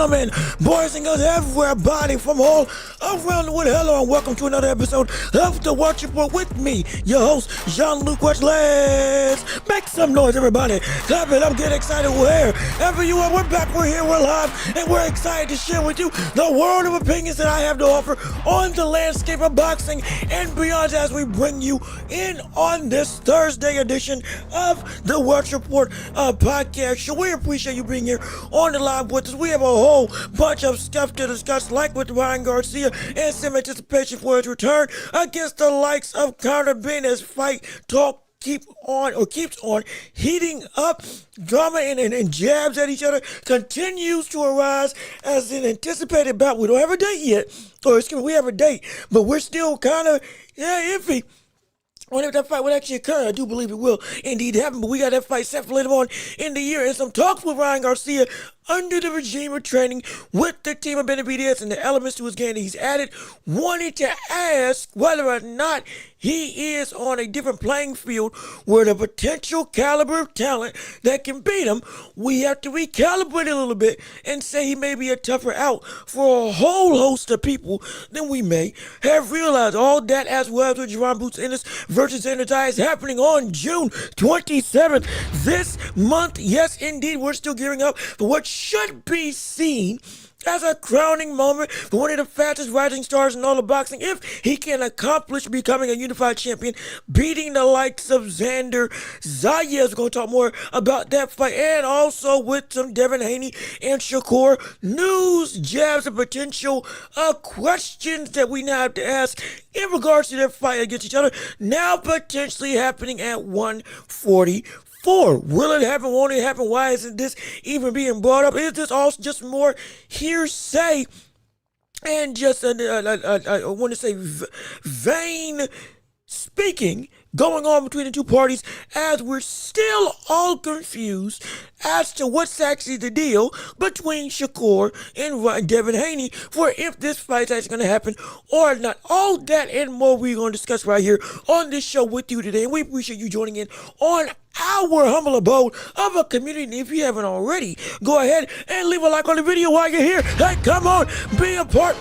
gentlemen, boys and girls, everybody from all around the world, hello and welcome to another episode of The Welch Report with me, your host, Jean-Luc Welch. Let's make some noise, everybody. Clap it up, get excited wherever you are. We're back, we're here, we're live, and we're excited to share with you the world of opinions that I have to offer on the landscape of boxing and beyond as we bring you in on this Thursday edition of The Welch Report podcast show. We appreciate you being here on the live with us. We have a whole bunch of stuff to discuss, like with Garcia and some anticipation for his return against the likes of Conor Ben as fight talk keeps on heating up. Drama and jabs at each other continues to arise as an anticipated bout. We don't have a date yet, we have a date, but we're still kind of iffy on if that fight would actually occur. I do believe it will indeed happen, but we got that fight set for later on in the year, and some talks with Ryan Garcia under the regime of training with the team of Benavidez and the elements to his game that he's added, wanted to ask whether or not he is on a different playing field where the potential caliber of talent that can beat him, we have to recalibrate a little bit and say he may be a tougher out for a whole host of people than we may have realized. All that as well as with Jerome Boots Ennis versus Zayas happening on June 27th this month. Yes, indeed, we're still gearing up for what should be seen as a crowning moment for one of the fastest rising stars in all of boxing if he can accomplish becoming a unified champion, beating the likes of Zayas. We're going to talk more about that fight, and also with some HANEY and SHAKUR news, jabs, and potential questions that we now have to ask in regards to their fight against each other, now potentially happening at 144. Will it happen? Won't it happen? Why isn't this even being brought up? Is this all just more hearsay and just, I want to say, vain speaking going on between the two parties, as we're still all confused as to what's actually the deal between SHAKUR and HANEY for if this fight's actually going to happen or not. All that and more we're going to discuss right here on this show with you today, and we appreciate you joining in on our humble abode of a community. And if you haven't already, go ahead and leave a like on the video while you're here. Hey, come on, be a part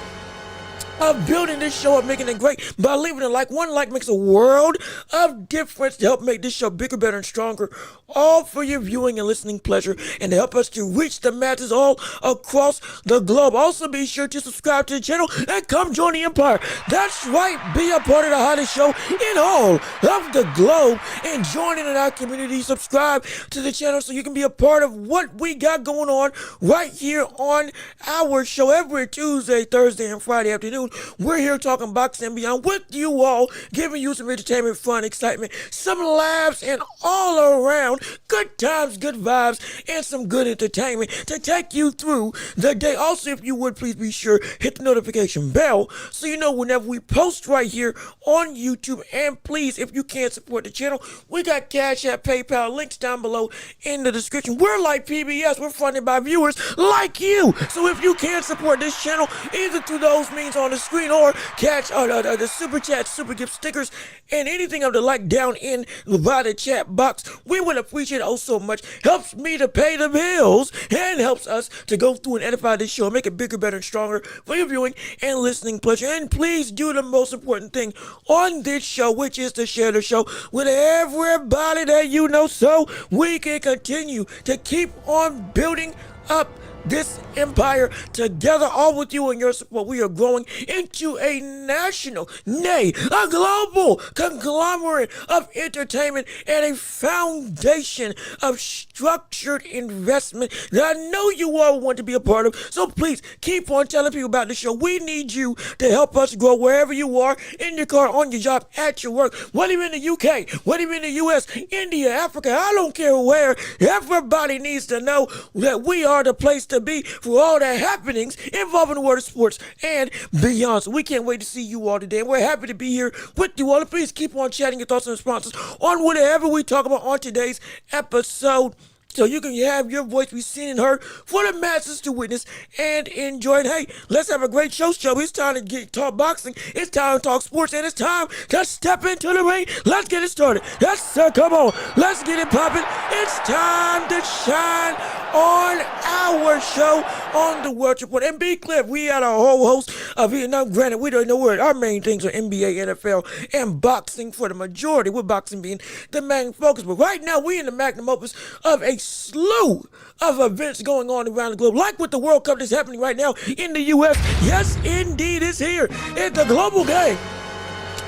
of building this show up, making it great by leaving a like. One like makes a world of difference to help make this show bigger, better, and stronger, all for your viewing and listening pleasure, and to help us to reach the masses all across the globe. Also, be sure to subscribe to the channel and come join the empire. That's right, be a part of the hottest show in all of the globe and join in our community. Subscribe to the channel so you can be a part of what we got going on right here on our show every Tuesday, Thursday, and Friday afternoon. We're here talking boxing and beyond with you all, giving you some entertainment, fun, excitement, some laughs, and all around good times, good vibes, and some good entertainment to take you through the day. Also, if you would, please be sure hit the notification bell so you know whenever we post right here on YouTube. And please, if you can't support the channel, we got Cash App, PayPal, links down below in the description. We're like PBS, we're funded by viewers like you. So if you can't support this channel, either through those means on the screen or catch the super chat, super gift stickers, and anything of the like down in by the chat box, we would appreciate it oh so much. Helps me to pay the bills and helps us to go through and edify this show and make it bigger, better, and stronger for your viewing and listening pleasure. And please do the most important thing on this show, which is to share the show with everybody that you know so we can continue to keep on building up this empire together, all with you and your support. We are growing into a national, nay, a global conglomerate of entertainment and a foundation of structured investment that I know you all want to be a part of. So please keep on telling people about the show. We need you to help us grow wherever you are, in your car, on your job, at your work, whether you're in the UK, whether you're in the US, India, Africa, I don't care where. Everybody needs to know that we are the place to be for all the happenings involving the world of sports and beyond. So we can't wait to see you all today, and we're happy to be here with you all. Please keep on chatting your thoughts and responses on whatever we talk about on today's episode, so you can have your voice be seen and heard for the masses to witness and enjoy. And hey, let's have a great show. It's time to talk boxing. It's time to talk sports, and it's time to step into the ring. Let's get it started. Yes, sir. Come on. Let's get it popping. It's time to shine on our show on the Welch Report. And be clear, we had a whole host of Vietnam. Granted, we don't know where our main things are NBA, NFL, and boxing for the majority, with boxing being the main focus. But right now, we in the magnum opus of a slew of events going on around the globe, like with the World Cup that's happening right now in the U.S. Yes, indeed, it's here. It's the global game.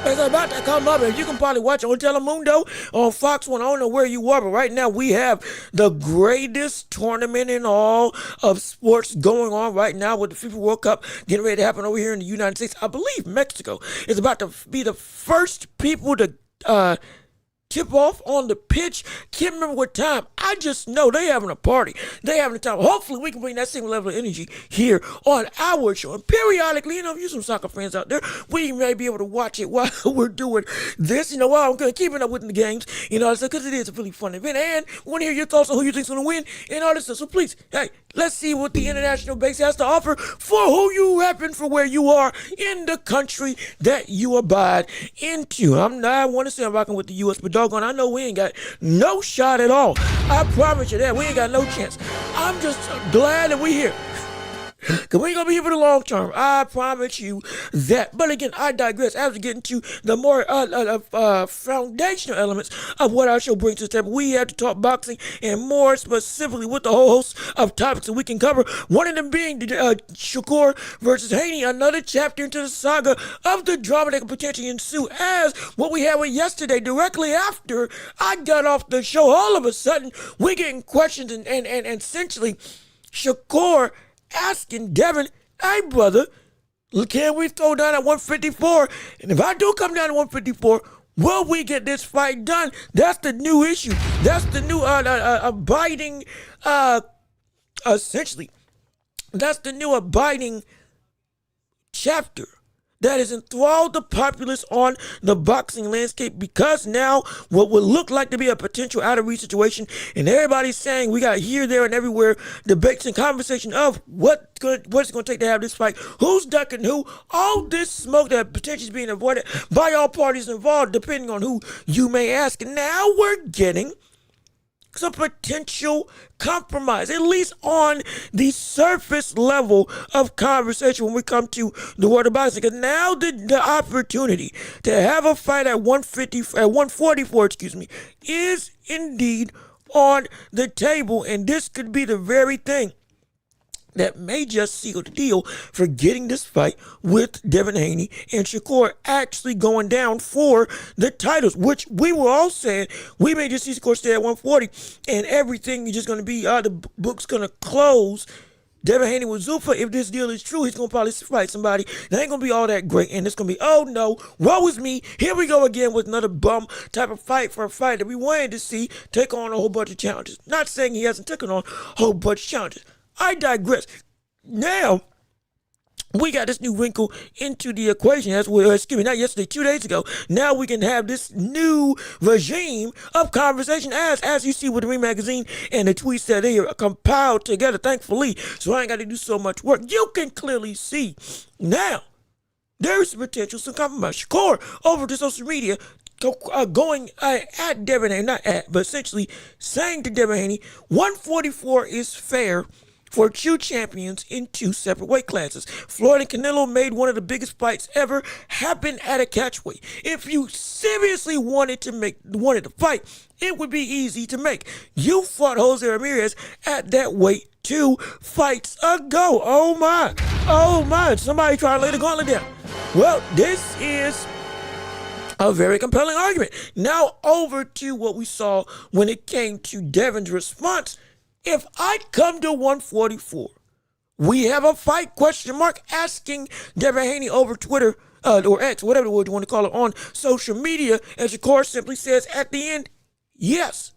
It's about to come up, and you can probably watch on Telemundo, on Fox 1. I don't know where you are, but right now we have the greatest tournament in all of sports going on right now with the FIFA World Cup getting ready to happen over here in the United States. I believe Mexico is about to be the first people to tip off on the pitch. Can't remember what time. I just know they having a party. They having a time. Hopefully we can bring that same level of energy here on our show. And periodically, if you some soccer fans out there, we may be able to watch it while we're doing this. While I'm going to keep it up with the games, because it is a really fun event. And we want to hear your thoughts on who you think's going to win and all this stuff. So please, hey, let's see what the international base has to offer for who you repping for where you are in the country that you abide into. I want to say I'm rocking with the U.S., but doggone, I know we ain't got no shot at all. I promise you that. We ain't got no chance. I'm just glad that we here. Because we ain't going to be here for the long term. I promise you that. But again, I digress. As we get into the more foundational elements of what our show brings to the table, we have to talk boxing, and more specifically with the whole host of topics that we can cover. One of them being SHAKUR versus HANEY, another chapter into the saga of the drama that could potentially ensue, as what we had with yesterday. Directly after I got off the show, all of a sudden, we getting questions and essentially SHAKUR asking Devin, hey brother, can we throw down at 154? And if I do come down at 154, will we get this fight done? That's the new issue. That's the new abiding, essentially, that's the new abiding chapter that has enthralled the populace on the boxing landscape, because now what would look like to be a potential out-of-reach situation, and everybody's saying we got here, there, and everywhere debates and conversation of what's it going to take to have this fight, who's ducking who, all this smoke that potentially is being avoided by all parties involved, depending on who you may ask. And now we're getting some potential compromise, at least on the surface level of conversation when we come to the world of boxing. Because now the opportunity to have a fight at 144, is indeed on the table, and this could be the very thing that may just seal the deal for getting this fight with Devin Haney and SHAKUR actually going down for the titles, which we were all saying we may just see SHAKUR stay at 140 and everything is just going to be, the book's going to close. Devin Haney with Zuffa, if this deal is true, he's going to probably fight somebody that ain't going to be all that great, and it's going to be, oh no, woe is me, here we go again with another bum type of fight for a fight that we wanted to see take on a whole bunch of challenges. Not saying he hasn't taken on a whole bunch of challenges. I digress. Now, we got this new wrinkle into the equation. That's what, not yesterday, 2 days ago. Now we can have this new regime of conversation, as you see with the Ring Magazine and the tweets that they are compiled together, thankfully. So I ain't got to do so much work. You can clearly see now there's potential some compromise. SHAKUR over to social media going at Devin Haney, not at, but essentially saying to Devin Haney, 144 is fair for two champions in two separate weight classes. Floyd and Canelo made one of the biggest fights ever happen at a catchweight. If you seriously wanted to fight, it would be easy to make. You fought Jose Ramirez at that weight 2 fights ago. Oh my, somebody try to lay the gauntlet down. Well, this is a very compelling argument. Now over to what we saw when it came to Devin's response. If I come to 144, we have a fight, ? Asking Devin Haney over Twitter, or X, whatever you want to call it, on social media, as SHAKUR simply says at the end, yes,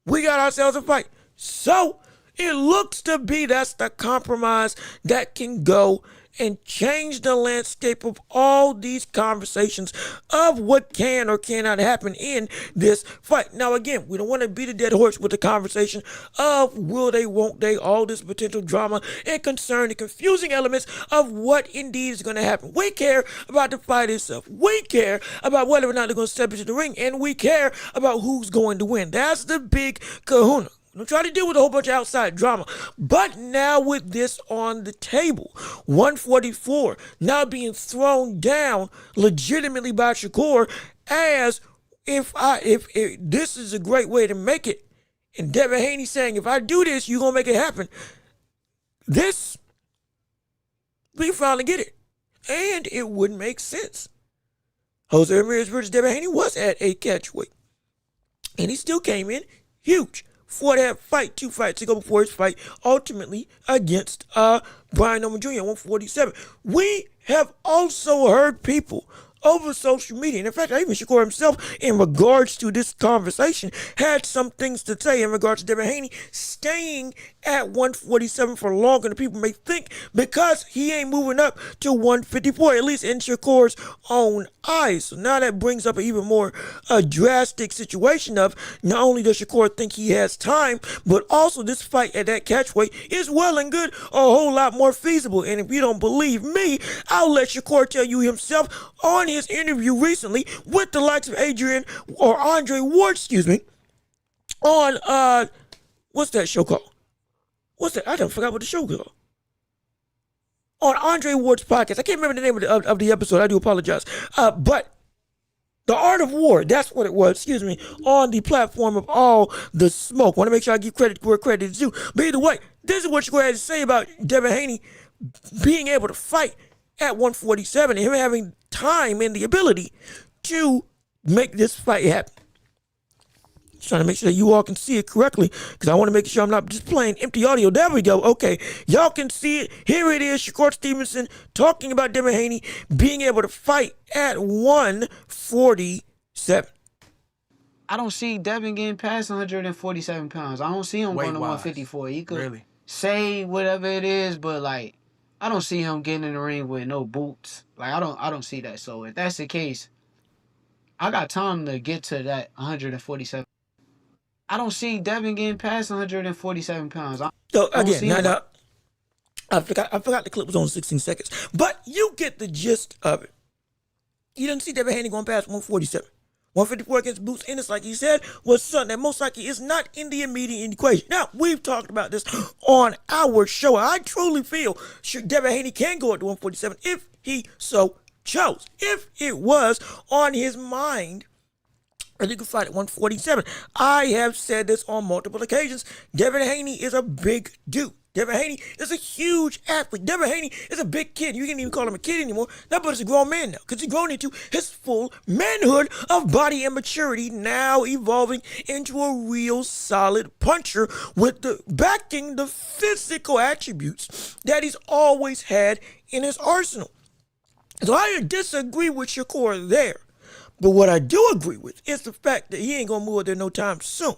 we got ourselves a fight. So it looks to be that's the compromise that can go and change the landscape of all these conversations of what can or cannot happen in this fight. Now, again, we don't want to beat a dead horse with the conversation of will they, won't they, all this potential drama and concern and confusing elements of what indeed is going to happen. We care about the fight itself. We care about whether or not they're going to step into the ring, and we care about who's going to win. That's the big kahuna. Don't try to deal with a whole bunch of outside drama. But now with this on the table, 144 now being thrown down legitimately by Shakur as if this is a great way to make it. And Devin Haney saying, if I do this, you're going to make it happen. This, we finally get it. And it wouldn't make sense. Jose Ramirez versus Devin Haney was at a catchweight. And he still came in huge for that fight, 2 fights to go before his fight, ultimately against Brian Norman Jr. at 147. We have also heard people over social media, and in fact, even Shakur himself, in regards to this conversation, had some things to say in regards to Devin Haney staying at 147 for longer than people may think because he ain't moving up to 154, at least in Shakur's own eyes. So now that brings up an even more drastic situation of not only does Shakur think he has time, but also this fight at that catchweight is well and good, a whole lot more feasible. And if you don't believe me, I'll let Shakur tell you himself on his interview recently with the likes of Andre Ward, on what's that show called? What's that? I don't forgot what the show called. On Andre Ward's podcast. I can't remember the name of the episode. I do apologize. But The Art of War, that's what it was, on the platform of All the Smoke. Want to make sure I give credit where credit is due. But either way, this is what Shakur had to say about Devin Haney being able to fight at 147 and him having time and the ability to make this fight happen. Just trying to make sure that you all can see it correctly because I want to make sure I'm not just playing empty audio. There we go. Okay, y'all can see it. Here it is. Shakur Stevenson talking about Devin Haney being able to fight at 147. I don't see Devin getting past 147 pounds. I don't see him going to 154. He could say whatever it is, but like, I don't see him getting in the ring with no boots. Like, I don't see that. So if that's the case, I got time to get to that 147. I don't see Devin getting past 147 pounds. So again, I forgot the clip was on 16 seconds, but you get the gist of it. You didn't see Devin Haney going past 147. 154 against Boots Ennis, like he said, was something that most likely is not in the immediate equation. Now, we've talked about this on our show. I truly feel Devin Haney can go up to 147 if he so chose. If it was on his mind, or you can fight at 147. I have said this on multiple occasions. Devin Haney is a big dude. Devin Haney is a huge athlete. Devin Haney is a big kid. You can't even call him a kid anymore. Now, but it's a grown man now because he's grown into his full manhood of body and maturity, now evolving into a real solid puncher with backing the physical attributes that he's always had in his arsenal. So I disagree with Shakur there. But what I do agree with is the fact that he ain't going to move out there no time soon.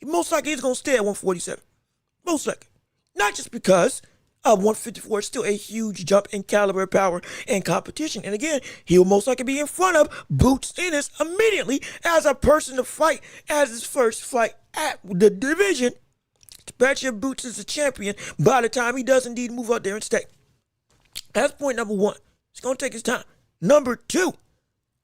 Most likely he's going to stay at 147. Most likely. Not just because 154 is still a huge jump in caliber, power, and competition. And again, he'll most likely be in front of Boots Ennis immediately as a person to fight as his first fight at the division. Bet your Boots is a champion by the time he does indeed move out there and stay. That's point number one. It's going to take his time. Number two,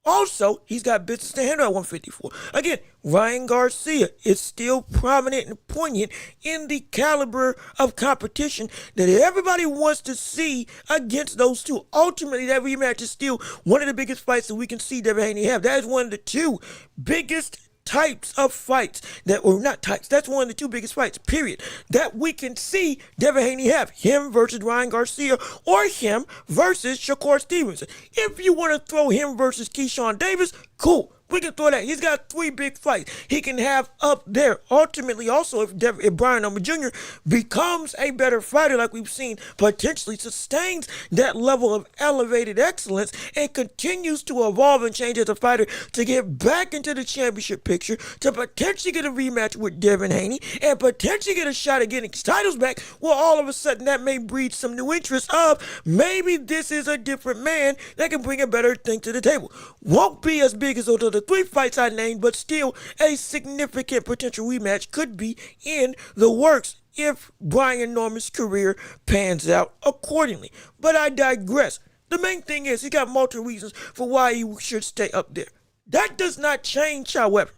also, he's got business to handle at 154. Again, Ryan Garcia is still prominent and poignant in the caliber of competition that everybody wants to see against those two. Ultimately, that rematch is still one of the biggest fights that we can see Devin Haney have. That is one of the two biggest types of fights that's one of the two biggest fights, period, that we can see Devin Haney have. Him versus Ryan Garcia or him versus Shakur Stevenson. If you want to throw him versus Keyshawn Davis, cool. We can throw that. He's got 3 big fights he can have up there. Ultimately, also, if Brian Norman Jr. becomes a better fighter, like we've seen, potentially sustains that level of elevated excellence and continues to evolve and change as a fighter to get back into the championship picture, to potentially get a rematch with Devin Haney, and potentially get a shot at getting his titles back, well, all of a sudden that may breed some new interest of maybe this is a different man that can bring a better thing to the table. Won't be as big as those other 3 fights I named, but still a significant potential rematch could be in the works if Brian Norman's career pans out accordingly. But I digress. The main thing is he got multiple reasons for why he should stay up there. That does not change, however,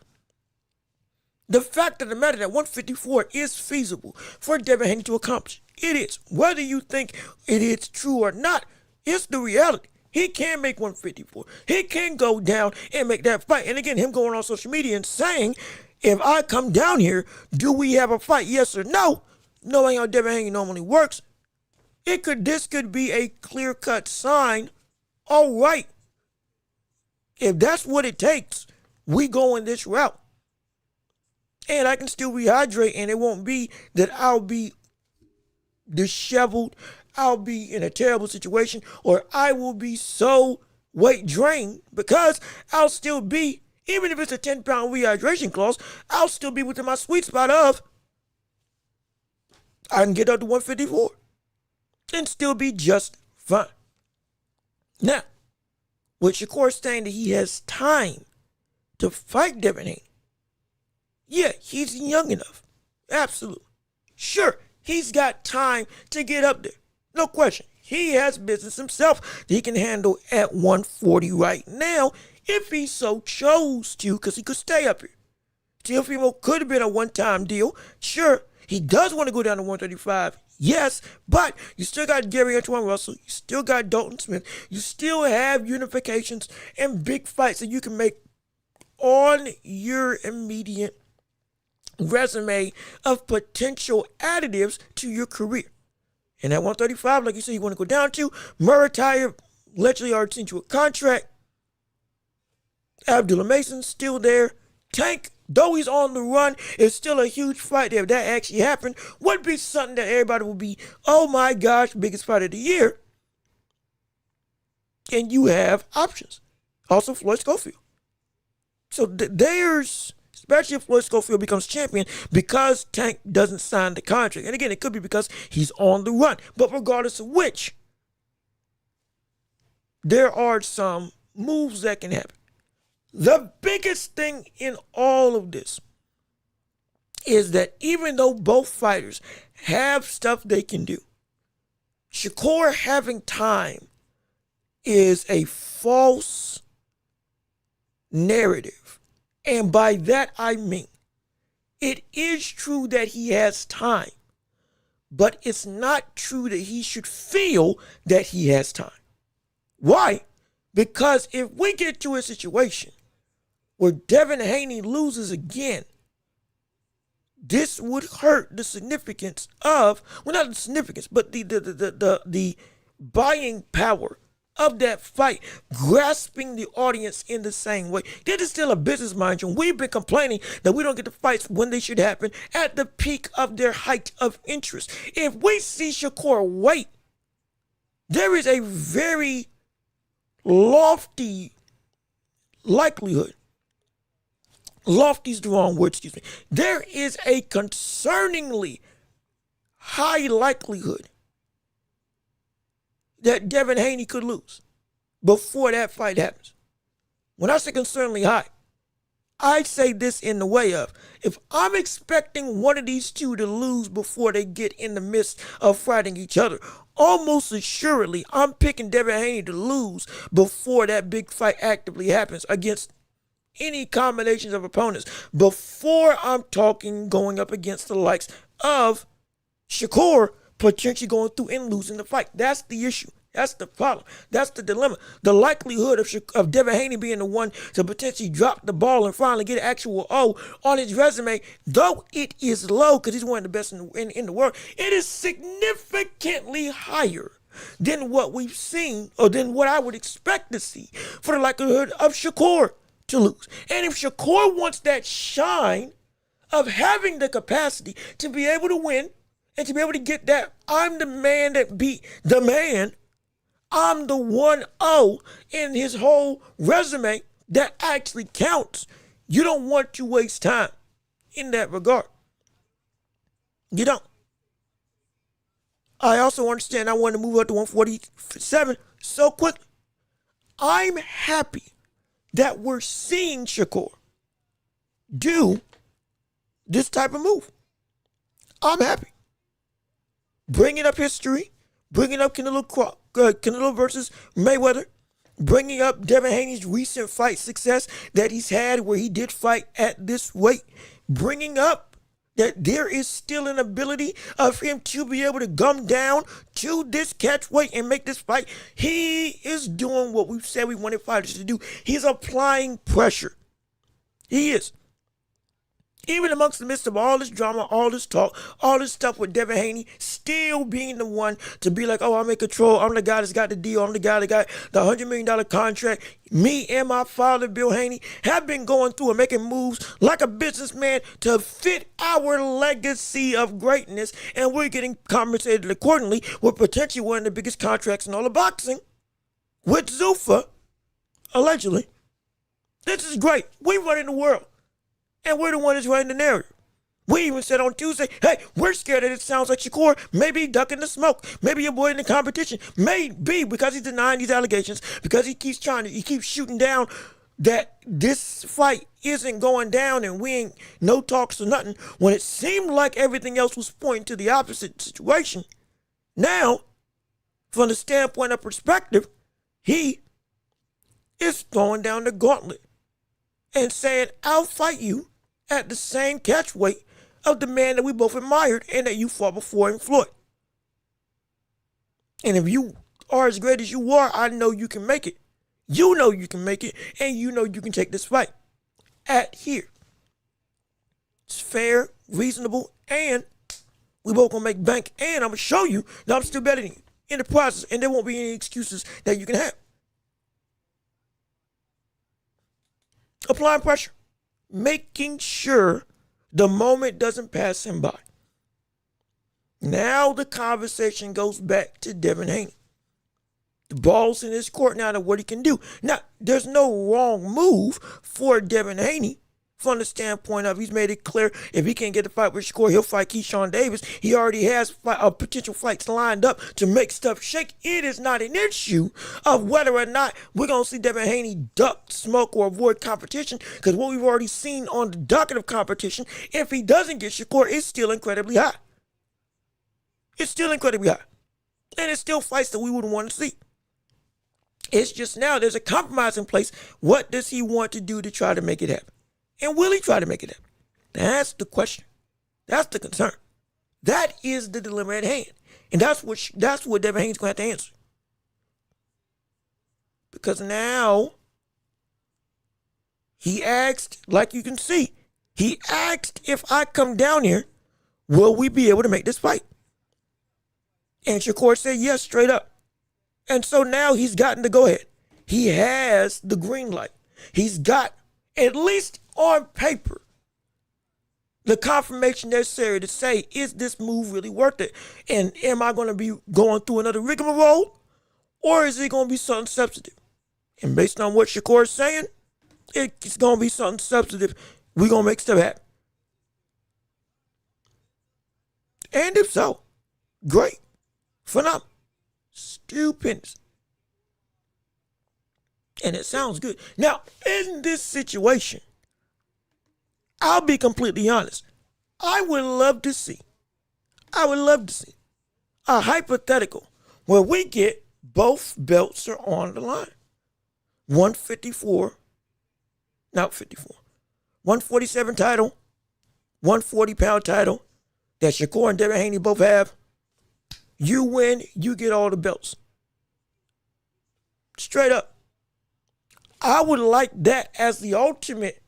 The fact of the matter that 154 is feasible for Devin Haney to accomplish. It is. Whether you think it is true or not, it's the reality. He can make 154. He can go down and make that fight. And again, him going on social media and saying, if I come down here, do we have a fight? Yes or no? Knowing how Devin Haney normally works, this could be a clear-cut sign. All right. If that's what it takes, we go in this route. And I can still rehydrate, and it won't be that I'll be disheveled, I'll be in a terrible situation, or I will be so weight drained, because I'll still be, even if it's a 10-pound rehydration clause, I'll still be within my sweet spot of I can get up to 154 and still be just fine. Now, with Shakur saying that he has time to fight Devin Haney, yeah, he's young enough. Absolutely. Sure, he's got time to get up there. No question. He has business himself that he can handle at 140 right now if he so chose to, because he could stay up here. Teofimo could have been a one-time deal. Sure, he does want to go down to 135. Yes, but you still got Gary Antoine Russell. You still got Dalton Smith. You still have unifications and big fights that you can make on your immediate resume of potential additives to your career. And at 135, like you said, you want to go down to. Murataya allegedly already sent you a contract. Abdullah Mason's still there. Tank, though he's on the run, is still a huge fight. If that actually happened, would be something that everybody would be, oh my gosh, biggest fight of the year. And you have options. Also, Floyd Schofield. So there's, especially if Floyd Schofield becomes champion, because Tank doesn't sign the contract. And again, it could be because he's on the run. But regardless of which, there are some moves that can happen. The biggest thing in all of this is that even though both fighters have stuff they can do, Shakur having time is a false narrative. And by that I mean, it is true that he has time, but it's not true that he should feel that he has time. Why? Because if we get to a situation where Devin Haney loses again, this would hurt the significance of, well, not the significance, but the buying power of that fight, grasping the audience in the same way. This is still a business, mind you. We've been complaining that we don't get the fights when they should happen at the peak of their height of interest. If we see Shakur wait, there is a very lofty likelihood. Lofty is the wrong word, excuse me. There is a concerningly high likelihood that Devin Haney could lose before that fight happens. When I say concerningly high, I say this in the way of, if I'm expecting one of these two to lose before they get in the midst of fighting each other, almost assuredly, I'm picking Devin Haney to lose before that big fight actively happens against any combinations of opponents, before I'm talking going up against the likes of Shakur potentially going through and losing the fight. That's the issue. That's the problem. That's the dilemma. The likelihood of Devin Haney being the one to potentially drop the ball and finally get an actual O on his resume, though it is low because he's one of the best in the world, it is significantly higher than what we've seen, or than what I would expect to see for the likelihood of Shakur to lose. And if Shakur wants that shine of having the capacity to be able to win and to be able to get that, I'm the man that beat the man, I'm the 1-0 in his whole resume that actually counts, you don't want to waste time in that regard. You don't. I also understand I want to move up to 147 so quickly. I'm happy that we're seeing Shakur do this type of move. I'm happy. Bringing up history, bringing up Canelo versus Mayweather, bringing up Devin Haney's recent fight success that he's had where he did fight at this weight, bringing up that there is still an ability of him to be able to come down to this catch weight and make this fight. He is doing what we've said we wanted fighters to do. He's applying pressure. He is. Even amongst the midst of all this drama, all this talk, all this stuff with Devin Haney, still being the one to be like, oh, I'm in control. I'm the guy that's got the deal. I'm the guy that got the $100 million contract. Me and my father, Bill Haney, have been going through and making moves like a businessman to fit our legacy of greatness. And we're getting compensated accordingly with potentially one of the biggest contracts in all of boxing with Zuffa, allegedly. This is great. We run in the world. And we're the one that's running the narrative. We even said on Tuesday, hey, we're scared that it sounds like Shakur may be ducking the smoke. Maybe avoiding the competition. Maybe because he's denying these allegations, because he keeps shooting down that this fight isn't going down and we ain't no talks or nothing, when it seemed like everything else was pointing to the opposite situation. Now, from the standpoint of perspective, he is throwing down the gauntlet and saying, I'll fight you at the same catch weight of the man that we both admired and that you fought before in Floyd. And if you are as great as you are, I know you can make it. You know you can make it, and you know you can take this fight at here. It's fair, reasonable, and we both gonna make bank, and I'm gonna show you that I'm still better than you in the process, and there won't be any excuses that you can have. Applying pressure. Making sure the moment doesn't pass him by. Now the conversation goes back to Devin Haney. The ball's in his court now to what he can do. Now, there's no wrong move for Devin Haney from the standpoint of he's made it clear if he can't get a fight with Shakur, he'll fight Keyshawn Davis. He already has potential fights lined up to make stuff shake. It is not an issue of whether or not we're going to see Devin Haney duck, smoke, or avoid competition, because what we've already seen on the docket of competition, if he doesn't get Shakur, it's still incredibly high. It's still incredibly high. And it's still fights that we wouldn't want to see. It's just now there's a compromise in place. What does he want to do to try to make it happen? And will he try to make it happen? That's the question. That's the concern. That is the dilemma at hand. And that's what Devin Haney's going to have to answer. Because now he asked, like you can see, he asked, if I come down here, will we be able to make this fight? And Shakur said yes, straight up. And so now he's gotten the go-ahead. He has the green light. He's got, at least on paper, the confirmation necessary to say, is this move really worth it? And am I going to be going through another rigmarole? Or is it going to be something substantive? And based on what Shakur is saying, it's going to be something substantive. We're going to make stuff happen. And if so, great. Phenomenal. Stupendous. And it sounds good. Now, in this situation, I'll be completely honest. I would love to see a hypothetical where we get both belts are on the line. 147 title, 140-pound title that Shakur and Devin Haney both have. You win, you get all the belts. Straight up. I would like that as the ultimate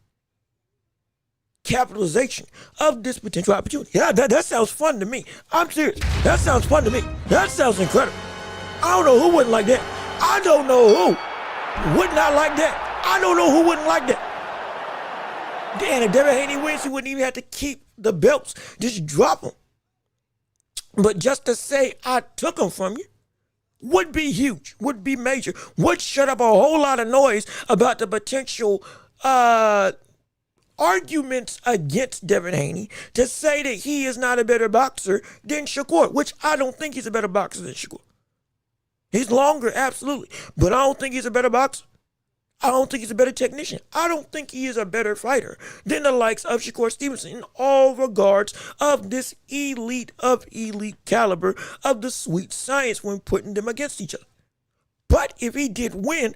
capitalization of this potential opportunity. Yeah, that sounds fun to me. I'm serious. That sounds fun to me. That sounds incredible. I don't know who wouldn't like that. I don't know who would not like that. I don't know who wouldn't like that. And if Devin Haney wins, he wouldn't even have to keep the belts. Just drop them. But just to say I took them from you would be huge, would be major, would shut up a whole lot of noise about the potential arguments against Devin Haney to say that he is not a better boxer than Shakur, which I don't think he's a better boxer than Shakur. He's longer, absolutely, but I don't think he's a better boxer. I don't think he's a better technician. I don't think he is a better fighter than the likes of Shakur Stevenson in all regards of this elite of elite caliber of the sweet science when putting them against each other. But if he did win,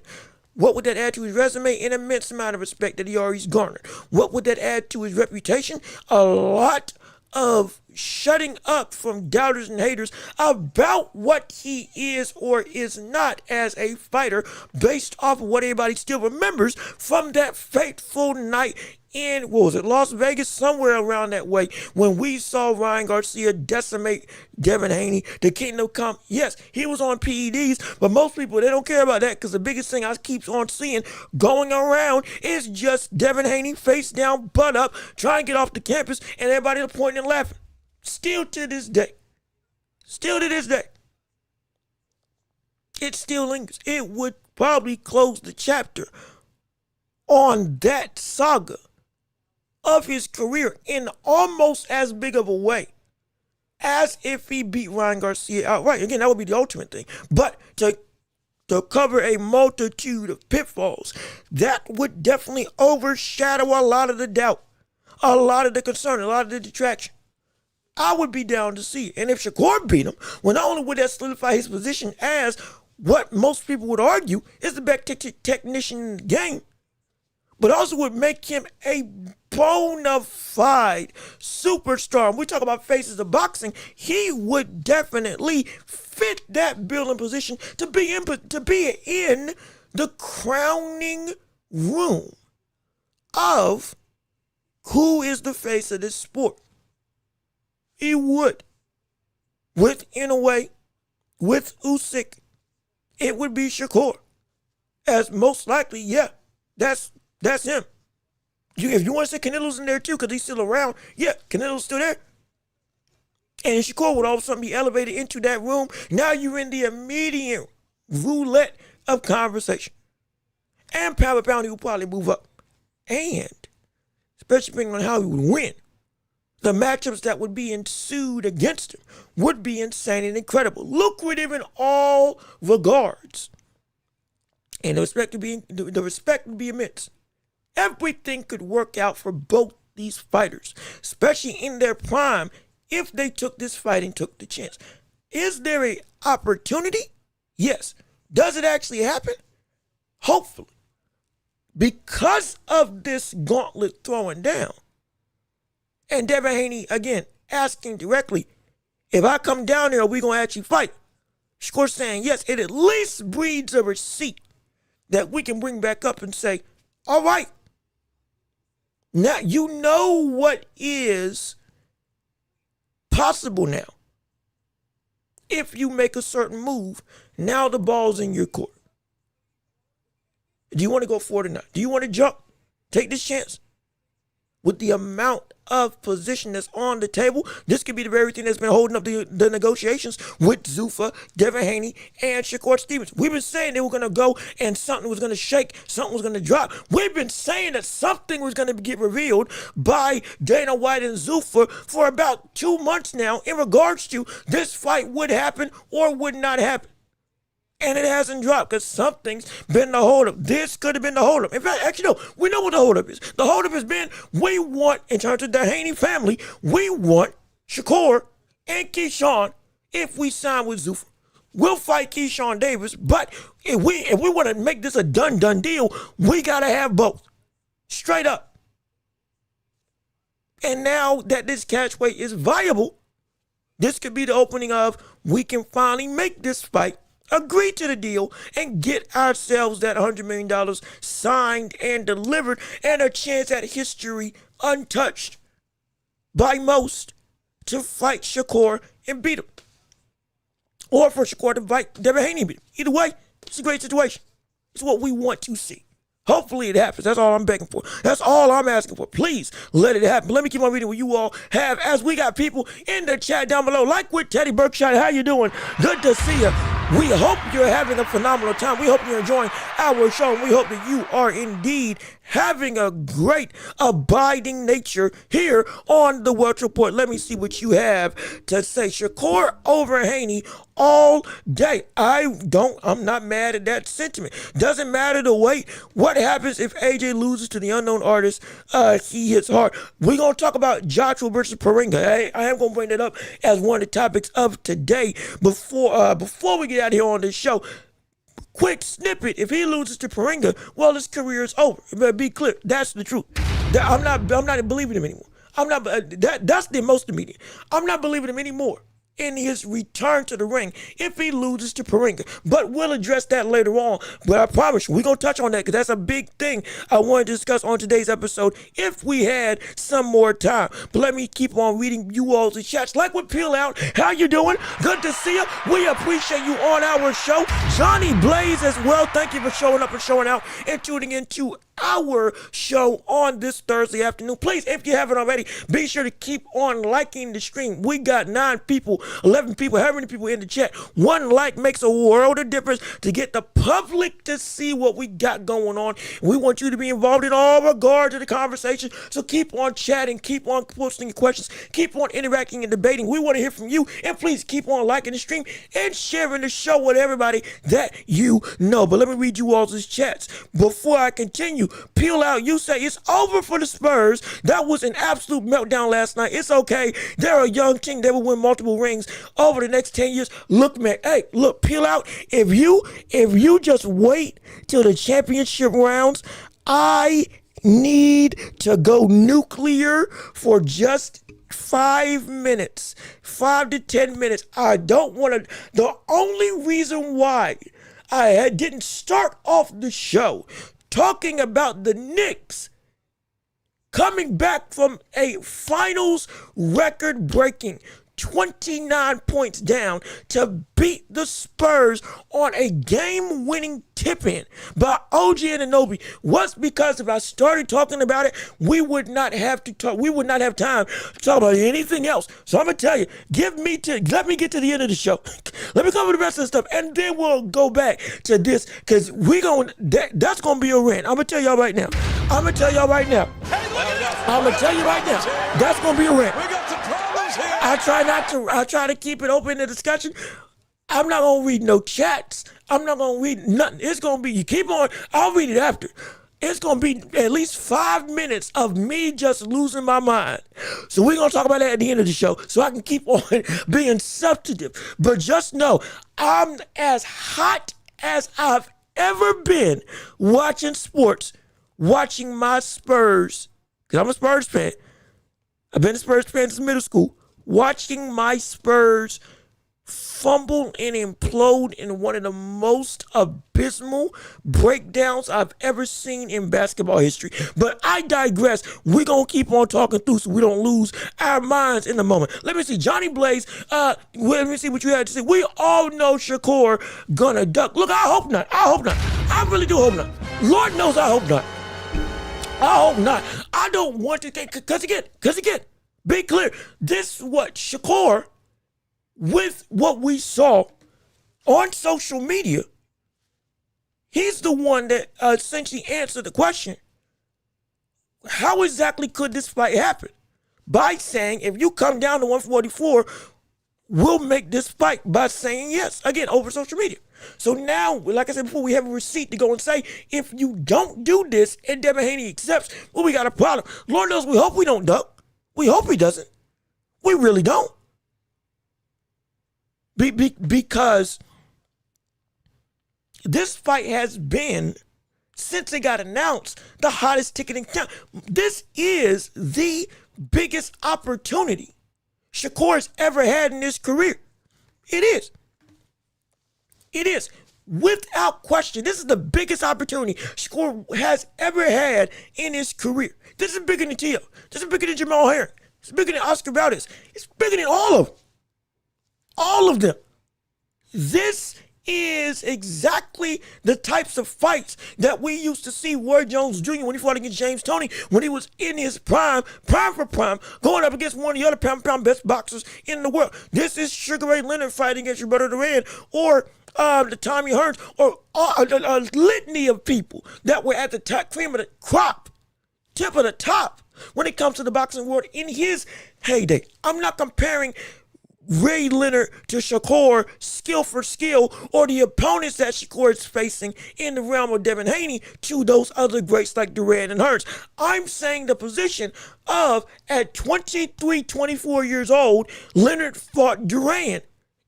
what would that add to his resume? An immense amount of respect that he already garnered. What would that add to his reputation? A lot of shutting up from doubters and haters about what he is or is not as a fighter based off of what everybody still remembers from that fateful night in, what was it, Las Vegas, somewhere around that way, when we saw Ryan Garcia decimate Devin Haney, the Kingdom Come. Yes, he was on PEDs, but most people, they don't care about that because the biggest thing I keep on seeing going around is just Devin Haney face down, butt up, trying to get off the campus, and everybody pointing and laughing. Still to this day. It still lingers. It would probably close the chapter on that saga of his career in almost as big of a way as if he beat Ryan Garcia outright. Again, that would be the ultimate thing. But to cover a multitude of pitfalls, that would definitely overshadow a lot of the doubt, a lot of the concern, a lot of the detraction. I would be down to see it. And if Shakur beat him, well, not only would that solidify his position as what most people would argue is the best technician in the game, but also would make him a bona fide superstar. When we talk about faces of boxing, he would definitely fit that bill and position to be in the crowning room of who is the face of this sport. He would. With Inoue, with Usyk, it would be Shakur. As most likely, yeah, that's him. If you want to say Canelo's in there too, because he's still around, yeah, Canelo's still there. And Shakur would all of a sudden be elevated into that room. Now you're in the immediate roulette of conversation. And pound by pound, he would probably move up. And, especially depending on how he would win, the matchups that would be ensued against him would be insane and incredible. Lucrative in all regards. And the respect would be immense. Everything could work out for both these fighters, especially in their prime, if they took this fight and took the chance. Is there an opportunity? Yes. Does it actually happen? Hopefully. Because of this gauntlet throwing down, and Devin Haney, again, asking directly, if I come down there, are we going to actually fight? Shakur saying yes, it at least breeds a receipt that we can bring back up and say, all right, now you know what is possible now. If you make a certain move, now the ball's in your court. Do you want to go for it or not? Do you want to jump? Take this chance. With the amount of position that's on the table, this could be the very thing that's been holding up the negotiations with Zuffa, Devin Haney, and Shakur Stevens. We've been saying they were going to go and something was going to shake, something was going to drop. We've been saying that something was going to get revealed by Dana White and Zuffa for about 2 months now in regards to this fight would happen or would not happen. And it hasn't dropped because something's been the holdup. This could have been the holdup. In fact, actually, no, we know what the holdup is. The holdup has been, we want, in terms of the Haney family, we want Shakur and Keyshawn if we sign with Zuffa. We'll fight Keyshawn Davis, but if we want to make this a done deal, we got to have both. Straight up. And now that this catchweight is viable, this could be the opening of, we can finally make this fight, agree to the deal, and get ourselves that $100 million signed and delivered, and a chance at history untouched by most to fight Shakur and beat him. Or for Shakur to fight Devin Haney and beat him. Either way, it's a great situation. It's what we want to see. Hopefully it happens. That's all I'm begging for. That's all I'm asking for. Please let it happen. Let me keep on reading what you all have as we got people in the chat down below. Like with Teddy Berkshire, how you doing? Good to see you. We hope you're having a phenomenal time. We hope you're enjoying our show. And we hope that you are indeed having a great abiding nature here on the Welch Report. Let me see what you have to say. Shakur over Haney all day. I'm not mad at that sentiment. Doesn't matter the weight. What happens if AJ loses to the unknown artist? He hits hard. We're going to talk about Joshua versus Paringa. I am going to bring that up as one of the topics of today. Before we get out here on this show, quick snippet. If he loses to Paringa, well, his career is over. It better be clear. That's the truth. I'm not believing him anymore. That's the most immediate. I'm not believing him anymore in his return to the ring if he loses to Paringa. But we'll address that later on. But I promise you, we're going to touch on that because that's a big thing I want to discuss on today's episode if we had some more time. But let me keep on reading you all's chats. Like with Peel Out, how you doing? Good to see you. We appreciate you on our show. Johnny Blaze as well. Thank you for showing up and showing out and tuning into our show on this Thursday afternoon. Please, if you haven't already, be sure to keep on liking the stream. We got 9 people, 11 people, how many people in the chat? 1 like makes a world of difference to get the public to see what we got going on. We want you to be involved in all regard to the conversation. So keep on chatting, keep on posting your questions, keep on interacting and debating. We want to hear from you, and please keep on liking the stream and sharing the show with everybody that you know. But let me read you all's chats before I continue. Peel Out, you say it's over for the Spurs. That was an absolute meltdown last night. It's okay. They're a young team. They will win multiple rings over the next 10 years. Look, man, hey, look, Peel Out, if you just wait till the championship rounds, I need to go nuclear for just 5 minutes, 5 to 10 minutes. I don't want to. The only reason why I didn't start off the show talking about the Knicks coming back from a finals record-breaking 29 points down to beat the Spurs on a game-winning tip-in by OG Anunoby was because if I started talking about it, we would not have to talk. We would not have time to talk about anything else. So I'm gonna tell you, let me get to the end of the show. Let me cover the rest of the stuff, and then we'll go back to this because that's gonna be a rant. I'm gonna tell y'all right now. I'm gonna tell you right now. That's gonna be a rant. I try to keep it open to discussion. I'm not gonna read no chats. I'm not gonna read nothing. It's gonna be, you keep on, I'll read it after. It's gonna be at least 5 minutes of me just losing my mind. So we're gonna talk about that at the end of the show so I can keep on being substantive. But just know, I'm as hot as I've ever been watching sports, watching my Spurs, because I'm a Spurs fan. I've been a Spurs fan since middle school. Watching my Spurs fumble and implode in one of the most abysmal breakdowns I've ever seen in basketball history. But I digress. We're going to keep on talking through so we don't lose our minds in the moment. Let me see. Johnny Blaze, let me see what you had to say. We all know Shakur gonna duck. Look, I hope not. I really do hope not. Lord knows I hope not. I hope not. I don't want to, because again, be clear, this is what Shakur, with what we saw on social media, he's the one that essentially answered the question, how exactly could this fight happen? By saying, if you come down to 144, we'll make this fight by saying yes, again, over social media. So now, like I said before, we have a receipt to go and say, if you don't do this and Devin Haney accepts, well, we got a problem. Lord knows we hope we don't duck. We hope he doesn't. We really don't. Because this fight has been, since it got announced, the hottest ticket in town. This is the biggest opportunity Shakur's ever had in his career. It is. It is. Without question, this is the biggest opportunity Shakur has ever had in his career. This is bigger than Tio. This is bigger than Jamal Herring. It's bigger than Oscar Valdez. It's bigger than all of them. All of them. This is exactly the types of fights that we used to see Roy Jones Jr. when he fought against James Toney, when he was in his prime for prime, going up against one of the other pound best boxers in the world. This is Sugar Ray Leonard fighting against Roberto Duran, or the Tommy Hearns, or a litany of people that were at the cream of the crop, tip of the top when it comes to the boxing world in his heyday. I'm not comparing Ray Leonard to Shakur skill for skill, or the opponents that Shakur is facing in the realm of Devin Haney to those other greats like Duran and Hearns. I'm saying the position of, at 23, 24 years old, Leonard fought Duran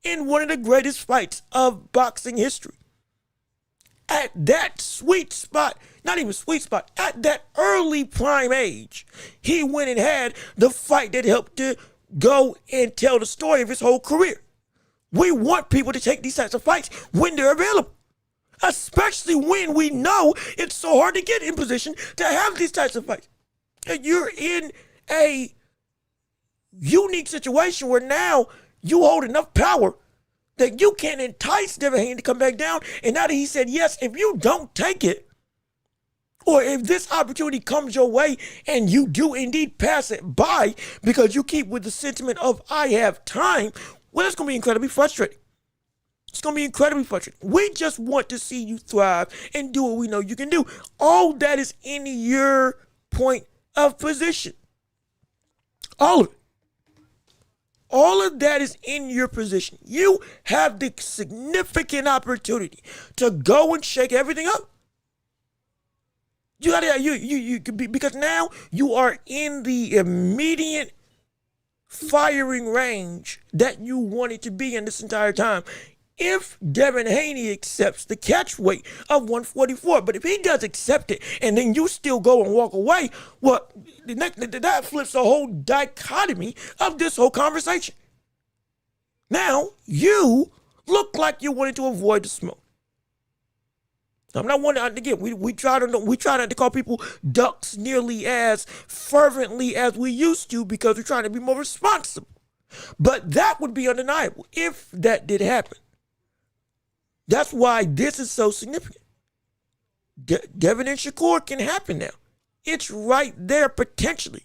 in one of the greatest fights of boxing history. at that sweet spot, not even sweet spot, at that early prime age, he went and had the fight that helped to go and tell the story of his whole career. We want people to take these types of fights when they're available, especially when we know it's so hard to get in position to have these types of fights. And you're in a unique situation where now you hold enough power that you can entice Devin Haney to come back down. And now that he said yes, if you don't take it, or if this opportunity comes your way and you do indeed pass it by because you keep with the sentiment of I have time, well, it's going to be incredibly frustrating. It's going to be incredibly frustrating. We just want to see you thrive and do what we know you can do. All that is in your point of position. All of it. All of that is in your position. You have the significant opportunity to go and shake everything up. You gotta, because now you are in the immediate firing range that you wanted to be in this entire time. If Devin Haney accepts the catch weight of 144, but if he does accept it and then you still go and walk away, well, that flips the whole dichotomy of this whole conversation. Now, you look like you wanted to avoid the smoke. I'm not wanting, again, we try not to call people ducks nearly as fervently as we used to because we're trying to be more responsible. But that would be undeniable if that did happen. That's why this is so significant. Devin and Shakur can happen now. It's right there potentially.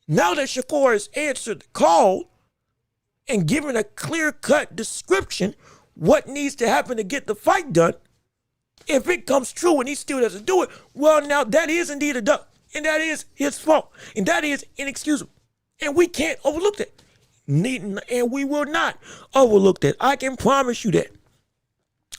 Now that Shakur has answered the call and given a clear-cut description what needs to happen to get the fight done, if it comes true and he still doesn't do it, well, now that is indeed a duck. And that is his fault. And that is inexcusable. And we can't overlook that. And we will not overlook that. I can promise you that.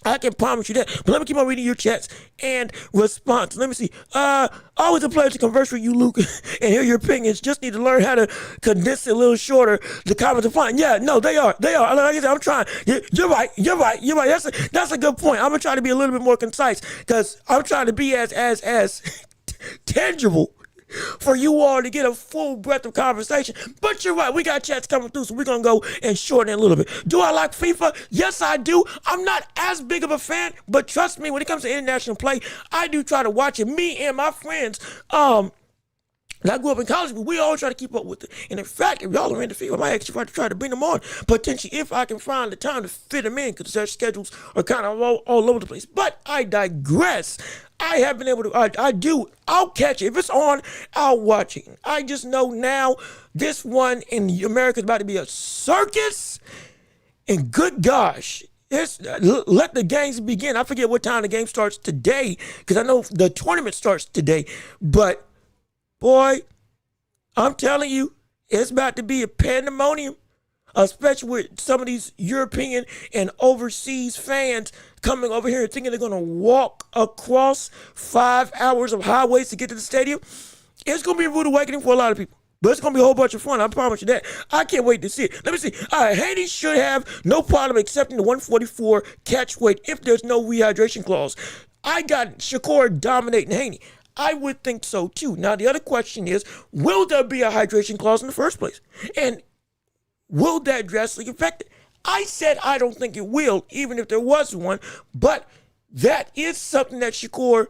I can promise you that. But let me keep on reading your chats and response. Let me see. Always a pleasure to converse with you, Luke, and hear your opinions. Just need to learn how to condense it a little shorter. The comments are fine. Yeah, no, they are. Like I said, I'm trying. You're right. That's a good point. I'm gonna try to be a little bit more concise because I'm trying to be as tangible for you all to get a full breadth of conversation. But you're right, we got chats coming through, so we're going to go and shorten it a little bit. Do I like FIFA? Yes, I do. I'm not as big of a fan, but trust me, when it comes to international play, I do try to watch it. Me and my friends, I grew up in college, but we all try to keep up with it. And in fact, if y'all are into FIFA, I might actually try to bring them on, potentially, if I can find the time to fit them in, because their schedules are kind of all over the place. But I digress. I have been able to, I'll catch it. If it's on, I'll watch it. I just know now this one in America is about to be a circus. And good gosh, let the games begin. I forget what time the game starts today, because I know the tournament starts today. But boy, I'm telling you, it's about to be a pandemonium, especially with some of these European and overseas fans coming over here and thinking they're going to walk across 5 hours of highways to get to the stadium. It's going to be a rude awakening for a lot of people. But it's going to be a whole bunch of fun. I promise you that. I can't wait to see it. Let me see. All right, Haney should have no problem accepting the 144 catch weight if there's no rehydration clause. I got Shakur dominating Haney. I would think so too. Now, the other question is, will there be a hydration clause in the first place? And will that drastically affect it? I said I don't think it will, even if there was one, but that is something that Shakur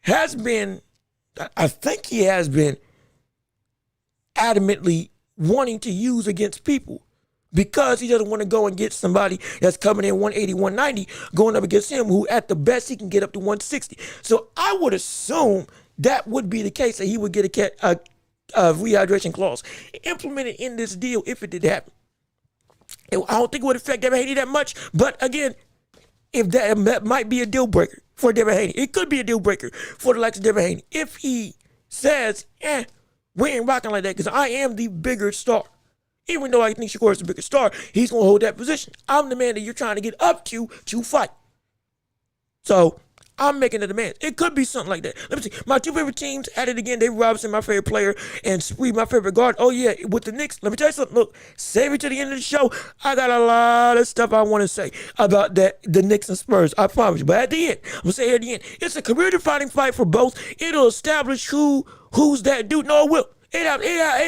has been, I think he has been adamantly wanting to use against people because he doesn't want to go and get somebody that's coming in 180, 190, going up against him who at the best he can get up to 160. So I would assume that would be the case, that he would get a rehydration clause implemented in this deal if it did happen. I don't think it would affect Devin Haney that much, but again, if that might be a deal breaker for Devin Haney. It could be a deal breaker for the likes of Devin Haney if he says, we ain't rocking like that because I am the bigger star. Even though I think Shakur is the bigger star, he's going to hold that position. I'm the man that you're trying to get up to fight. So I'm making a demand. It could be something like that. Let me see. My two favorite teams at it again. David Robinson, my favorite player, and Sweet, my favorite guard. Oh, yeah, with the Knicks. Let me tell you something. Look, save it to the end of the show. I got a lot of stuff I want to say about the Knicks and Spurs. I promise you. But at the end, I'm going to say at the end, it's a career-defining fight for both. It'll establish who's that dude. No, it will. It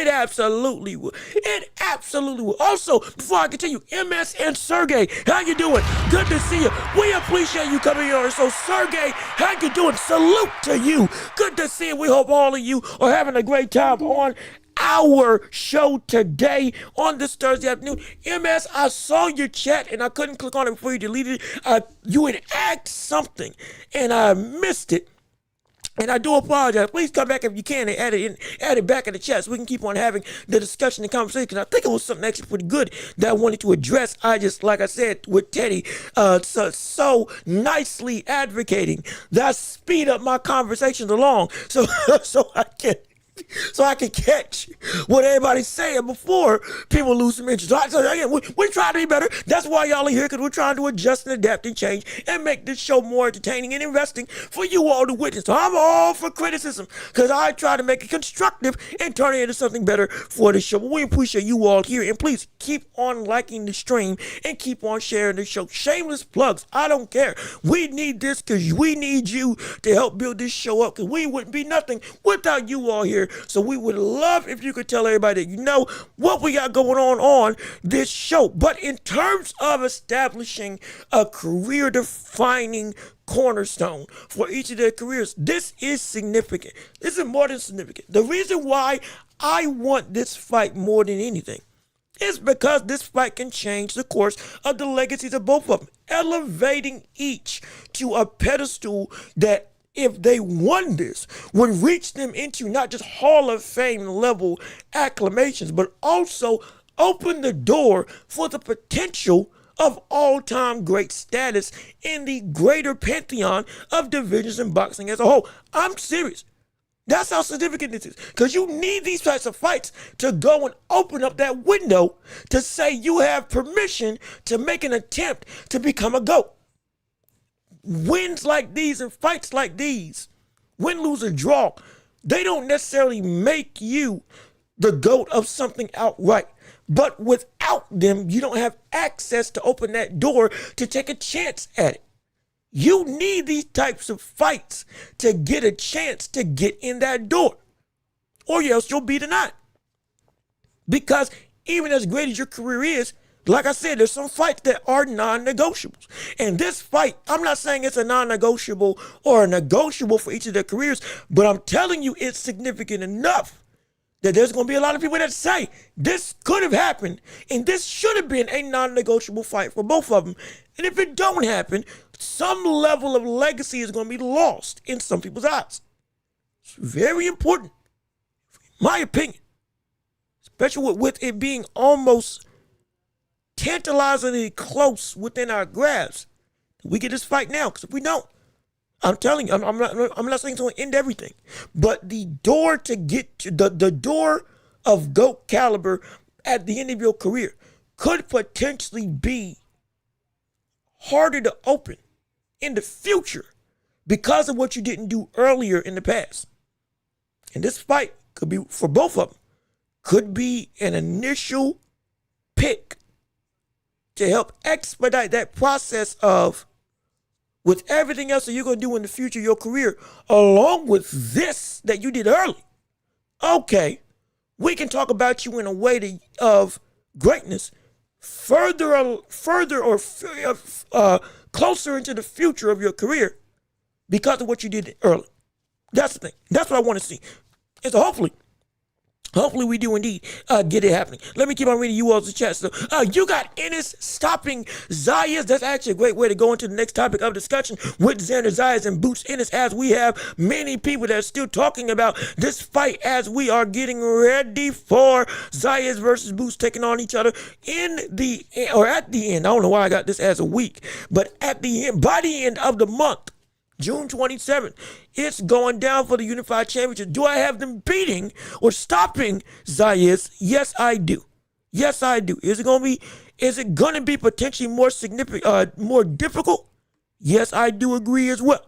absolutely will. It absolutely will. Also, before I continue, MS and Sergey, how you doing? Good to see you. We appreciate you coming here. So, Sergey, how you doing? Salute to you. Good to see you. We hope all of you are having a great time on our show today on this Thursday afternoon. MS, I saw your chat and I couldn't click on it before you deleted it. You had asked something and I missed it. And I do apologize. Please come back if you can and add it back in the chat so we can keep on having the discussion and conversation. Because I think it was something actually pretty good that I wanted to address. I just, like I said with Teddy, so nicely advocating that I speed up my conversations along so I can catch what everybody's saying before people lose some interest. So again, we're trying to be better. That's why y'all are here, because we're trying to adjust and adapt and change and make this show more entertaining and investing for you all to witness. So I'm all for criticism, because I try to make it constructive and turn it into something better for the show. But we appreciate you all here, and please keep on liking the stream and keep on sharing the show. Shameless plugs, I don't care. We need this because we need you to help build this show up, because we wouldn't be nothing without you all here. So we would love if you could tell everybody that you know what we got going on this show. But in terms of establishing a career-defining cornerstone for each of their careers, this is significant. This is more than significant. The reason why I want this fight more than anything is because this fight can change the course of the legacies of both of them, elevating each to a pedestal that, if they won this, would reach them into not just Hall of Fame level acclamations, but also open the door for the potential of all-time great status in the greater pantheon of divisions in boxing as a whole. I'm serious. That's how significant this is, because you need these types of fights to go and open up that window to say you have permission to make an attempt to become a GOAT. Wins like these and fights like these, win, lose, or draw, they don't necessarily make you the GOAT of something outright. But without them, you don't have access to open that door to take a chance at it. You need these types of fights to get a chance to get in that door, or else you'll be denied. Because even as great as your career is, like I said, there's some fights that are non-negotiables. And this fight, I'm not saying it's a non-negotiable or a negotiable for each of their careers, but I'm telling you it's significant enough that there's going to be a lot of people that say this could have happened and this should have been a non-negotiable fight for both of them. And if it don't happen, some level of legacy is going to be lost in some people's eyes. It's very important, in my opinion, especially with it being almost tantalizingly close within our grasp. We get this fight now, because if we don't, I'm telling you, I'm not saying it's going to end everything, but the door to get to the door of GOAT caliber at the end of your career could potentially be harder to open in the future because of what you didn't do earlier in the past. And this fight could be, for both of them, could be an initial pick to help expedite that process of, with everything else that you're going to do in the future of your career, along with this that you did early. Okay, we can talk about you in a way of greatness further or closer into the future of your career because of what you did early. That's the thing. That's what I want to see. And so hopefully we do indeed get it happening. Let me keep on reading you all's chat. So, you got Ennis stopping Zayas. That's actually a great way to go into the next topic of discussion with Zayas and Boots Ennis, as we have many people that are still talking about this fight as we are getting ready for Zayas versus Boots taking on each other at the end. I don't know why I got this as a week, but at the end, by the end of the month, June 27th, it's going down for the Unified Championship. Do I have them beating or stopping Zayas? Yes, I do. Yes, I do. Is it going to be potentially more significant, more difficult? Yes, I do agree as well.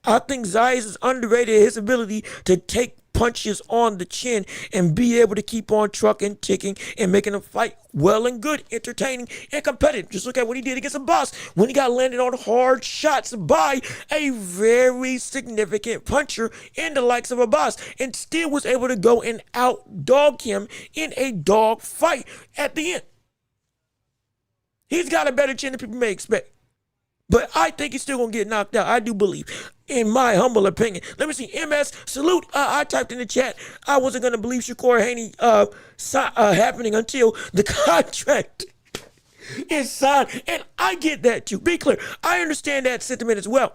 I think Zayas is underrated his ability to take punches on the chin and be able to keep on trucking, ticking, and making a fight well and good, entertaining, and competitive. Just look at what he did against a boss when he got landed on hard shots by a very significant puncher in the likes of a boss and still was able to go and outdog him in a dog fight at the end. He's got a better chin than people may expect. But I think he's still going to get knocked out. I do believe, in my humble opinion. Let me see. MS, salute. I typed in the chat. I wasn't going to believe SHAKUR HANEY happening until the contract is signed. And I get that too. Be clear. I understand that sentiment as well.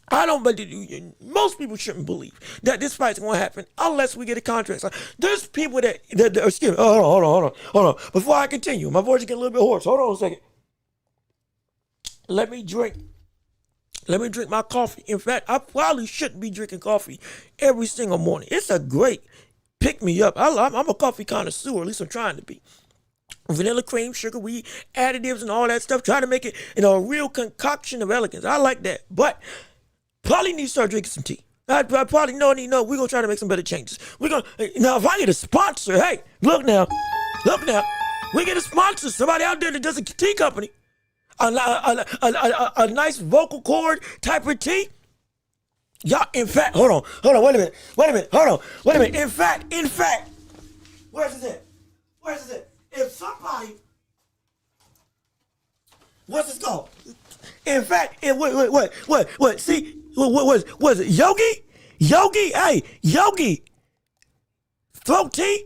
I don't, but most people shouldn't believe that this fight's going to happen unless we get a contract. There's people that excuse me. Oh, hold on. Before I continue, my voice is getting a little bit hoarse. Hold on a second. Let me drink my coffee. In fact, I probably shouldn't be drinking coffee every single morning. It's a great pick me up. I'm a coffee connoisseur, at least I'm trying to be. Vanilla cream, sugar, weed, additives, and all that stuff. Try to make it, a real concoction of elegance. I like that. But probably need to start drinking some tea. I probably know, we're going to try to make some better changes. Now, if I get a sponsor, hey, look now. We get a sponsor, somebody out there that does a tea company. A nice vocal cord type of tea. Y'all, in fact, hold on, wait a minute, In fact, where's it at? If somebody, what's this called? In fact, what? See, what was it? Yogi, hey, Yogi, throat tea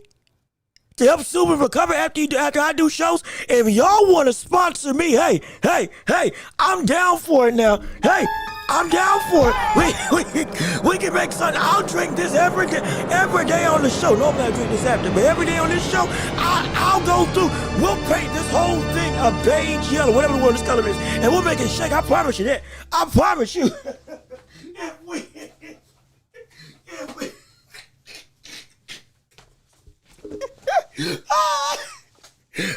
to help Super recover after I do shows. If y'all want to sponsor me, hey, I'm down for it now. Hey, I'm down for it. We can make something. I'll drink this every day on the show. Normally I drink this after, but every day on this show, I'll go through. We'll paint this whole thing a beige yellow, whatever the word this color is, and we'll make it shake. I promise you that. I promise you.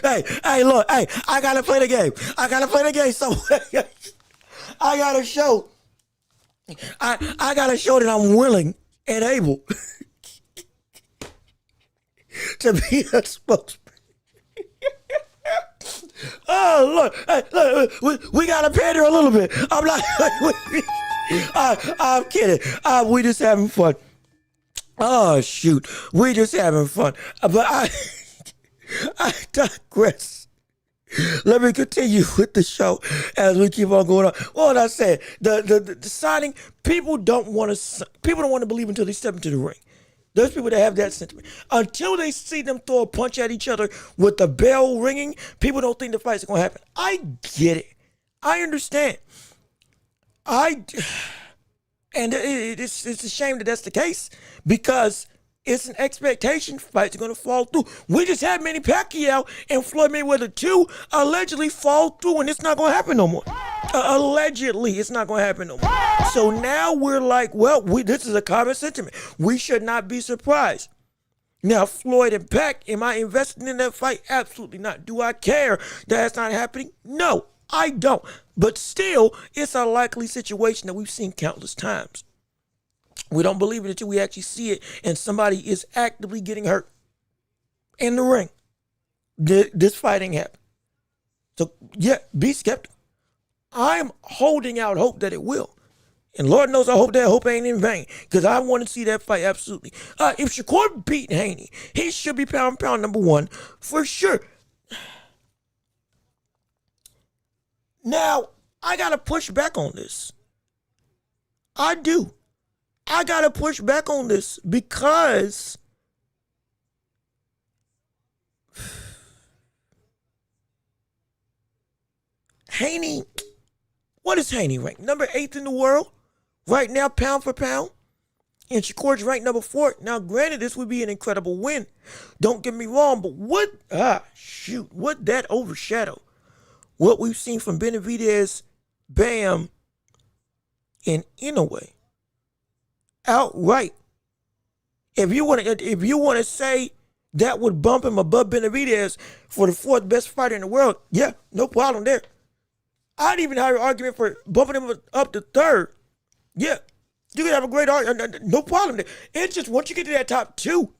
Hey, look, I gotta play the game. Somewhere. I gotta show that I'm willing and able to be a spokesman. Oh, look, we gotta pander a little bit. I'm not, I'm kidding. We just having fun. Oh, shoot. We just having fun. But I digress. Let me continue with the show as we keep on going on. What I said, the signing, people don't want to believe until they step into the ring. There's people that have that sentiment. Until they see them throw a punch at each other with the bell ringing, people don't think the fight's going to happen. I get it. I understand. And it's a shame that that's the case because it's an expectation fights are going to fall through. We just had Manny Pacquiao and Floyd Mayweather 2 allegedly fall through, and it's not going to happen no more. Allegedly, it's not going to happen no more. So now we're like, well, this is a common sentiment. We should not be surprised. Now, Floyd and Pac, am I investing in that fight? Absolutely not. Do I care that that's not happening? No, I don't. But still, it's a likely situation that we've seen countless times. We don't believe it until we actually see it and somebody is actively getting hurt in the ring. This fight ain't happening. So, yeah, be skeptical. I'm holding out hope that it will. And Lord knows I hope that hope ain't in vain because I want to see that fight absolutely. If SHAKUR beat HANEY, he should be pound number one for sure. Now, I got to push back on this. I do. I got to push back on this because HANEY, what is HANEY ranked? Number 8th in the world right now, pound for pound. And SHAKUR's ranked number 4. Now, granted, this would be an incredible win. Don't get me wrong, but would that overshadow what we've seen from Benavidez, Bam, and Inoue? Outright. If you want to say that would bump him above Benavidez for the 4th best fighter in the world, yeah, no problem there. I'd even have an argument for bumping him up to 3rd. Yeah, you can have a great art, no problem. It's just once you get to that top two,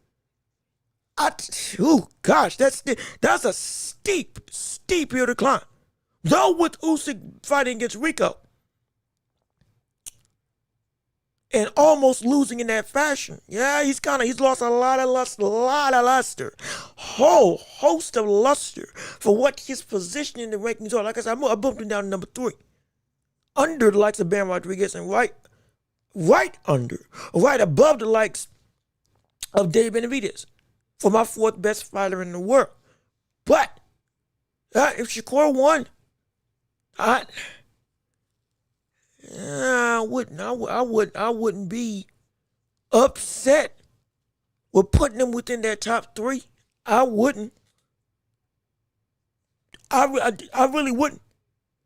gosh, that's a steep hill to climb. Though with Usyk fighting against Rico and almost losing in that fashion, yeah, he's lost a lot of luster, whole host of luster for what his position in the rankings are. Like I said, I bumped him down to number 3, under the likes of Bam Rodriguez, and right above the likes of Dave Benavidez for my 4th best fighter in the world. But if Shakur won, I wouldn't be upset with putting him within that top 3. I wouldn't. I really wouldn't.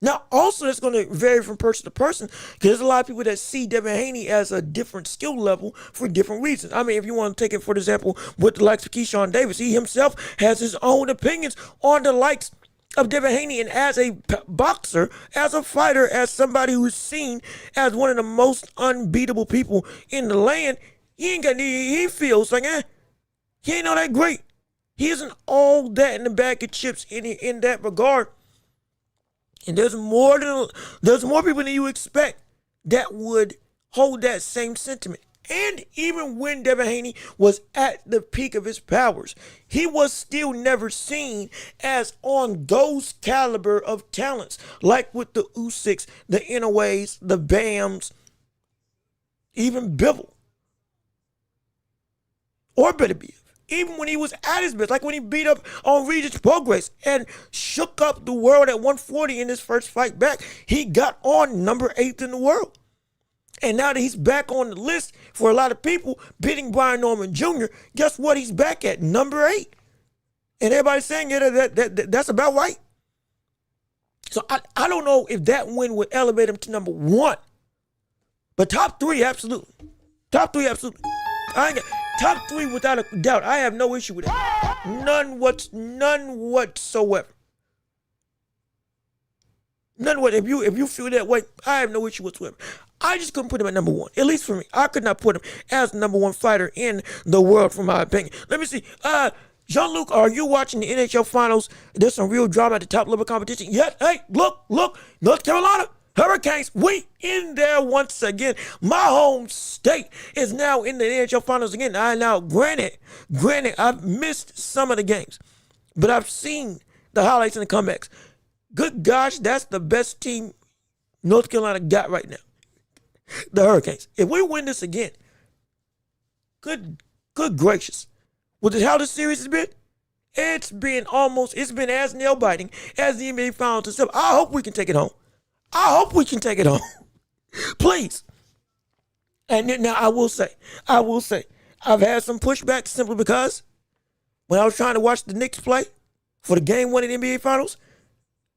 Now, also, it's going to vary from person to person because there's a lot of people that see Devin Haney as a different skill level for different reasons. I mean, if you want to take it, for example, with the likes of Keyshawn Davis, he himself has his own opinions on the likes of Devin Haney. And as a boxer, as a fighter, as somebody who's seen as one of the most unbeatable people in the land, he feels like, he ain't all that great. He isn't all that in the bag of chips in that regard. And there's more people than you expect that would hold that same sentiment. And even when Devin Haney was at the peak of his powers, he was still never seen as on those caliber of talents, like with the Usyks, the Inoways, the Bams, even Bivol, or Beterbiev. Even when he was at his best, like when he beat up on Regis Prograis and shook up the world at 140 in his first fight back, he got on number 8 in the world. And now that he's back on the list for a lot of people, beating Brian Norman Jr., guess what? He's back at number 8. And everybody's saying that's about right. So I don't know if that win would elevate him to number 1. But top 3, absolutely. Top 3, absolutely. Top 3 without a doubt. I have no issue with that. None whatsoever. If you feel that way, I have no issue whatsoever. I just couldn't put him at number 1. At least for me. I could not put him as the number 1 fighter in the world, for my opinion. Let me see. Jean-Luc, are you watching the NHL Finals? There's some real drama at the top level competition. Yes. Hey, look. North Carolina Hurricanes, we in there once again. My home state is now in the NHL Finals again. Granted, I've missed some of the games, but I've seen the highlights and the comebacks. Good gosh, that's the best team North Carolina got right now. The Hurricanes. If we win this again, good gracious. With how the series has been, it's been as nail-biting as the NBA Finals itself. I hope we can take it home. Please. And then, now I will say, I've had some pushback simply because when I was trying to watch the Knicks play for the game 1 in the NBA Finals,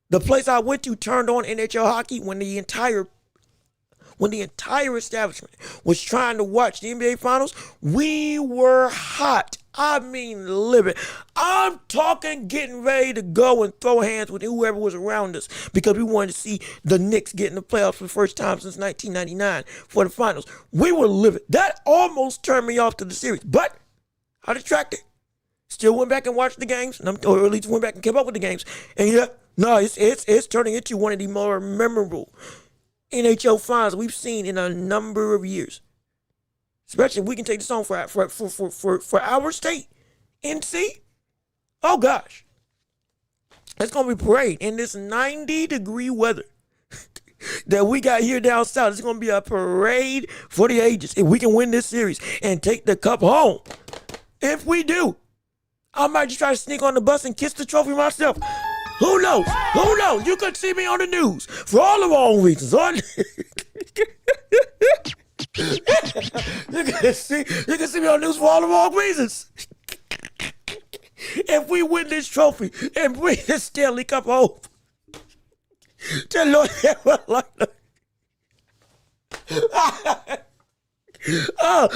the place I went to turned on NHL hockey when the entire establishment was trying to watch the NBA Finals. We were hot. I mean, livid. I'm talking getting ready to go and throw hands with whoever was around us because we wanted to see the Knicks get in the playoffs for the first time since 1999 for the finals. We were livid. That almost turned me off to the series, but I detracted. Still went back and watched the games, or at least went back and kept up with the games. And it's turning into one of the more memorable NHL finals we've seen in a number of years. Especially if we can take this on for our state, NC. Oh gosh, it's gonna be parade in this 90-degree weather that we got here down south. It's gonna be a parade for the ages if we can win this series and take the cup home. If we do, I might just try to sneak on the bus and kiss the trophy myself. Who knows? You could see me on the news for all the wrong reasons. You can see me on the news for all the wrong reasons. If we win this trophy and bring this Stanley Cup home to North Carolina.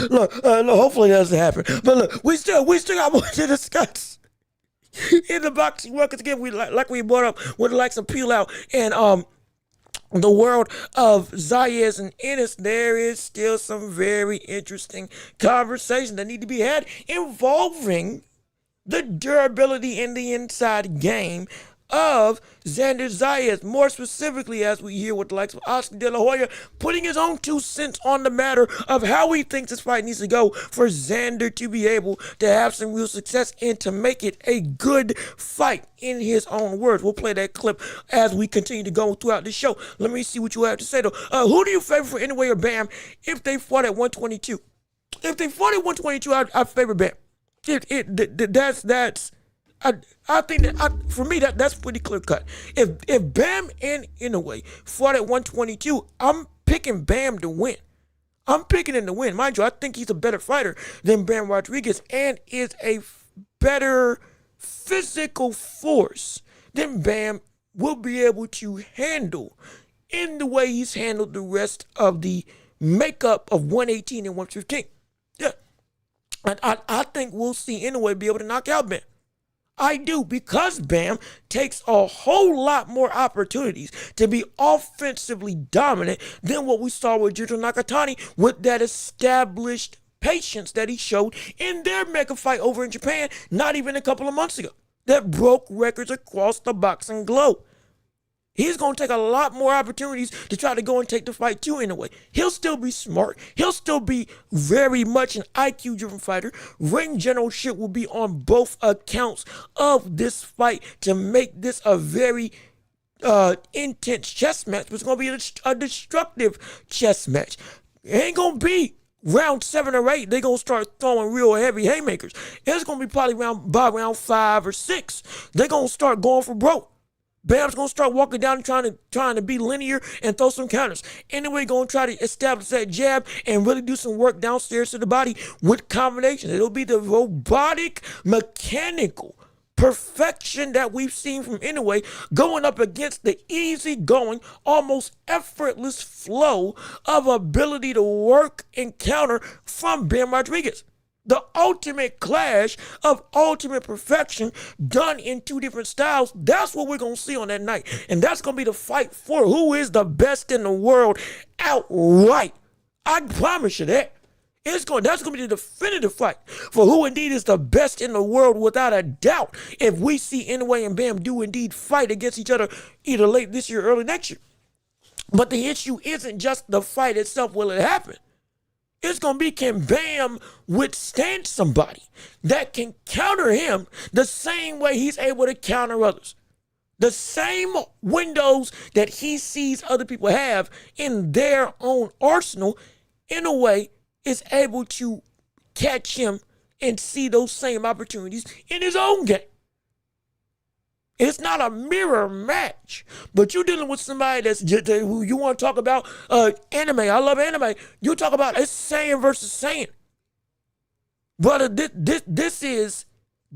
Look, hopefully that doesn't happen. But look, we still got more to discuss in the boxing world. Because again, we brought up with the likes of Peel Out and the world of Zayas and Ennis, there is still some very interesting conversations that need to be had involving the durability in the inside game of Xander Zayas. More specifically, as we hear with the likes of Oscar De La Hoya putting his own 2 cents on the matter of how he thinks this fight needs to go for Xander to be able to have some real success and to make it a good fight, in his own words. We'll play that clip as we continue to go throughout the show. Let me see what you have to say, though. Who do you favor for Anyway or Bam if they fought at 122? If they fought at 122, I favor Bam. I think that for me that's pretty clear cut. If Bam and Inoue fought at 122, I'm picking Bam to win. I'm picking him to win. Mind you, I think he's a better fighter than Bam Rodriguez and is a better physical force than Bam will be able to handle in the way he's handled the rest of the makeup of 118 and 115. Yeah. I think we'll see Inoue be able to knock out Bam. I do, because Bam takes a whole lot more opportunities to be offensively dominant than what we saw with Jiro Nakatani with that established patience that he showed in their mega fight over in Japan not even a couple of months ago that broke records across the boxing globe. He's going to take a lot more opportunities to try to go and take the fight too anyway. He'll still be smart. He'll still be very much an IQ-driven fighter. Ring generalship will be on both accounts of this fight to make this a very intense chess match. But it's going to be a destructive chess match. It ain't going to be round 7 or 8. They're going to start throwing real heavy haymakers. It's going to be probably by round 5 or 6. They're going to start going for broke. Bam's going to start walking down and trying to be linear and throw some counters. Anyway, going to try to establish that jab and really do some work downstairs to the body with combinations. It'll be the robotic, mechanical perfection that we've seen from Inoue going up against the easy-going, almost effortless flow of ability to work and counter from Bam Rodriguez. The ultimate clash of ultimate perfection done in 2 different styles. That's what we're going to see on that night. And that's going to be the fight for who is the best in the world outright. I promise you that. That's going to be the definitive fight for who indeed is the best in the world without a doubt. If we see Inoue and Bam do indeed fight against each other either late this year or early next year. But the issue isn't just the fight itself. Will it happen? It's going to be, can Bam withstand somebody that can counter him the same way he's able to counter others? The same windows that he sees other people have in their own arsenal, in a way, is able to catch him and see those same opportunities in his own game. It's not a mirror match, but you're dealing with somebody that's who you want to talk about anime. I love anime. You talk about it's Saiyan versus Saiyan. But this is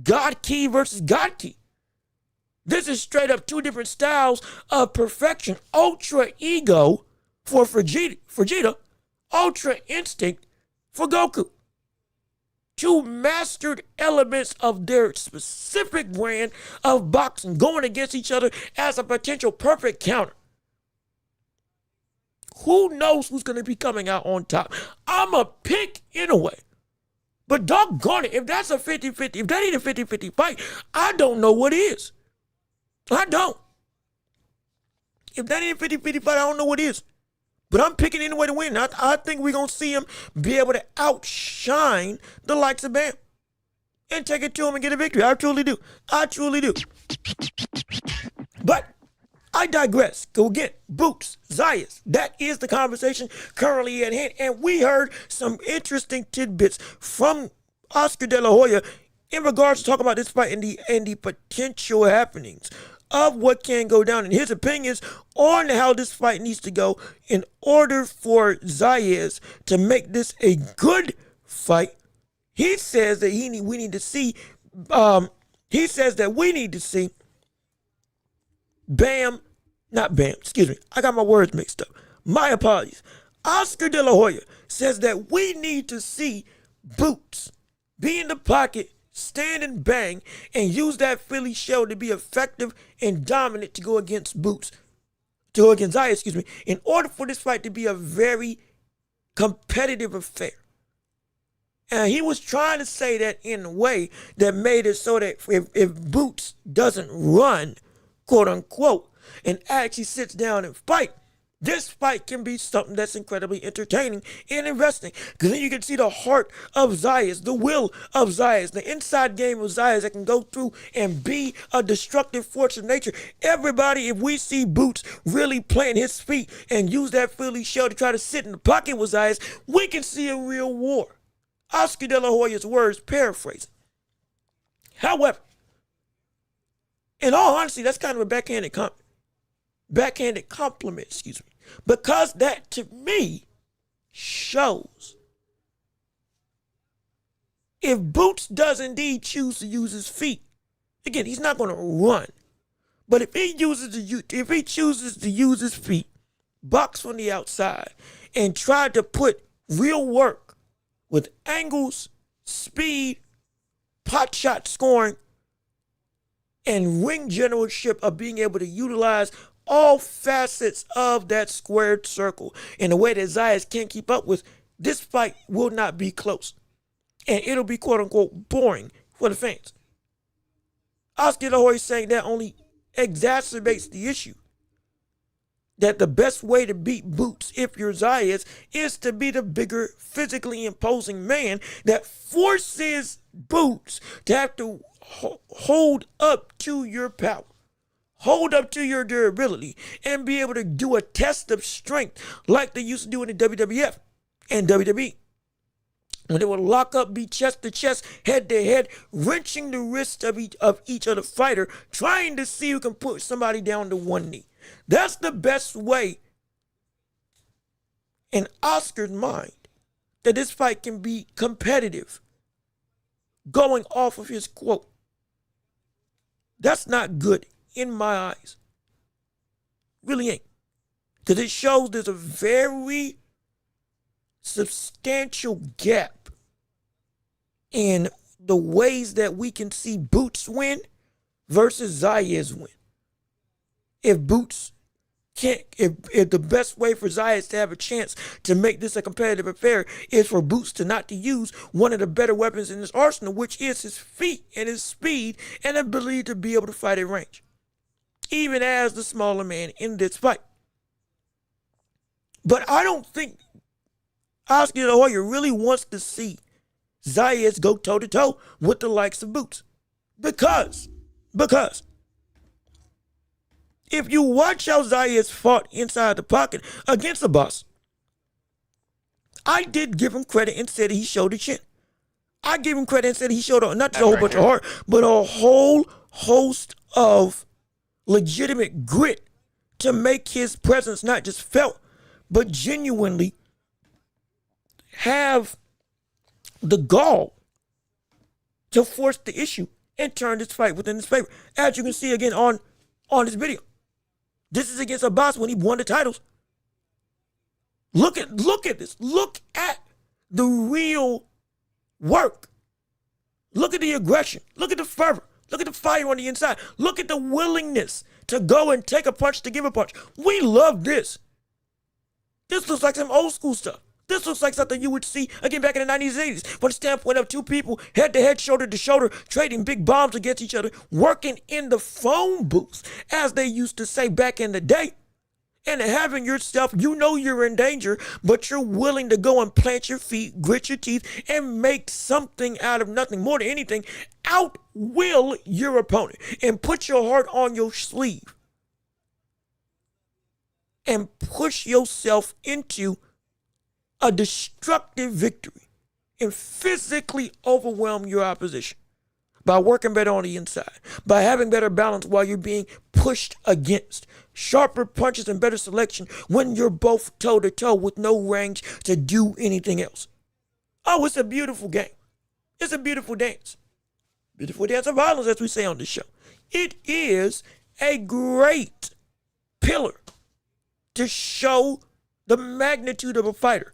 God Key versus God Key. This is straight up 2 different styles of perfection. Ultra ego for Vegeta, ultra instinct for Goku. 2 mastered elements of their specific brand of boxing going against each other as a potential perfect counter. Who knows who's going to be coming out on top? I'm a pick anyway. But doggone it, if that's a 50-50, if that ain't a 50-50 fight, I don't know what is. I don't. If that ain't a 50-50 fight, I don't know what is. But I'm picking Inoue to win. I think we're going to see him be able to outshine the likes of Bam and take it to him and get a victory. I truly do. I truly do. But I digress. Go get Boots, Zayas. That is the conversation currently at hand. And we heard some interesting tidbits from Oscar De La Hoya in regards to talking about this fight and the potential happenings of what can go down in his opinions on how this fight needs to go in order for Zayas to make this a good fight. He says that we need to see I got my words mixed up. My apologies. Oscar De La Hoya says that we need to see Boots be in the pocket, stand and bang, and use that Philly shell to be effective and dominant to go against Boots. to go against Zayas, in order for this fight to be a very competitive affair. And he was trying to say that in a way that made it so that if Boots doesn't run, quote unquote, and actually sits down and fight, this fight can be something that's incredibly entertaining and investing. Because then you can see the heart of Zayas, the will of Zayas, the inside game of Zayas that can go through and be a destructive force of nature. Everybody, if we see Boots really plant his feet and use that Philly shell to try to sit in the pocket with Zayas, we can see a real war. Oscar De La Hoya's words paraphrasing. However, in all honesty, that's kind of a backhanded compliment, because that to me shows if Boots does indeed choose to use his feet, again, he's not going to run, but if he chooses to use his feet, box from the outside, and try to put real work with angles, speed, pot shot scoring, and ring generalship of being able to utilize all facets of that squared circle in a way that Zayas can't keep up with, this fight will not be close. And it'll be quote unquote boring for the fans. Oscar De La Hoya saying that only exacerbates the issue. That the best way to beat Boots, if you're Zayas, is to be the bigger, physically imposing man that forces Boots to have to hold up to your power. Hold up to your durability and be able to do a test of strength like they used to do in the WWF and WWE. When they would lock up, be chest to chest, head to head, wrenching the wrists of each other fighter, trying to see who can put somebody down to one knee. That's the best way, in Oscar's mind, that this fight can be competitive. Going off of his quote. That's not good in my eyes. Really ain't. Because it shows there's a very substantial gap in the ways that we can see Boots win versus Zayas win. If Boots can't, if the best way for Zayas to have a chance to make this a competitive affair is for Boots to not to use one of the better weapons in his arsenal, which is his feet and his speed and ability to be able to fight at range, even as the smaller man in this fight. But I don't think Oscar De La Hoya really wants to see Zayas go toe-to-toe with the likes of Boots. Because if you watch how Zayas fought inside the pocket against the boss, I did give him credit and said he showed a chin. I gave him credit and said he showed not just a whole bunch of heart, but a whole host of legitimate grit to make his presence not just felt, but genuinely have the gall to force the issue and turn this fight within his favor. As you can see again on this video. This is against a boss when he won the titles. Look at this. Look at the real work. Look at the aggression. Look at the fervor. Look at the fire on the inside. Look at the willingness to go and take a punch to give a punch. We love this. This looks like some old school stuff. This looks like something you would see again back in the 90s and 80s from the standpoint of two people head to head, shoulder to shoulder, trading big bombs against each other, working in the phone booth, as they used to say back in the day, and having yourself, you know you're in danger, but you're willing to go and plant your feet, grit your teeth, and make something out of nothing. More than anything, outwill your opponent and put your heart on your sleeve and push yourself into a destructive victory and physically overwhelm your opposition by working better on the inside, by having better balance while you're being pushed against, sharper punches and better selection when you're both toe-to-toe with no range to do anything else. Oh, it's a beautiful game. It's a beautiful dance. Beautiful dance of violence, as we say on this show. It is a great pillar to show the magnitude of a fighter.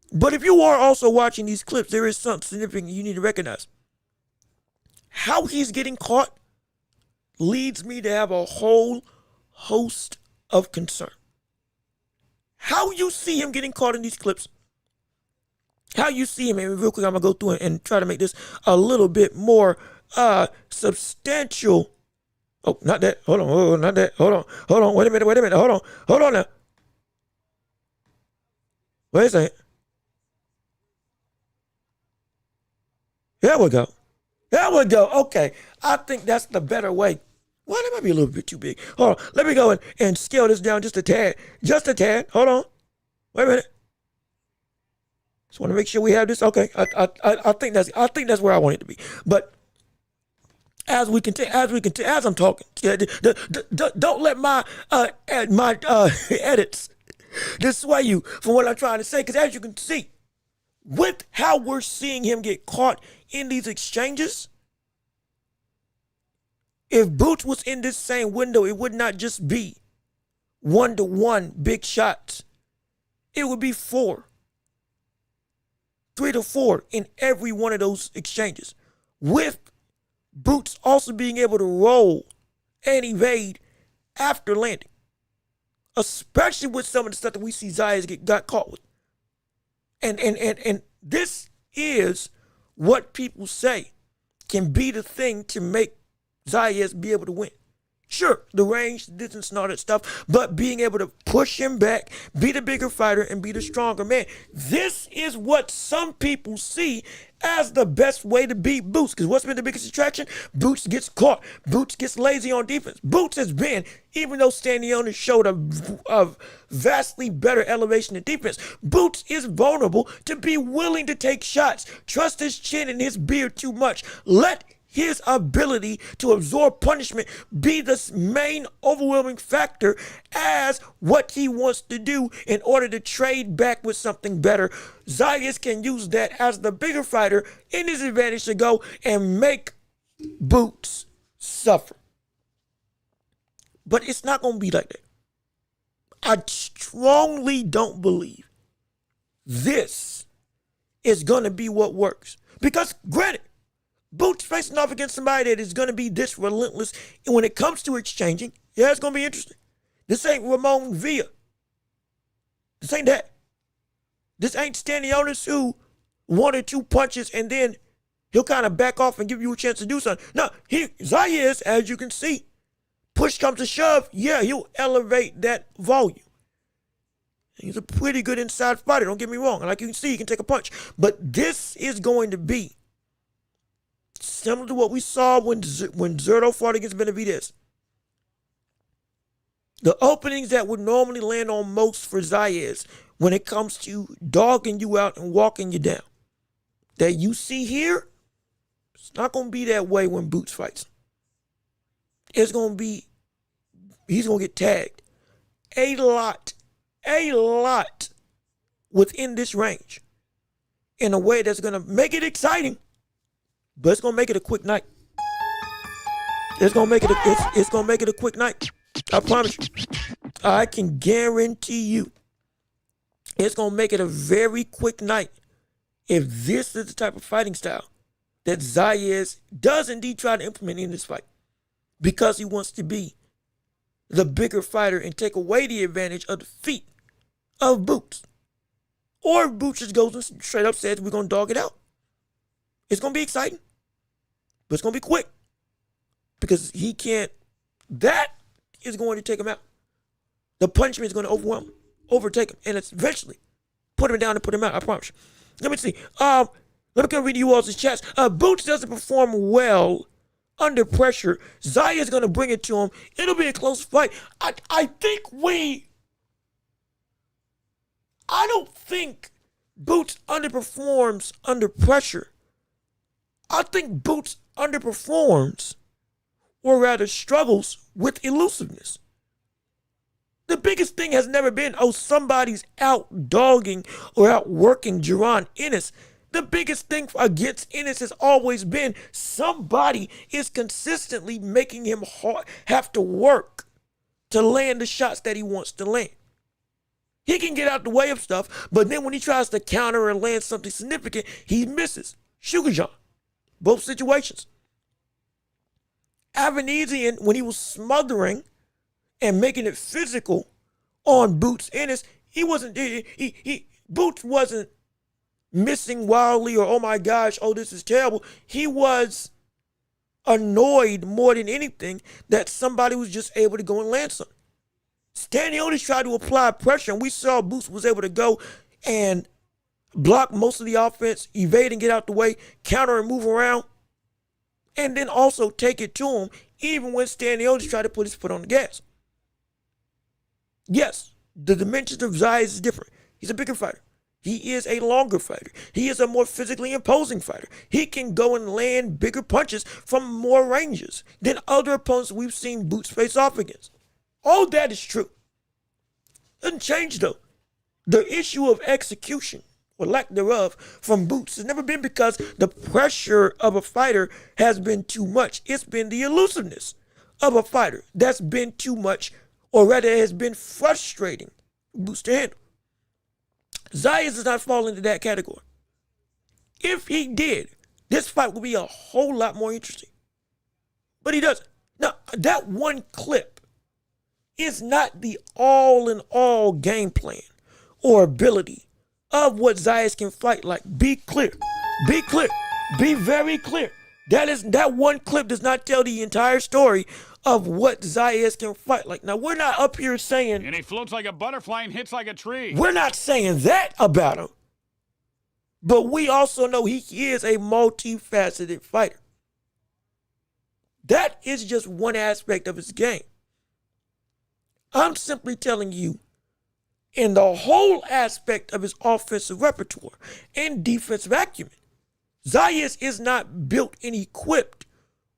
But if you are also watching these clips, there is something significant you need to recognize. How he's getting caught leads me to have a whole host of concern. How you see him getting caught in these clips, how you see him, and real quick, I'm going to go through and try to make this a little bit more substantial. Oh, not that. Hold on. Not that. Hold on. Wait a minute. Hold on now. Wait a second. There we go. Okay. I think that's the better way. Well, that might be a little bit too big. Hold on. Let me go and scale this down just a tad. Hold on. Wait a minute. Just want to make sure we have this. Okay. I think that's where I want it to be. But as I'm talking, don't let my edits dissuade you from what I'm trying to say. Because as you can see, with how we're seeing him get caught in these exchanges, if Boots was in this same window, it would not just be 1-to-1 big shots. It would be 3 to 4 in every one of those exchanges, with Boots also being able to roll and evade after landing, especially with some of the stuff that we see Zayas got caught with. And this is what people say can be the thing to make Zayas be able to win. Sure, the range, the distance, and all that stuff, but being able to push him back, be the bigger fighter, and be the stronger man. This is what some people see as the best way to beat Boots. Because what's been the biggest attraction? Boots gets caught. Boots gets lazy on defense. Boots has been, even though Stanionis showed a vastly better elevation in defense, Boots is vulnerable to be willing to take shots. Trust his chin and his beard too much. Let his ability to absorb punishment be the main overwhelming factor as what he wants to do in order to trade back with something better. Zayas can use that as the bigger fighter in his advantage to go and make Boots suffer. But it's not going to be like that. I strongly don't believe this is going to be what works. Because granted, Boots facing off against somebody that is going to be this relentless. And when it comes to exchanging, yeah, it's going to be interesting. This ain't Ramon Villa. This ain't that. This ain't Stanionis who 1 or 2 punches and then he'll kind of back off and give you a chance to do something. No, Zayas, as you can see, push comes to shove, yeah, he'll elevate that volume. He's a pretty good inside fighter, don't get me wrong. And like you can see, he can take a punch. But this is going to be similar to what we saw when Zerto fought against Benavidez. The openings that would normally land on most for Zayas when it comes to dogging you out and walking you down, that you see here, it's not going to be that way when Boots fights. It's going to be, he's going to get tagged a lot within this range in a way that's going to make it exciting. But it's gonna make it a quick night. It's gonna make it a quick night. I promise you. I can guarantee you. It's gonna make it a very quick night if this is the type of fighting style that Zayas does indeed try to implement in this fight, because he wants to be the bigger fighter and take away the advantage of the feet of Boots. Or if Boots just goes and straight up says we're gonna dog it out. It's gonna be exciting. But it's going to be quick, because he can't, that is going to take him out. The punishment is going to overtake him, and it's eventually put him down and put him out, I promise you. Let me see. Let me come read you all's chats. Boots doesn't perform well under pressure. Zaya is going to bring it to him. It'll be a close fight. I don't think Boots underperforms under pressure. I think Boots underperforms, or rather struggles, with elusiveness. The biggest thing has never been, somebody's out dogging or outworking Jaron Ennis. The biggest thing against Ennis has always been somebody is consistently making him have to work to land the shots that he wants to land. He can get out the way of stuff, but then when he tries to counter and land something significant, he misses. Sugar John. Both situations. Avanesian, when he was smothering and making it physical on Boots Ennis, Boots wasn't missing wildly or, oh my gosh, oh, this is terrible. He was annoyed more than anything that somebody was just able to go and land something. Stanionis tried to apply pressure, and we saw Boots was able to go and block most of the offense, evade and get out the way, counter and move around, and then also take it to him, even when Stanionis tried to put his foot on the gas. Yes, the dimensions of Zayas is different. He's a bigger fighter. He is a longer fighter. He is a more physically imposing fighter. He can go and land bigger punches from more ranges than other opponents we've seen Boots face off against. All that is true. Doesn't change though. The issue of execution, or lack thereof, from Boots has never been because the pressure of a fighter has been too much. It's been the elusiveness of a fighter that's been too much, or rather has been frustrating for Boots to handle. Zayas does not fall into that category. If he did, this fight would be a whole lot more interesting. But he doesn't. Now, that one clip is not the all-in-all game plan or ability of what Zayas can fight like. Be clear. Be clear. Be very clear. That one clip does not tell the entire story of what Zayas can fight like. Now, we're not up here saying... And he floats like a butterfly and hits like a tree. We're not saying that about him. But we also know he is a multifaceted fighter. That is just one aspect of his game. I'm simply telling you, in the whole aspect of his offensive repertoire and defensive acumen, Zayas is not built and equipped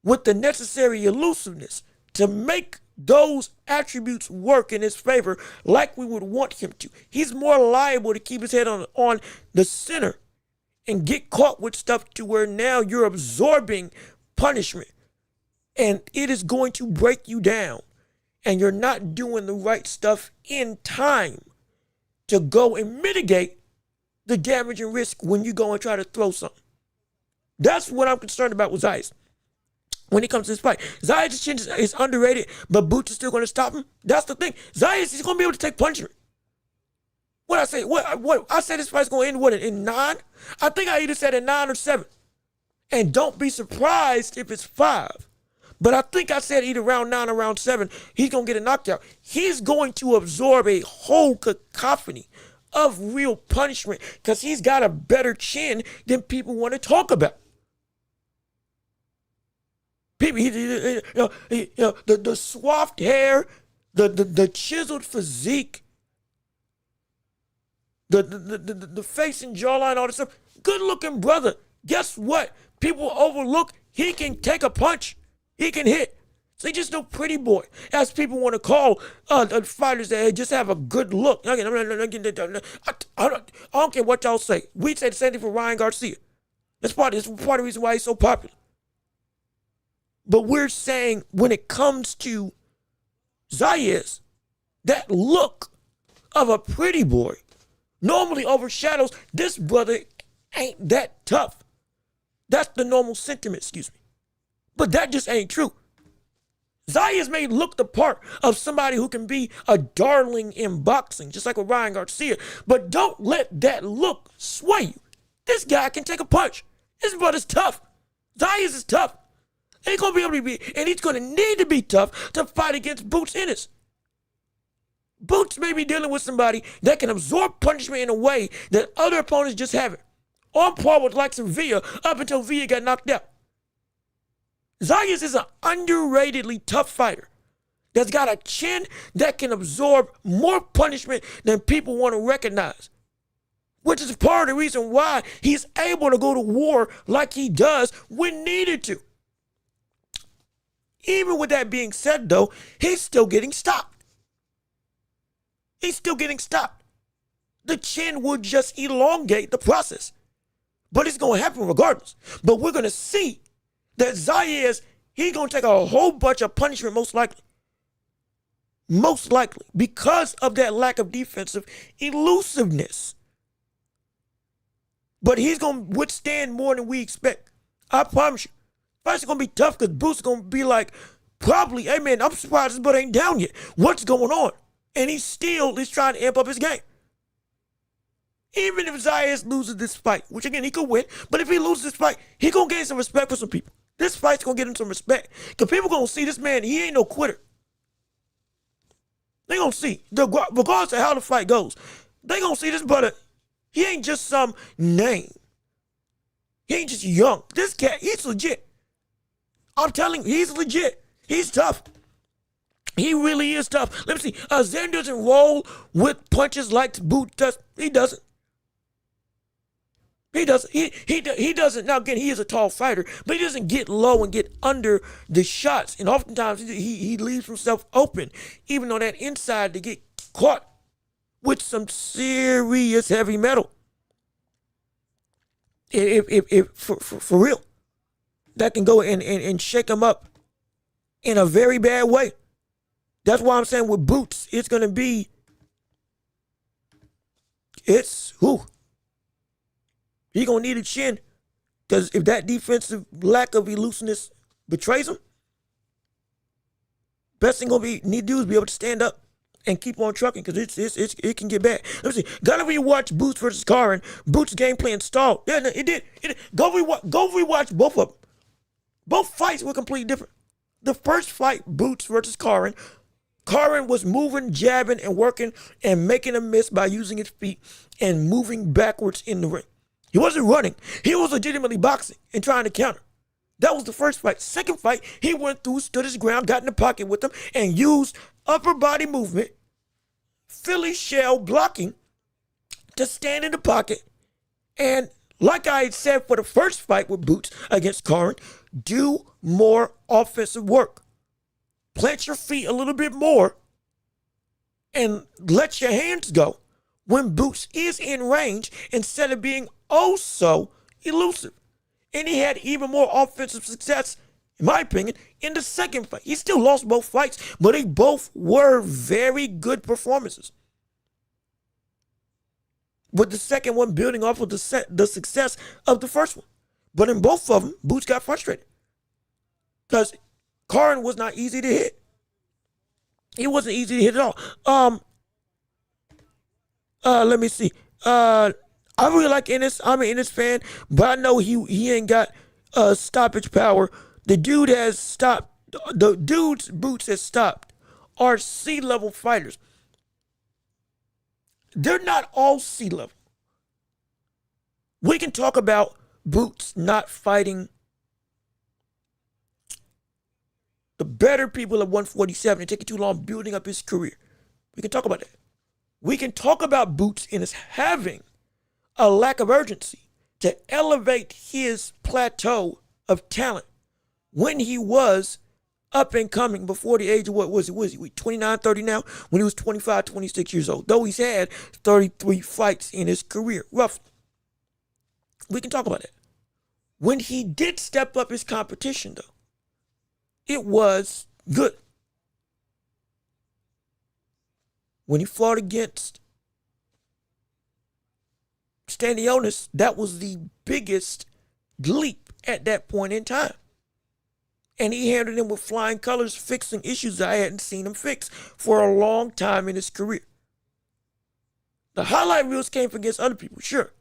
with the necessary elusiveness to make those attributes work in his favor like we would want him to. He's more liable to keep his head on the center and get caught with stuff to where now you're absorbing punishment and it is going to break you down and you're not doing the right stuff in time to go and mitigate the damage and risk when you go and try to throw something. That's what I'm concerned about with Zayas. When it comes to this fight, Zayas' is underrated, but Boots is still going to stop him. That's the thing. Zayas is going to be able to take punishment. What I say? What I said this fight's going to end in 9? I think I either said in 9 or 7. And don't be surprised if it's 5. But I think I said either round 9 or round 7, he's going to get a knockout. He's going to absorb a whole cacophony of real punishment because he's got a better chin than people want to talk about. People, the swamped hair, the chiseled physique, the face and jawline, all this stuff. Good looking brother. Guess what? People overlook. He can take a punch. He can hit. So he's just no pretty boy, as people want to call fighters that just have a good look. I don't care what y'all say. We say the same thing for Ryan Garcia. That's part of the reason why he's so popular. But we're saying when it comes to Zayas, that look of a pretty boy normally overshadows this brother ain't that tough. That's the normal sentiment, excuse me. But that just ain't true. Zayas may look the part of somebody who can be a darling in boxing, just like with Ryan Garcia, but don't let that look sway you. This guy can take a punch. This brother's tough. Zayas is tough. He's going to be able to be, and he's going to need to be tough to fight against Boots Ennis. Boots may be dealing with somebody that can absorb punishment in a way that other opponents just haven't. On par with likes of Villa up until Villa got knocked out. Zayas is an underratedly tough fighter that's got a chin that can absorb more punishment than people want to recognize, which is part of the reason why he's able to go to war like he does when needed to. Even with that being said, though, he's still getting stopped. He's still getting stopped. The chin would just elongate the process. But it's going to happen regardless. But we're going to see that Zayas, he's going to take a whole bunch of punishment most likely. Most likely. Because of that lack of defensive elusiveness. But he's going to withstand more than we expect. I promise you. Fight's going to be tough because Boots is going to be like, Probably, hey man, I'm surprised this brother ain't down yet. What's going on? And he still is trying to amp up his game. Even if Zayas loses this fight, which again, he could win, but if he loses this fight, he gonna gain some respect for some people. This fight's gonna get him some respect. Because people gonna see this man, he ain't no quitter. They gonna see, regardless of how the fight goes, they gonna see this brother, he ain't just some name. He ain't just young. This cat, he's legit. I'm telling you, he's legit. He's tough. He really is tough. Let me see. Zen doesn't roll with punches like Boot does. He doesn't. He doesn't. He doesn't. Now again, he is a tall fighter, but he doesn't get low and get under the shots. And oftentimes he leaves himself open, even on that inside to get caught with some serious heavy metal. If for real, that can go and shake him up in a very bad way. That's why I'm saying with Boots, it's going to be, he going to need a chin. Because if that defensive lack of elusiveness betrays him, best thing going to need to do is be able to stand up and keep on trucking, because it can get bad. Let me see. Gotta rewatch Boots versus Karin. Boots' game plan stalled. Yeah, no, it did. Go rewatch both of them. Both fights were completely different. The first fight, Boots versus Karin was moving, jabbing, and working and making a miss by using his feet and moving backwards in the ring. He wasn't running. He was legitimately boxing and trying to counter. That was the first fight. Second fight, he went through, stood his ground, got in the pocket with him, and used upper body movement, Philly shell blocking, to stand in the pocket. And like I had said for the first fight with Boots against Karin, do more offensive work. Plant your feet a little bit more and let your hands go when Boots is in range instead of being oh so elusive. And he had even more offensive success, in my opinion, in the second fight. He still lost both fights, but they both were very good performances. With the second one building off of the success of the first one. But in both of them, Boots got frustrated. Because Karin was not easy to hit. He wasn't easy to hit at all. Let me see. I really like Ennis. I'm an Ennis fan, but I know he ain't got stoppage power. The dude has stopped. The dude's Boots has stopped are C-level fighters. They're not all C-level. We can talk about Boots not fighting the better people at 147 and taking too long building up his career. We can talk about that. We can talk about Boots in his having a lack of urgency to elevate his plateau of talent when he was up and coming before the age of what was he 29, 30 now? When he was 25, 26 years old. Though he's had 33 fights in his career, roughly. We can talk about that. When he did step up his competition, though, it was good. When he fought against Stanionis, that was the biggest leap at that point in time. And he handled him with flying colors, fixing issues I hadn't seen him fix for a long time in his career. The highlight reels came against other people, sure.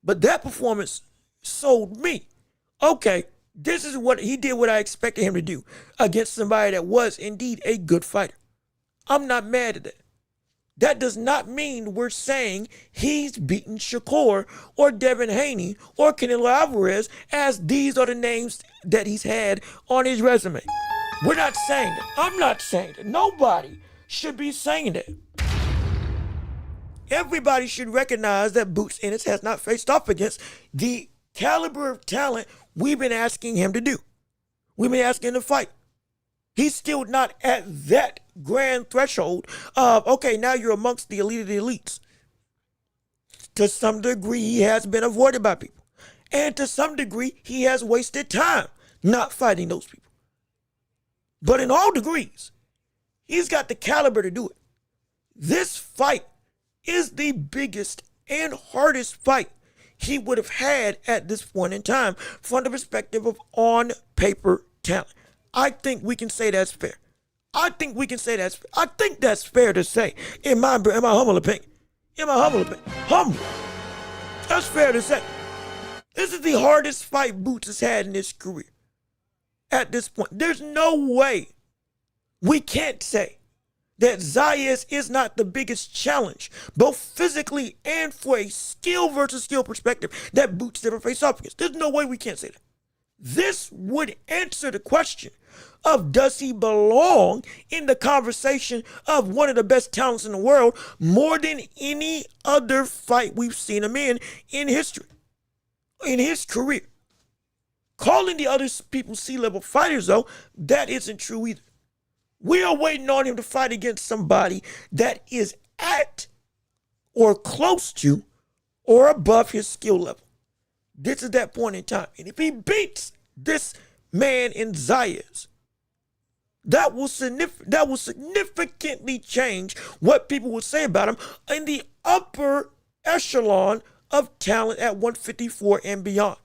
But that performance sold me. Okay, this is what he did, what I expected him to do against somebody that was indeed a good fighter. I'm not mad at that. That does not mean we're saying he's beaten Shakur or Devin Haney or Canelo Alvarez, as these are the names that he's had on his resume. We're not saying that. I'm not saying that. Nobody should be saying that. Everybody should recognize that Boots Ennis has not faced off against the caliber of talent we've been asking him to do. We've been asking him to fight. He's still not at that grand threshold of, okay, now you're amongst the elite of the elites. To some degree, he has been avoided by people. And to some degree, he has wasted time not fighting those people. But in all degrees, he's got the caliber to do it. This fight is the biggest and hardest fight he would have had at this point in time from the perspective of on-paper talent. I think we can say that's fair. I think that's fair to say, in my humble opinion. Humble. That's fair to say. This is the hardest fight Boots has had in his career. At this point, there's no way we can't say that Zayas is not the biggest challenge, both physically and for a skill versus skill perspective, that Boots ever faced off against. There's no way we can't say that. This would answer the question of, does he belong in the conversation of one of the best talents in the world more than any other fight we've seen him in history, in his career. Calling the other people C-level fighters, though, that isn't true either. We are waiting on him to fight against somebody that is at or close to or above his skill level. This is that point in time. And if he beats this man in Zayas, that will significantly change what people will say about him in the upper echelon of talent at 154 and beyond.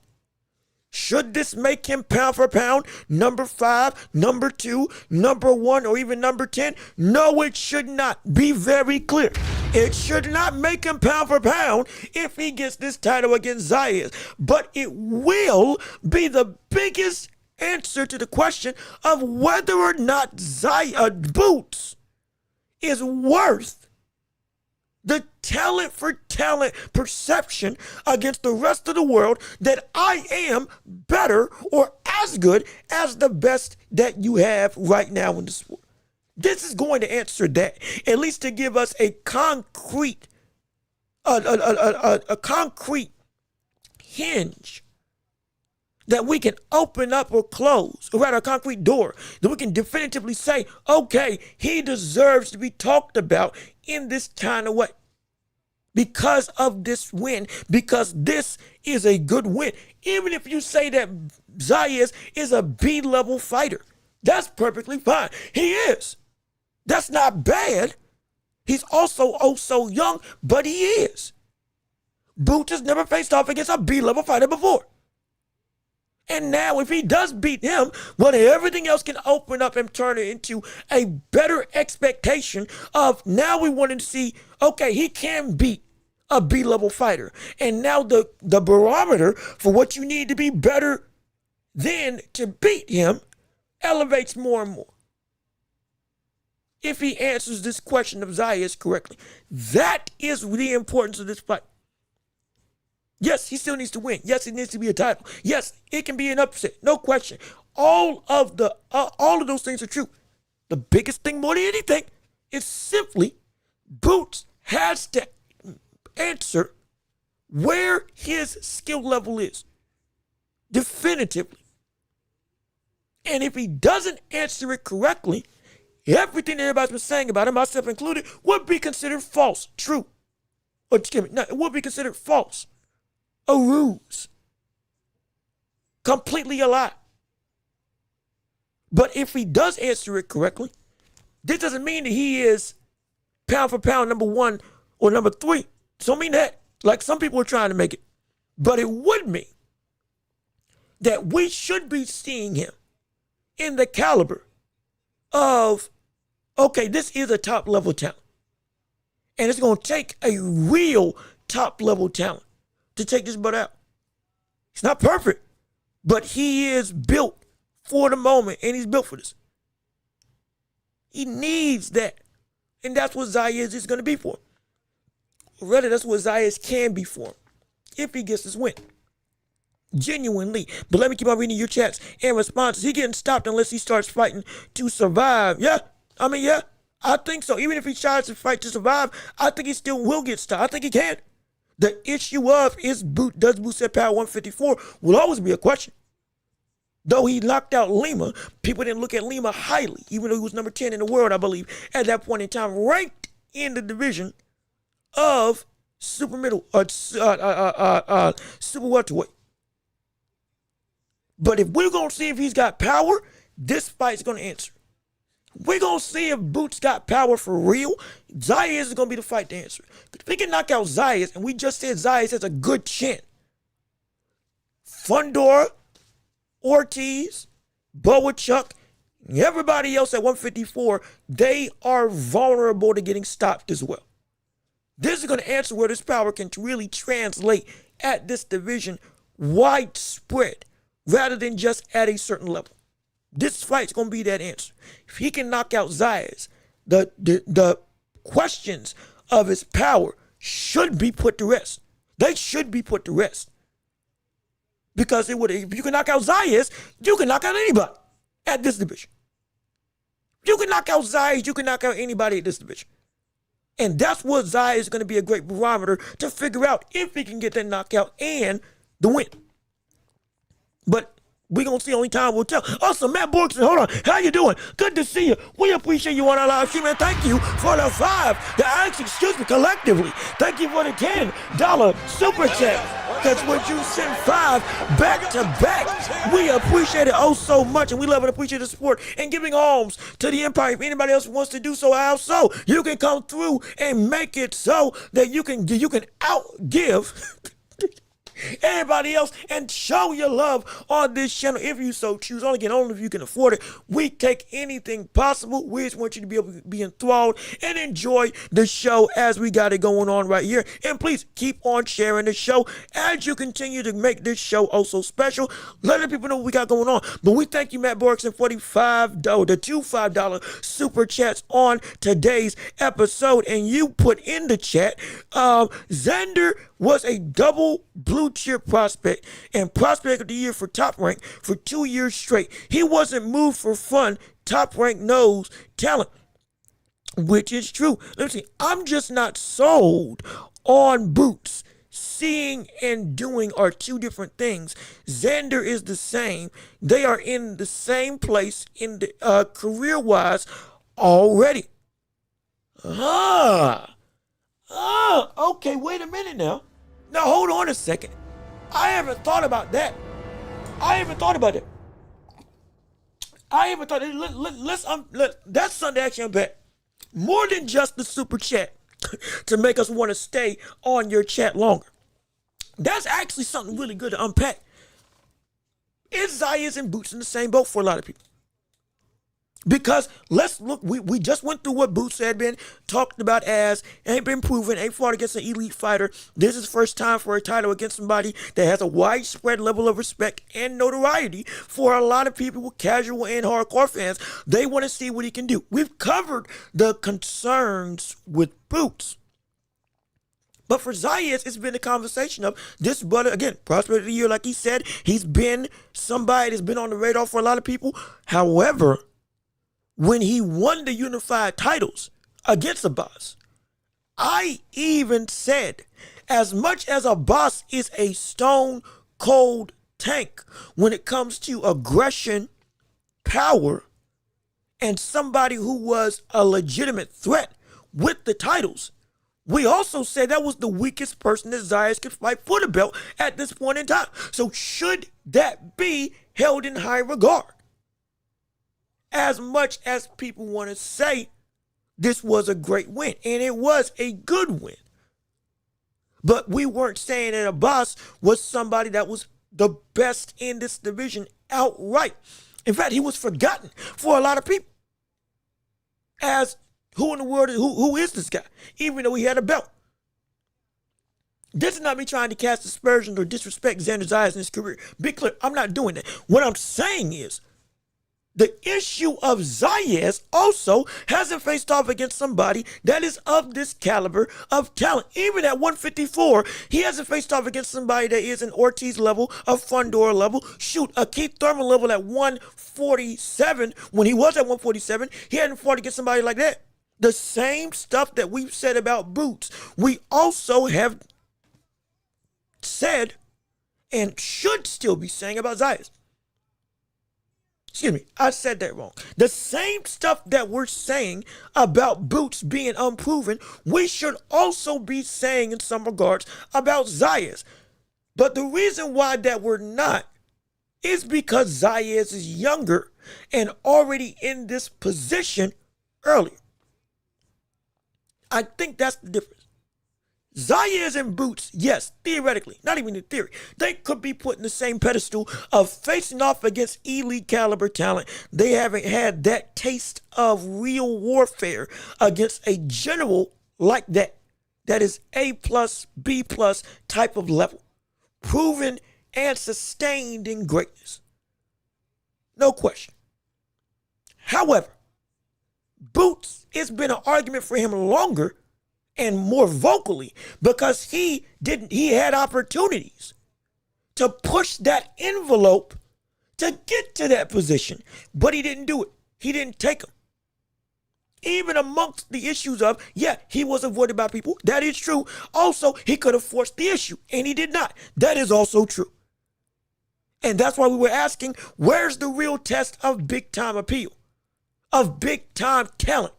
Should this make him pound for pound number 5, number 2, number 1, or even number 10? No, it should not. Be very clear. It should not make him pound for pound if he gets this title against Zayas. But it will be the biggest answer to the question of whether or not Boots is worth the talent for talent perception against the rest of the world that I am better or as good as the best that you have right now in the sport. This is going to answer that, at least to give us a concrete, a concrete hinge that we can open up or close, or rather a concrete door that we can definitively say, okay, he deserves to be talked about in this kind of way because of this win, because this is a good win. Even if you say that Zayas is a B-level fighter, that's perfectly fine. He is. That's not bad. He's also oh so young, but he is. Boots has never faced off against a B-level fighter before. And now if he does beat him, well, everything else can open up and turn it into a better expectation of, now we want to see, okay, he can beat a B-level fighter. And now the barometer for what you need to be better than to beat him elevates more and more. If he answers this question of Zayas correctly, that is the importance of this fight. Yes, he still needs to win. Yes, it needs to be a title. Yes, it can be an upset. No question. All of those things are true. The biggest thing more than anything is simply Boots has to answer where his skill level is. Definitively. And if he doesn't answer it correctly, everything that everybody's been saying about him, myself included, would be considered false. True. Or excuse me, no, it would be considered false. A ruse. Completely a lie. But if he does answer it correctly, this doesn't mean that he is pound for pound number 1 or number 3. Don't mean that, like some people are trying to make it. But it would mean that we should be seeing him in the caliber of, okay, this is a top level talent. And it's going to take a real top level talent to take this butt out. He's not perfect, but he is built for the moment, and he's built for this. He needs that, and that's what Zayas is going to be for him. Or rather, that's what Zayas can be for him if he gets this win. Genuinely. But let me keep on reading your chats and responses. He getting stopped unless he starts fighting to survive. Yeah, I think so. Even if he tries to fight to survive, I think he still will get stopped. I think he can. The issue of does Boots at power 154 will always be a question. Though he knocked out Lima, people didn't look at Lima highly, even though he was number 10 in the world, I believe, at that point in time, ranked in the division of super middle super welterweight. But if we're gonna see if he's got power, this fight's gonna answer. We're going to see if Boots got power for real. Zayas is going to be the fight to answer. If he can knock out Zayas, and we just said Zayas has a good chin, Fundora, Ortiz, Boachuk, Everybody else at 154, they are vulnerable to getting stopped as well. This is going to answer where this power can really translate at this division widespread rather than just at a certain level. This fight's going to be that answer. If he can knock out Zayas, the questions of his power should be put to rest. They should be put to rest. Because if you can knock out Zayas, you can knock out anybody at this division. You can knock out Zayas, you can knock out anybody at this division. And that's what Zayas is going to be a great barometer to figure out if he can get that knockout and the win. But we're going to see, only time will tell. Also, Matt Borkson, hold on. How you doing? Good to see you. We appreciate you on our live stream, and thank you for the collectively. Thank you for the $10 super chat. Because when you send 5 back to back, we appreciate it oh so much, and we love and appreciate the support and giving alms to the empire. If anybody else wants to do so, also, you can come through and make it so that you can outgive everybody else and show your love on this channel if you so choose. Only if you can afford it. We take anything possible. We just want you to be able to be enthralled and enjoy the show as we got it going on right here. And please keep on sharing the show as you continue to make this show also special. Let the people know what we got going on. But we thank you, Matt Borkson, for the two $5 super chats on today's episode. And you put in the chat, Xander was a double blue chip prospect and prospect of the year for Top Rank for 2 years straight. He wasn't moved for fun. Top Rank knows talent, which is true. Let me see. I'm just not sold on boots. Seeing and doing are two different things. Xander is the same. They are in the same place in the career-wise already. Okay, wait a minute now. Now, hold on a second. I haven't thought about that. That's something to actually unpack. More than just the super chat to make us want to stay on your chat longer. That's actually something really good to unpack. Is Zayas and Boots in the same boat for a lot of people? Because let's look, we just went through what Boots had been talked about as, ain't been proven, ain't fought against an elite fighter. This is first time for a title against somebody that has a widespread level of respect and notoriety for a lot of people with casual and hardcore fans. They want to see what he can do. We've covered the concerns with Boots. But for Zayas, it's been a conversation of this brother, again, prospect of the year, like he said. He's been somebody that's been on the radar for a lot of people. However, when he won the unified titles against Abbas, I even said, as much as Abbas is a stone cold tank when it comes to aggression, power, and somebody who was a legitimate threat with the titles, we also said that was the weakest person that Zayas could fight for the belt at this point in time. So should that be held in high regard? As much as people want to say this was a great win, and it was a good win. But we weren't saying that Abbas was somebody that was the best in this division outright. In fact, he was forgotten for a lot of people as who in the world, who is this guy, even though he had a belt. This is not me trying to cast aspersions or disrespect Xander Zayas in his career. Be clear, I'm not doing that. What I'm saying is, the issue of Zayas also hasn't faced off against somebody that is of this caliber of talent. Even at 154, he hasn't faced off against somebody that is an Ortiz level, a Fundora level, shoot, a Keith Thurman level at 147. When he was at 147, he hadn't fought against somebody like that. The same stuff that we've said about Boots, we also have said and should still be saying about Zayas. Excuse me, I said that wrong. The same stuff that we're saying about Boots being unproven, we should also be saying in some regards about Zayas. But the reason why that we're not is because Zayas is younger and already in this position earlier. I think that's the difference. Zayas and Boots, yes, theoretically, not even in theory, they could be put in the same pedestal of facing off against elite caliber talent. They haven't had that taste of real warfare against a general like that. That is A plus, B plus type of level. Proven and sustained in greatness. No question. However, Boots, it's been an argument for him longer and more vocally because he had opportunities to push that envelope to get to that position, but he didn't do it. He didn't take them. Even amongst the issues of, yeah, he was avoided by people. That is true. Also, he could have forced the issue, and he did not. That is also true. And that's why we were asking, where's the real test of big-time appeal, of big-time talent?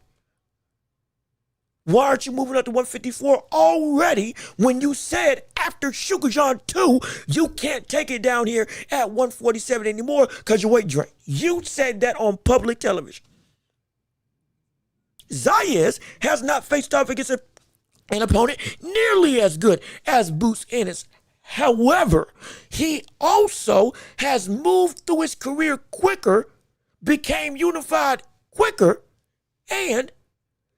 Why aren't you moving up to 154 already when you said after SHAKUR 2, you can't take it down here at 147 anymore because your weight drain? You said that on public television. Zayas has not faced off against an opponent nearly as good as Boots Ennis. However, he also has moved through his career quicker, became unified quicker, and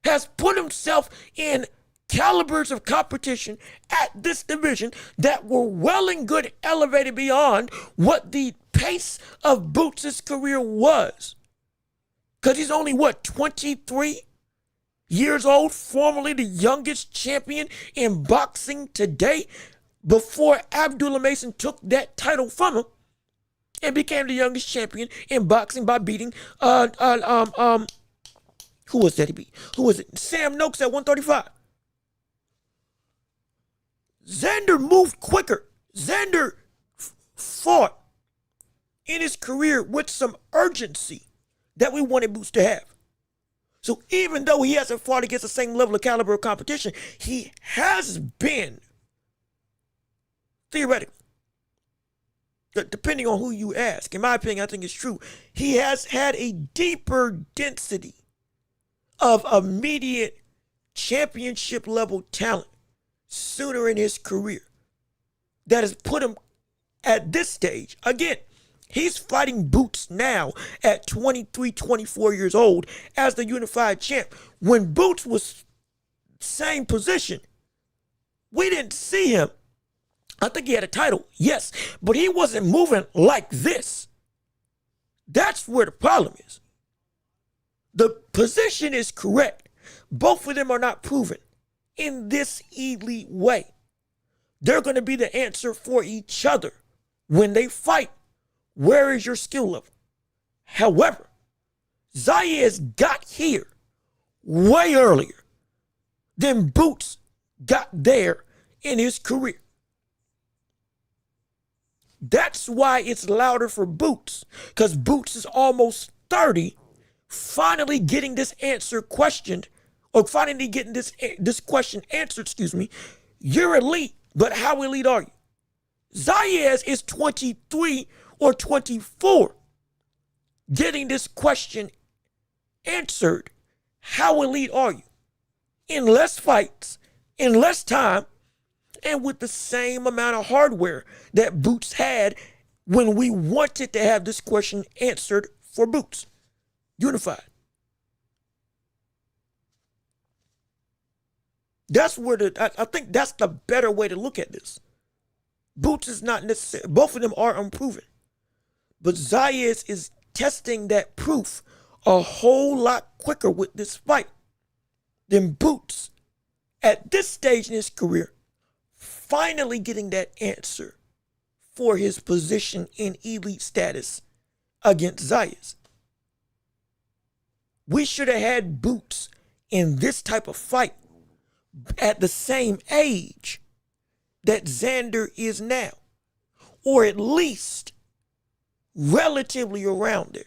has put himself in calibers of competition at this division that were well and good elevated beyond what the pace of Boots' career was. Because he's only, 23 years old, formerly the youngest champion in boxing today, before Abdullah Mason took that title from him and became the youngest champion in boxing by beating who was that he beat? Who was it? Sam Noakes at 135. Xander moved quicker. Xander fought in his career with some urgency that we wanted Boots to have. So even though he hasn't fought against the same level of caliber of competition, he has been, theoretically, depending on who you ask, in my opinion, I think it's true, he has had a deeper density of immediate championship level talent sooner in his career that has put him at this stage. Again, he's fighting Boots now at 23, 24 years old as the unified champ. When Boots was same position, we didn't see him. I think he had a title, yes, but he wasn't moving like this. That's where the problem is. The position is correct. Both of them are not proven in this elite way. They're going to be the answer for each other when they fight. Where is your skill level? However, Zayas got here way earlier than Boots got there in his career. That's why it's louder for Boots, because Boots is almost 30, finally getting this answer questioned, or finally getting this question answered, You're elite, but how elite are you? Zayas is 23 or 24, getting this question answered. How elite are you? In less fights, in less time, and with the same amount of hardware that Boots had when we wanted to have this question answered for Boots. Unified. That's where I think that's the better way to look at this. Boots is not necessary. Both of them are unproven. But Zayas is testing that proof a whole lot quicker with this fight than Boots at this stage in his career, finally getting that answer for his position in elite status against Zayas. We should have had Boots in this type of fight at the same age that Xander is now, or at least relatively around there.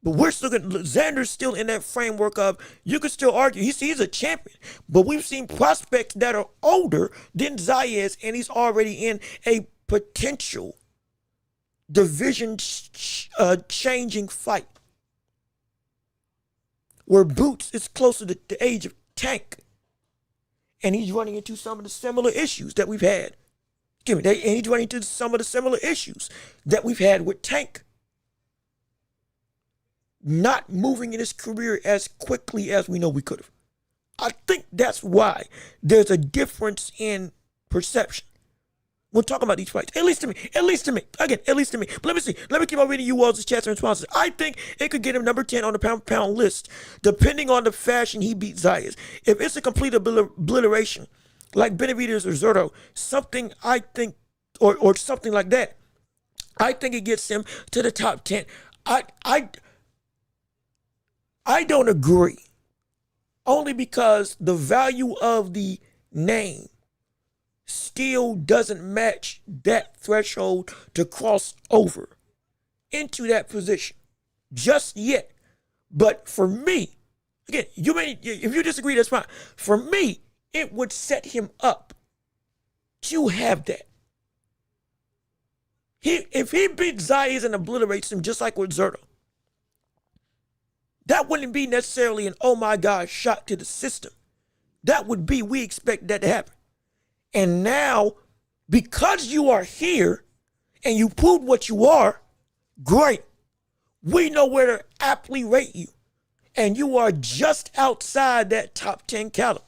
But we're still going Xander's still in that framework of, you could still argue, he's a champion, but we've seen prospects that are older than Zayas, and he's already in a potential division changing fight, where Boots is closer to the age of Tank. And he's running into some of the similar issues that we've had. And he's running into some of the similar issues that we've had with Tank. Not moving in his career as quickly as we know we could have. I think that's why there's a difference in perception. We're talking about these fights. At least to me. Again, at least to me. But let me see. Let me keep on reading you all's chats and responses. I think it could get him number 10 on the pound list, depending on the fashion he beats Zayas. If it's a complete obliteration, like Benavidez or Zurdo, something I think, or something like that, I think it gets him to the top 10. I don't agree. Only because the value of the name still doesn't match that threshold to cross over into that position just yet. But for me, again, if you disagree, that's fine. For me, it would set him up to have that. If he beats Zayas and obliterates him just like with Zurdo, that wouldn't be necessarily an oh my God shock to the system. That would be, we expect that to happen. And now, because you are here and you proved what you are, great. We know where to aptly rate you. And you are just outside that top 10 caliber.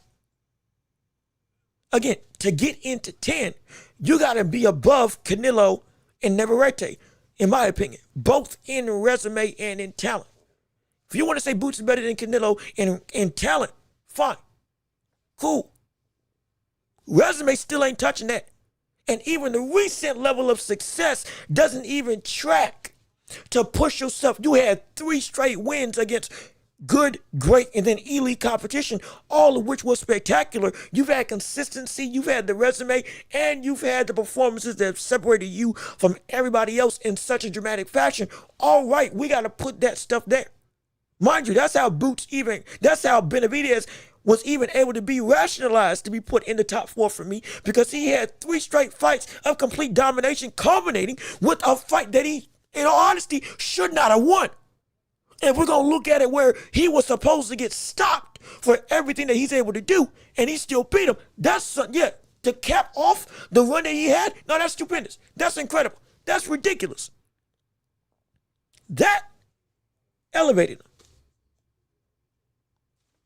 Again, to get into 10, you got to be above Canelo and Navarrete, in my opinion, both in resume and in talent. If you want to say Boots is better than Canelo in talent, fine. Cool. Resume still ain't touching that. And even the recent level of success doesn't even track to push yourself. You had 3 straight wins against good, great, and then elite competition, all of which was spectacular. You've had consistency, you've had the resume, and you've had the performances that have separated you from everybody else in such a dramatic fashion. All right, we got to put that stuff there. Mind you, that's how Benavidez was even able to be rationalized to be put in the top 4 for me, because he had 3 straight fights of complete domination, culminating with a fight that he, in all honesty, should not have won. And we're going to look at it where he was supposed to get stopped for everything that he's able to do, and he still beat him. That's, to cap off the run that he had, no, that's stupendous. That's incredible. That's ridiculous. That elevated him.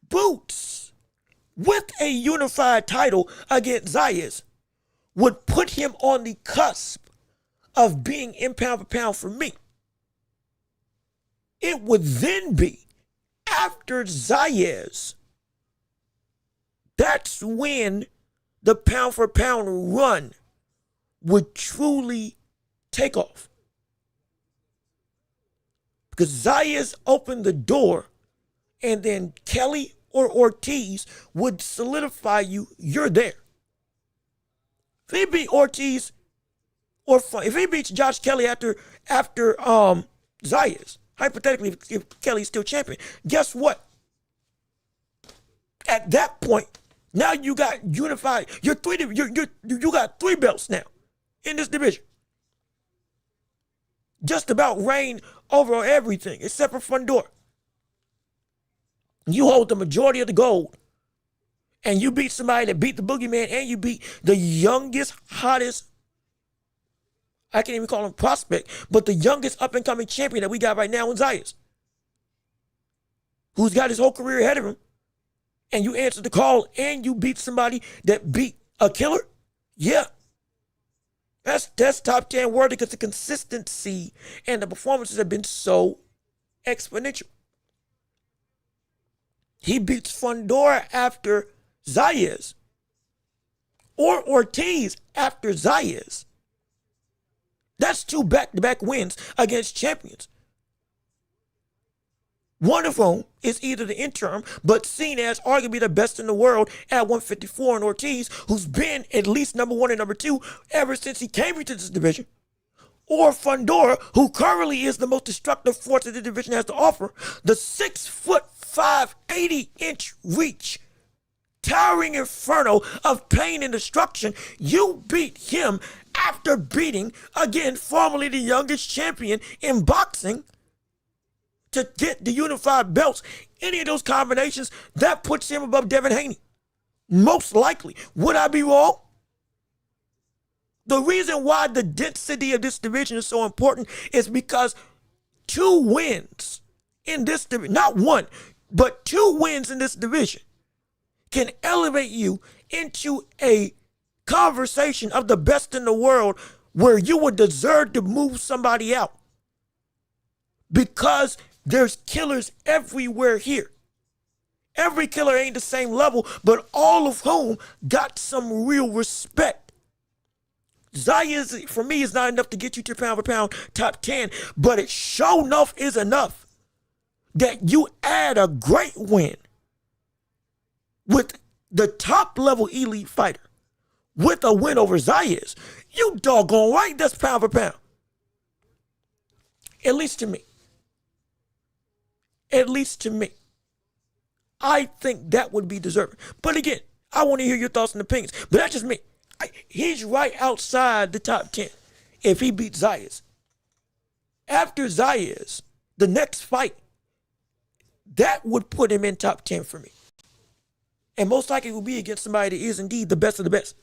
Boots, with a unified title against Zayas, would put him on the cusp of being in pound for pound for me. It would then be after Zayas. That's when the pound for pound run would truly take off. Because Zayas opened the door, and then Kelly or Ortiz would solidify you're there. If he beat Ortiz, or if he beats Josh Kelly after Zayas, hypothetically, if Kelly's still champion, guess what? At that point, now you got unified. You got 3 belts now in this division. Just about reign over everything except for Fundora. You hold the majority of the gold, and you beat somebody that beat the boogeyman, and you beat the youngest, hottest, I can't even call him prospect, but the youngest up-and-coming champion that we got right now in Zayas, who's got his whole career ahead of him, and you answered the call, and you beat somebody that beat a killer? Yeah. That's top 10 worthy, because the consistency and the performances have been so exponential. He beats Fundora after Zayas, or Ortiz after Zayas. That's 2 back-to-back wins against champions. One of whom is either the interim, but seen as arguably the best in the world at 154 in Ortiz, who's been at least number 1 and number 2 ever since he came into this division. Or Fundora, who currently is the most destructive force that the division has to offer, the 6'5", 80-inch reach, towering inferno of pain and destruction. You beat him after beating, again, formerly the youngest champion in boxing, to get the unified belts, any of those combinations, that puts him above Devin Haney. Most likely. Would I be wrong? The reason why the density of this division is so important is because 2 wins in this division, not 1, but 2 wins in this division can elevate you into a conversation of the best in the world where you would deserve to move somebody out. Because there's killers everywhere here. Every killer ain't the same level, but all of whom got some real respect. Zayas, for me, is not enough to get you to pound for pound top 10, but it sure enough is enough that you add a great win with the top level elite fighter with a win over Zayas. You doggone right, that's pound for pound. At least to me. At least to me. I think that would be deserving. But again, I want to hear your thoughts and opinions. But that's just me. He's right outside the top 10 if he beats Zayas. After Zayas, the next fight, that would put him in top 10 for me. And most likely will be against somebody that is indeed the best of the best.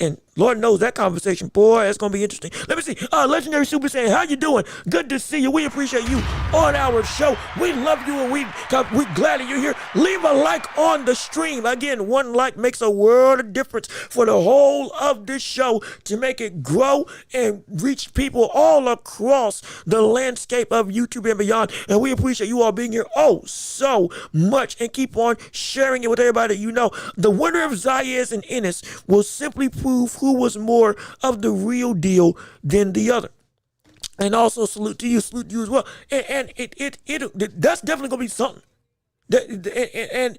And Lord knows that conversation, boy, that's going to be interesting. Let me see. Legendary Super saying, how you doing? Good to see you. We appreciate you on our show. We love you and we're glad that you're here. Leave a like on the stream. Again, 1 like makes a world of difference for the whole of this show to make it grow and reach people all across the landscape of YouTube and beyond. And we appreciate you all being here so much. And keep on sharing it with everybody that you know. The winner of Zayas and Ennis will simply prove who was more of the real deal than the other. And also salute you as well. And that's definitely gonna be something. And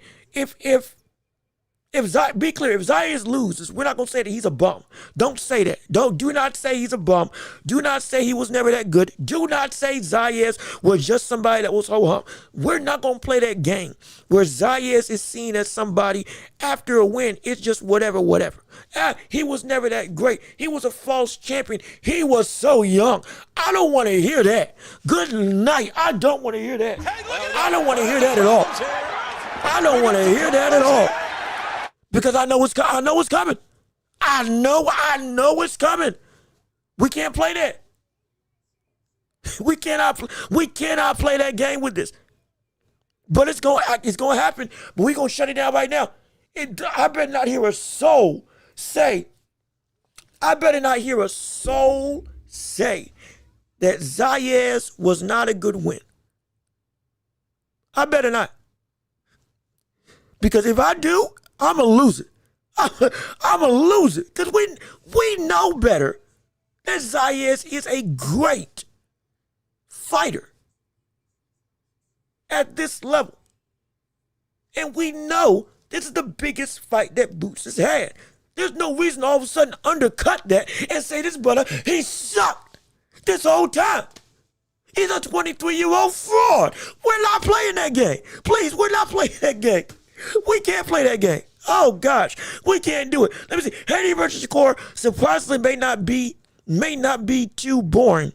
be clear, if Zayas loses, we're not gonna say that he's a bum. Don't say that. Do not say he's a bum. Do not say he was never that good. Do not say Zayas was just somebody that was ho-hum. We're not gonna play that game where Zayas is seen as somebody after a win. It's just whatever. He was never that great. He was a false champion. He was so young. I don't want to hear that. Good night. I don't want to hear that. I don't want to hear that at all. I don't want to hear that at all. Because I know it's coming. I know it's coming. We can't play that. We cannot play that game with this. But it's going to happen. But we're going to shut it down right now. I better not hear a soul say that Zayas was not a good win. I better not. Because if I do, I'm going to lose it. I'm going to lose it. Because we know better that Zayas is a great fighter at this level. And we know this is the biggest fight that Boots has had. There's no reason to all of a sudden undercut that and say this brother, he sucked this whole time. He's a 23-year-old fraud. We're not playing that game. Please, we're not playing that game. We can't play that game. Oh gosh, we can't do it. Let me see. HANEY versus SHAKUR surprisingly may not be too boring.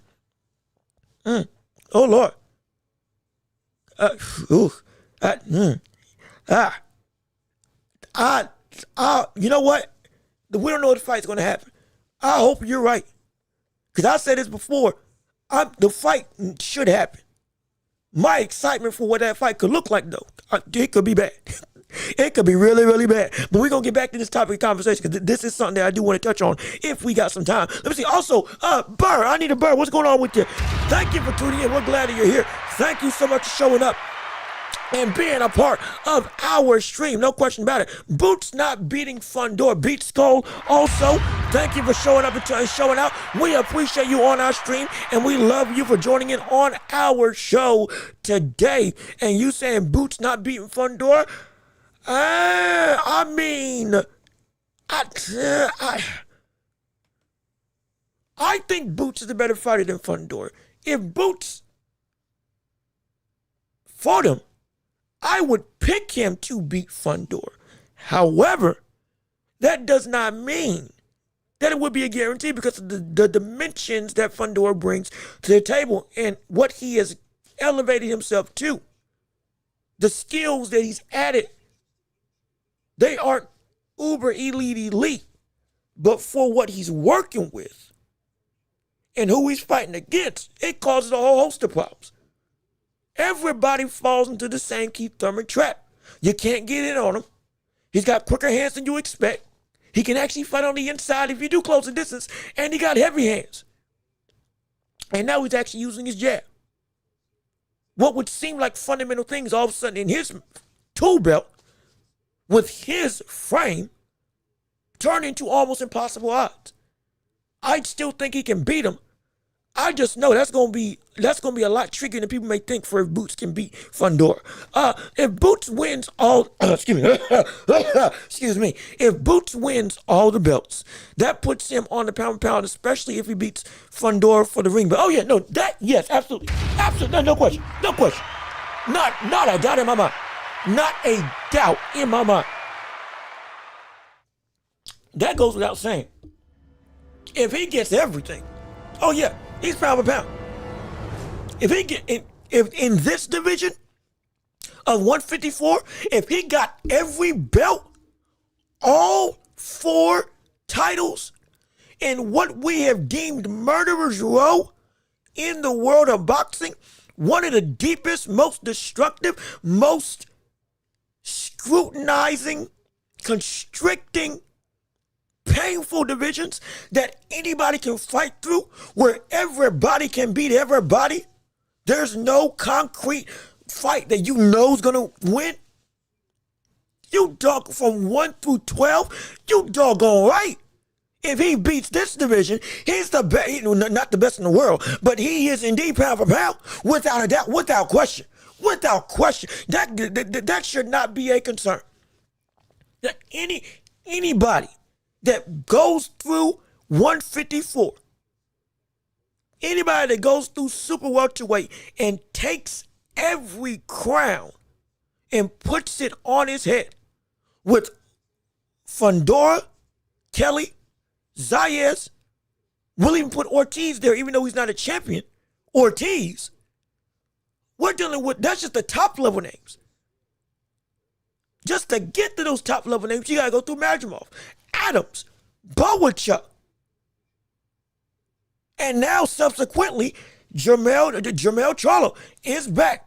Oh Lord. You know what? We don't know if the fight's going to happen. I hope you're right. Because I said this before. The fight should happen. My excitement for what that fight could look like, though, it could be bad. It could be really, really bad. But we're going to get back to this topic of conversation because this is something that I do want to touch on if we got some time. Let me see. Also, Burr, I need a Burr. What's going on with you? Thank you for tuning in. We're glad that you're here. Thank you so much for showing up and being a part of our stream. No question about it. Boots not beating Fundor beats Skull. Also, thank you for showing up and showing out. We appreciate you on our stream, and we love you for joining in on our show today. And you saying Boots not beating Fundor? I think Boots is a better fighter than Fundor. If Boots fought him, I would pick him to beat Fundor. However, that does not mean that it would be a guarantee because of the dimensions that Fundora brings to the table and what he has elevated himself to. The skills that he's added, they aren't uber elite, but for what he's working with and who he's fighting against, it causes a whole host of problems. Everybody falls into the same Keith Thurman trap. You can't get in on him. He's got quicker hands than you expect. He can actually fight on the inside if you do close the distance, and he got heavy hands. And now he's actually using his jab. What would seem like fundamental things all of a sudden in his tool belt with his frame turn into almost impossible odds. I still think he can beat him. I just know that's gonna be a lot trickier than people may think for if Boots can beat Fundora. If Boots wins all excuse me, if Boots wins all the belts, that puts him on the pound for pound, especially if he beats Fundora for the ring belt. Oh yeah, no, that yes, absolutely, no question, not a doubt in my mind, not a doubt in my mind. That goes without saying. If he gets everything, oh yeah. He's pound for pound. If in this division of 154, if he got every belt, all 4 titles, in what we have deemed murderer's row in the world of boxing, one of the deepest, most destructive, most scrutinizing, constricting, painful divisions that anybody can fight through, where everybody can beat everybody. There's no concrete fight that you know is gonna win. You dog from 1 through 12, you doggone right. If he beats this division, he's the best, not the best in the world, but he is indeed pound for pound, without a doubt, without question. That should not be a concern. That anybody that goes through 154, anybody that goes through super welterweight and takes every crown and puts it on his head with Fundora, Kelly, Zayas, we'll even put Ortiz there even though he's not a champion, Ortiz, we're dealing with, that's just the top level names. Just to get to those top level names, you gotta go through Madrimov, Adams, Bowachuk, and now subsequently Jermell Charlo is back.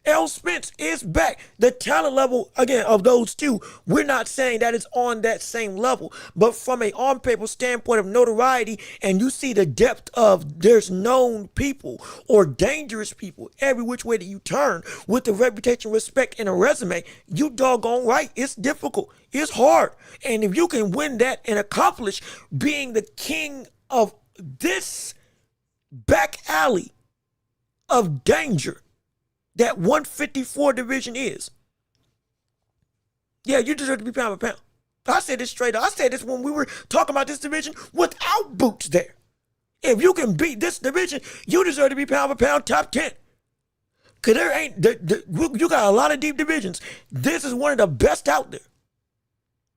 L. Spence is back. The talent level, again, of those two, we're not saying that it's on that same level, but from a on-paper standpoint of notoriety, and you see the depth of there's known people or dangerous people every which way that you turn with the reputation, respect, and a resume, you doggone right. It's difficult. It's hard. And if you can win that and accomplish being the king of this back alley of danger that 154 division is, yeah, you deserve to be pound for pound. I said this straight up. I said this when we were talking about this division without Boots there. If you can beat this division, you deserve to be pound for pound top 10. Because there ain't, you got a lot of deep divisions. This is one of the best out there.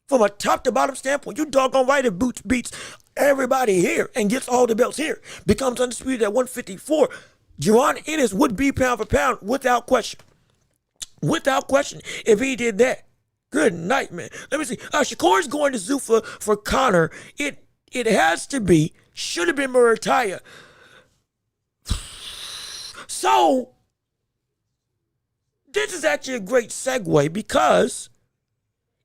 From a top to bottom standpoint, you doggone right if Boots beats everybody here and gets all the belts here, becomes undisputed at 154, Juwan Ennis would be pound for pound without question. Without question. If he did that. Good night, man. Let me see. Shakur's going to Zuffa for Connor. It has to be. Should have been Murataya. So, this is actually a great segue because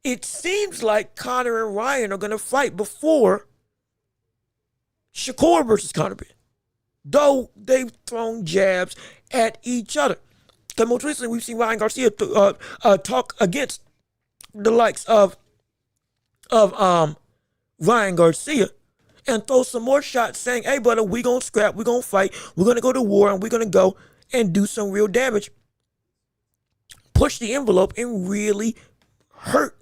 it seems like Connor and Ryan are going to fight before Shakur versus Conor Ben, though they've thrown jabs at each other. Because most recently we've seen Ryan Garcia talk against the likes of Ryan Garcia and throw some more shots saying, hey, brother, we going to scrap, we going to fight, we're going to go to war, and we're going to go and do some real damage. Push the envelope and really hurt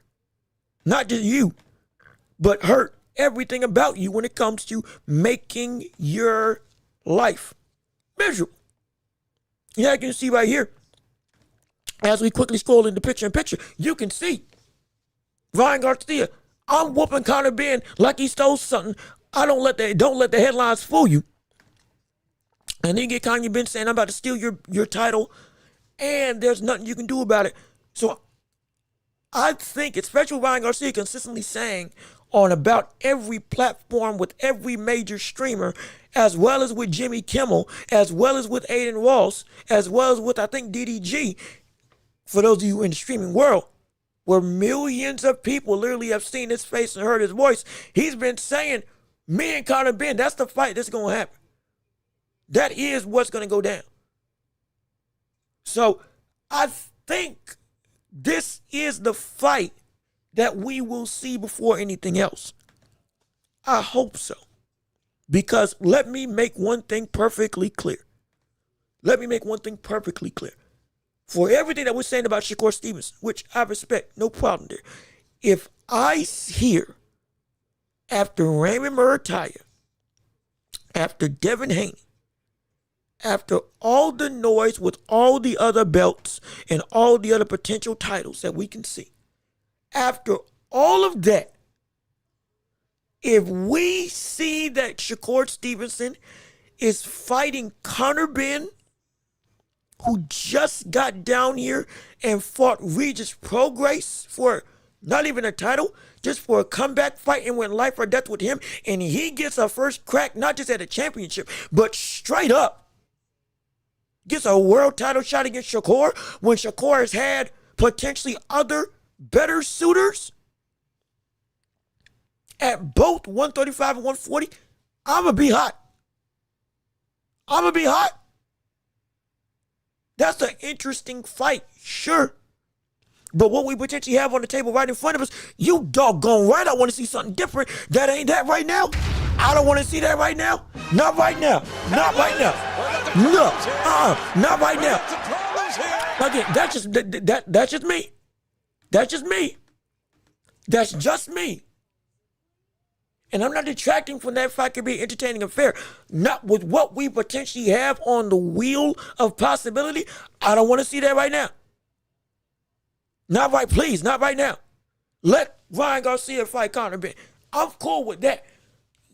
not just you, but hurt everything about you when it comes to making your life miserable. Yeah, you can see right here, as we quickly scroll into picture in picture, you can see Ryan Garcia I'm whooping Conor Ben like he stole something. Don't let the headlines fool you. And then you get Conor Ben saying, I'm about to steal your title, and there's nothing you can do about it. So I think, especially Ryan Garcia consistently saying on about every platform with every major streamer, as well as with Jimmy Kimmel, as well as with Aiden Ross, as well as with, I think, DDG, for those of you in the streaming world, where millions of people literally have seen his face and heard his voice, he's been saying, me and Conor Ben, that's the fight that's going to happen. That is what's going to go down. So I think this is the fight that we will see before anything else. I hope so. Because let me make one thing perfectly clear. For everything that we're saying about Shakur Stevenson, which I respect, no problem there. If I hear after Raymond Murataya, after Devin Haney, after all the noise with all the other belts and all the other potential titles that we can see, after all of that, if we see that Shakur Stevenson is fighting Conor Ben, who just got down here and fought Regis Prograis for not even a title, just for a comeback fight and went life or death with him, and he gets a first crack, not just at a championship, but straight up gets a world title shot against Shakur when Shakur has had potentially other better suitors at both 135 and 140, I'm going to be hot. That's an interesting fight, sure. But what we potentially have on the table right in front of us, you doggone right, I want to see something different. That ain't that right now. I don't want to see that right now. Not right now. No, not right now. Again, that's just me. That's just me. And I'm not detracting from that fight could be an entertaining affair. Not with what we potentially have on the wheel of possibility. I don't want to see that right now. Not right now. Let Ryan Garcia fight Conor Ben. I'm cool with that.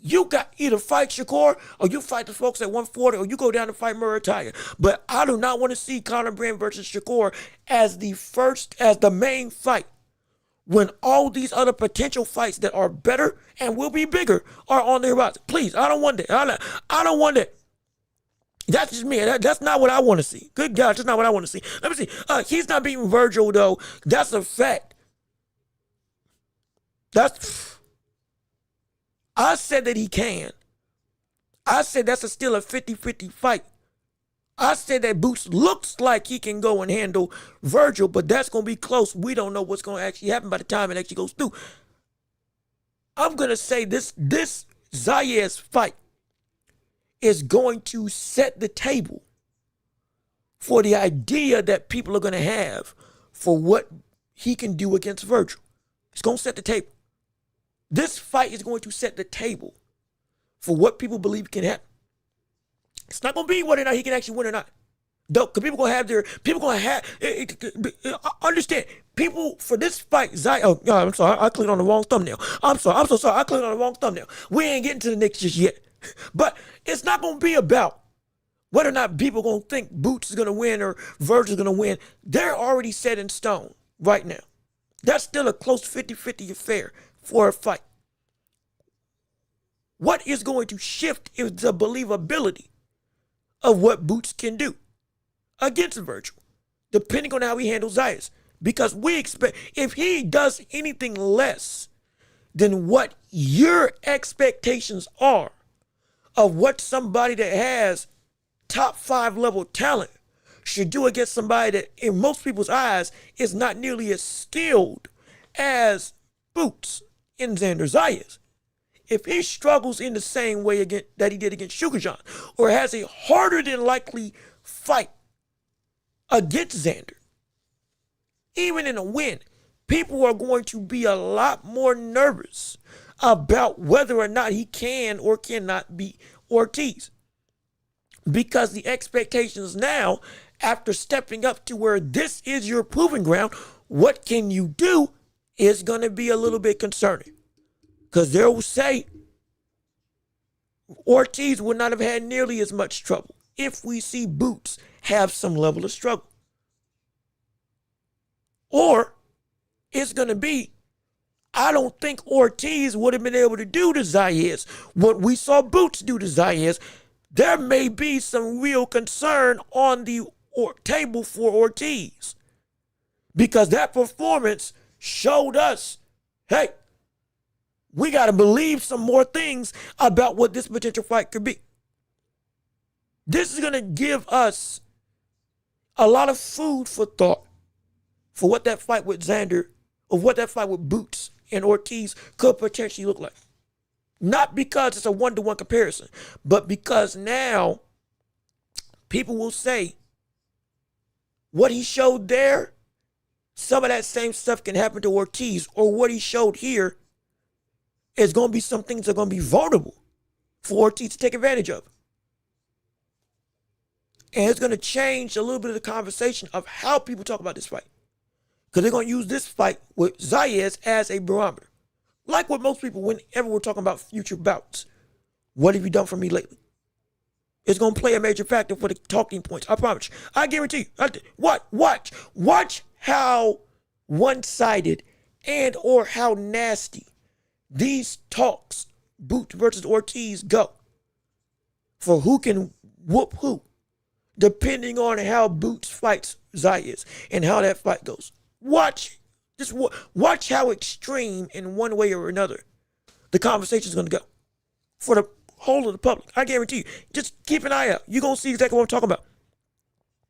You got either fight Shakur or you fight the folks at 140 or you go down and fight Murataya. But I do not want to see Conor Ben versus Shakur as the main fight, when all these other potential fights that are better and will be bigger are on the horizon. Please, I don't want that. I don't want that. That's just me. That's not what I want to see. Good God, that's not what I want to see. Let me see. He's not beating Virgil, though. That's a fact. I said that he can. I said that's still a 50-50 fight. I said that Boots looks like he can go and handle Virgil, but that's going to be close. We don't know what's going to actually happen by the time it actually goes through. I'm going to say this Zayas fight is going to set the table for the idea that people are going to have for what he can do against Virgil. It's going to set the table. This fight is going to set the table for what people believe can happen. It's not going to be whether or not he can actually win or not. Though, because understand, people for this fight, I'm sorry, I clicked on the wrong thumbnail. I'm so sorry, I clicked on the wrong thumbnail. We ain't getting to the Knicks just yet. But it's not going to be about whether or not people are going to think Boots is going to win or Virgil's going to win. They're already set in stone right now. That's still a close 50-50 affair for a fight. What is going to shift is the believability of what Boots can do against Virgil, depending on how he handles Zayas. Because we expect, if he does anything less than what your expectations are of what somebody that has top 5 level talent should do against somebody that in most people's eyes is not nearly as skilled as Boots and Xander Zayas. If he struggles in the same way that he did against Sugar John, or has a harder than likely fight against Xander, even in a win, people are going to be a lot more nervous about whether or not he can or cannot beat Ortiz. Because the expectations now, after stepping up to where this is your proving ground, what can you do is going to be a little bit concerning. Because they will say Ortiz would not have had nearly as much trouble if we see Boots have some level of struggle. Or it's going to be, I don't think Ortiz would have been able to do to Zayas what we saw Boots do to Zayas. There may be some real concern on the table for Ortiz, because that performance showed us, hey, we got to believe some more things about what this potential fight could be. This is going to give us a lot of food for thought for what that fight with Xander, or what that fight with Boots and Ortiz could potentially look like. Not because it's a one-to-one comparison, but because now people will say what he showed there, some of that same stuff can happen to Ortiz, or what he showed here is going to be some things that are going to be vulnerable for Ortiz to take advantage of. And it's going to change a little bit of the conversation of how people talk about this fight. Because they're going to use this fight with Zayas as a barometer. Like what most people, whenever we're talking about future bouts, what have you done for me lately? It's going to play a major factor for the talking points. I promise you. I guarantee you. Watch how one-sided and or how nasty these talks, Boots versus Ortiz, go. For who can whoop who, depending on how Boots fights Zayas and how that fight goes. Watch how extreme in one way or another the conversation is going to go for the whole of the public. I guarantee you. Just keep an eye out. You're going to see exactly what I'm talking about.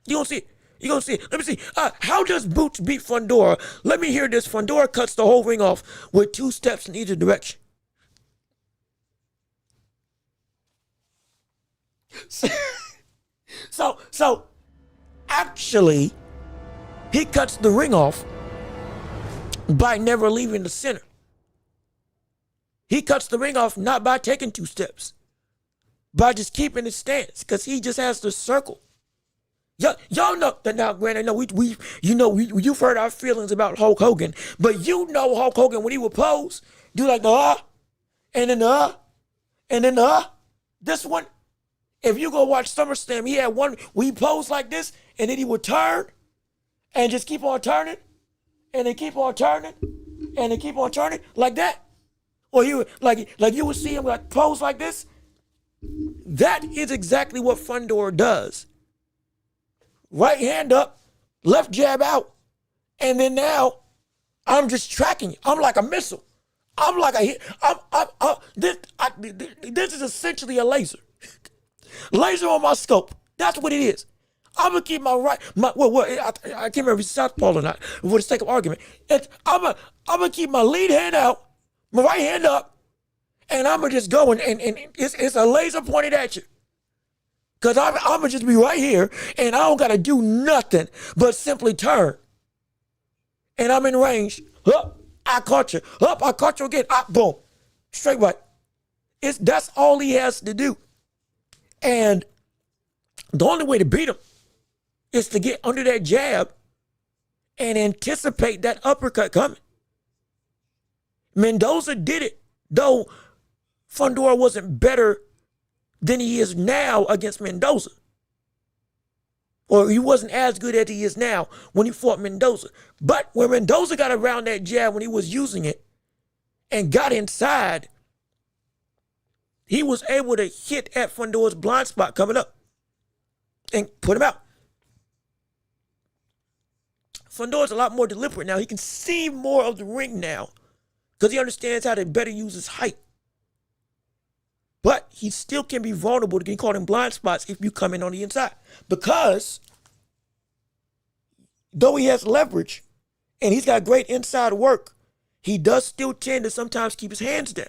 You're going to see it. You're going to see it. Let me see. How does Boots beat Fundora? Let me hear this. Fundora cuts the whole ring off with 2 steps in either direction. So actually, he cuts the ring off by never leaving the center. He cuts the ring off not by taking 2 steps, by just keeping his stance, because he just has to circle. Y'all know that now. Granted, no, you've heard our feelings about Hulk Hogan, but you know Hulk Hogan when he would pose, do like the and then and then this one. If you go watch SummerSlam, he had one where he posed like this, and then he would turn, and just keep on turning, and then keep on turning, and then keep on turning like that. Or you you would see him like pose like this. That is exactly what Fundora does. Right hand up, left jab out, and then now I'm just tracking you. I'm like a missile. I'm like this is essentially a laser. Laser on my scope. That's what it is. I'm gonna keep I can't remember if it's southpaw or not, for the sake of argument. I'm gonna keep my lead hand out, my right hand up, and I'm gonna just go and it's a laser pointed at you. Because I'm going to just be right here, and I don't got to do nothing but simply turn. And I'm in range. Up, I caught you. Up, I caught you again. Boom. Straight right. That's all he has to do. And the only way to beat him is to get under that jab and anticipate that uppercut coming. Mendoza did it, though Fundora wasn't better than he is now against Mendoza. Or he wasn't as good as he is now when he fought Mendoza. But when Mendoza got around that jab when he was using it and got inside, he was able to hit at Fundora's blind spot coming up and put him out. Fundora's a lot more deliberate now. He can see more of the ring now because he understands how to better use his height. But he still can be vulnerable to getting caught in blind spots if you come in on the inside. Because though he has leverage and he's got great inside work, he does still tend to sometimes keep his hands down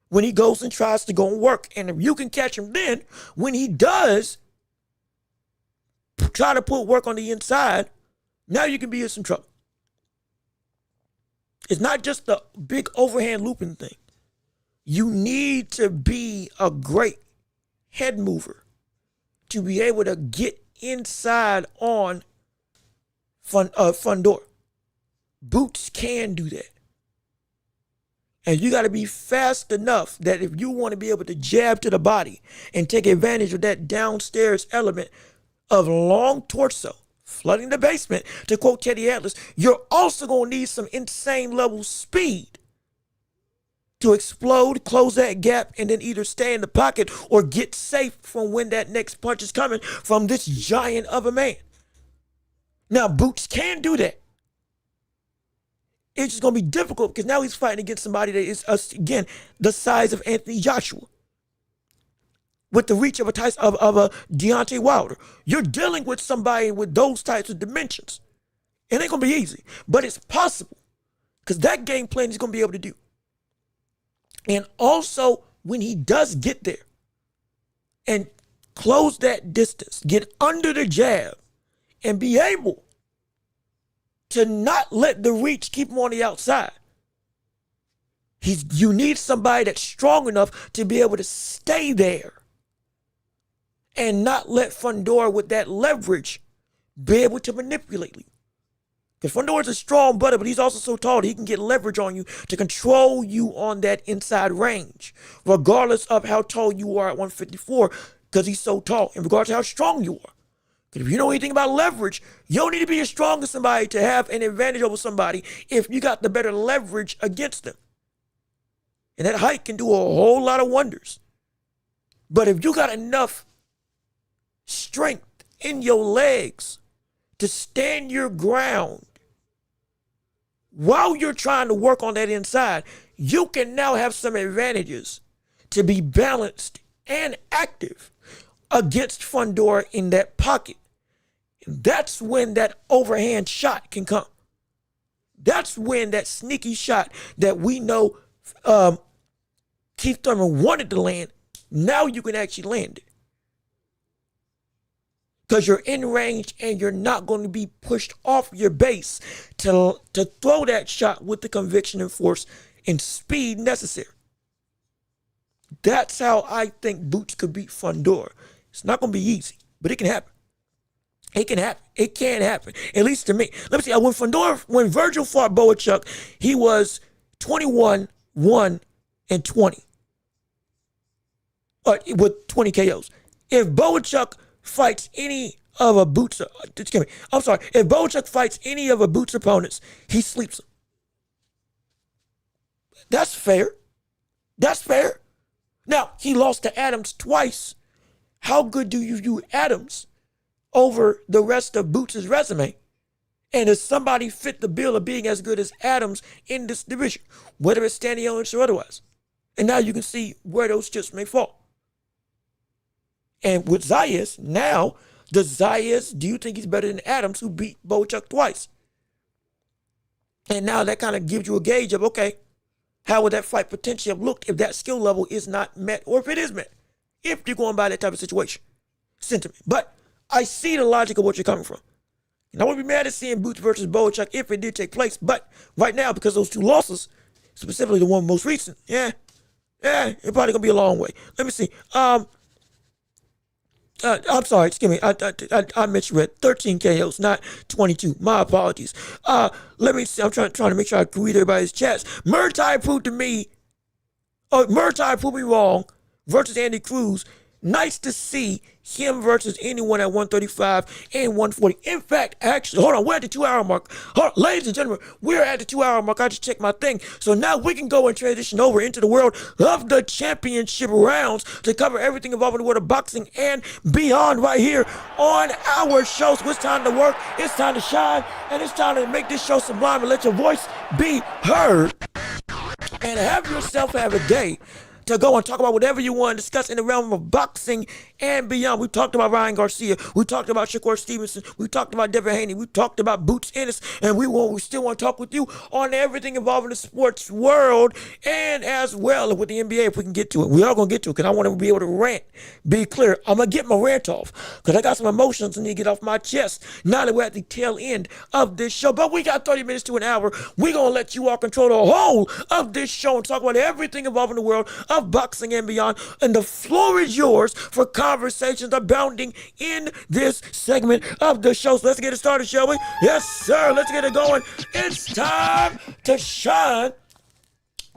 when he goes and tries to go and work. And if you can catch him then, when he does try to put work on the inside, now you can be in some trouble. It's not just the big overhand looping thing. You need to be a great head mover to be able to get inside on Fundora. Boots can do that. And you got to be fast enough that if you want to be able to jab to the body and take advantage of that downstairs element of long torso, flooding the basement, to quote Teddy Atlas, you're also going to need some insane level speed to explode, close that gap, and then either stay in the pocket or get safe from when that next punch is coming from this giant of a man. Now, Boots can do that. It's just going to be difficult because now he's fighting against somebody that is, again, the size of Anthony Joshua, with the reach of a Deontay Wilder. You're dealing with somebody with those types of dimensions. It ain't going to be easy, but it's possible because that game plan he's going to be able to do. And also, when he does get there and close that distance, get under the jab, and be able to not let the reach keep him on the outside. You need somebody that's strong enough to be able to stay there and not let Fundora with that leverage be able to manipulate you. Because Fundora's a strong brother, but he's also so tall that he can get leverage on you to control you on that inside range, regardless of how tall you are at 154, because he's so tall, and regardless of how strong you are. If you know anything about leverage, you don't need to be as strong as somebody to have an advantage over somebody if you got the better leverage against them. And that height can do a whole lot of wonders. But if you got enough strength in your legs to stand your ground while you're trying to work on that inside, you can now have some advantages to be balanced and active against Fundora in that pocket. That's when that overhand shot can come. That's when that sneaky shot that we know Keith Thurman wanted to land, now you can actually land it. Because you're in range and you're not going to be pushed off your base to throw that shot with the conviction and force and speed necessary. That's how I think Boots could beat Fundora. It's not going to be easy, but it can happen. It can happen. It can happen. At least to me. Let me see. When Virgil fought Boachuk, he was 21, 1, and 20. With 20 KOs. If Boachuk fights any of a Boots, if Boachuk fights any of a Boots opponents, he sleeps them. That's fair. That's fair. Now, he lost to Adams twice. How good do you view Adams over the rest of Boots' resume? And does somebody fit the bill of being as good as Adams in this division, whether it's standing on or otherwise? And now you can see where those chips may fall. And with Zayas, now, do you think he's better than Adams, who beat Boachuk twice? And now that kind of gives you a gauge of, okay, how would that fight potentially have looked if that skill level is not met, or if it is met, if you're going by that type of situation, sentiment. But I see the logic of what you're coming from. And I wouldn't be mad at seeing Boots versus Boachuk if it did take place. But right now, because those two losses, specifically the one most recent, it's probably going to be a long way. Let me see. I'm sorry, excuse me. I misread 13 KOs, not 22. My apologies. Let me see. I'm trying to make sure I can read everybody's chats. Murtai proved me wrong versus Andy Cruz. Nice to see him versus anyone at 135 and 140. In fact, actually, hold on, we're at the 2-hour mark. Ladies and gentlemen, we're at the 2-hour mark. I just checked my thing. So now we can go and transition over into the world of the championship rounds to cover everything involving the world of boxing and beyond right here on our show. So it's time to work, it's time to shine, and it's time to make this show sublime and let your voice be heard. And have yourself have a day to go and talk about whatever you want to discuss in the realm of boxing and beyond. We talked about Ryan Garcia. We talked about Shakur Stevenson. We talked about Devin Haney. We talked about Boots Ennis. And we still want to talk with you on everything involving the sports world and as well with the NBA if we can get to it. We are going to get to it because I want to be able to rant. Be clear. I'm going to get my rant off because I got some emotions I need to get off my chest now that we're at the tail end of this show. But we got 30 minutes to an hour. We're going to let you all control the whole of this show and talk about everything involving the world of boxing and beyond. And the floor is yours for conversations abounding in this segment of the show. So let's get it started, shall we? Yes, sir. Let's get it going. It's time to shine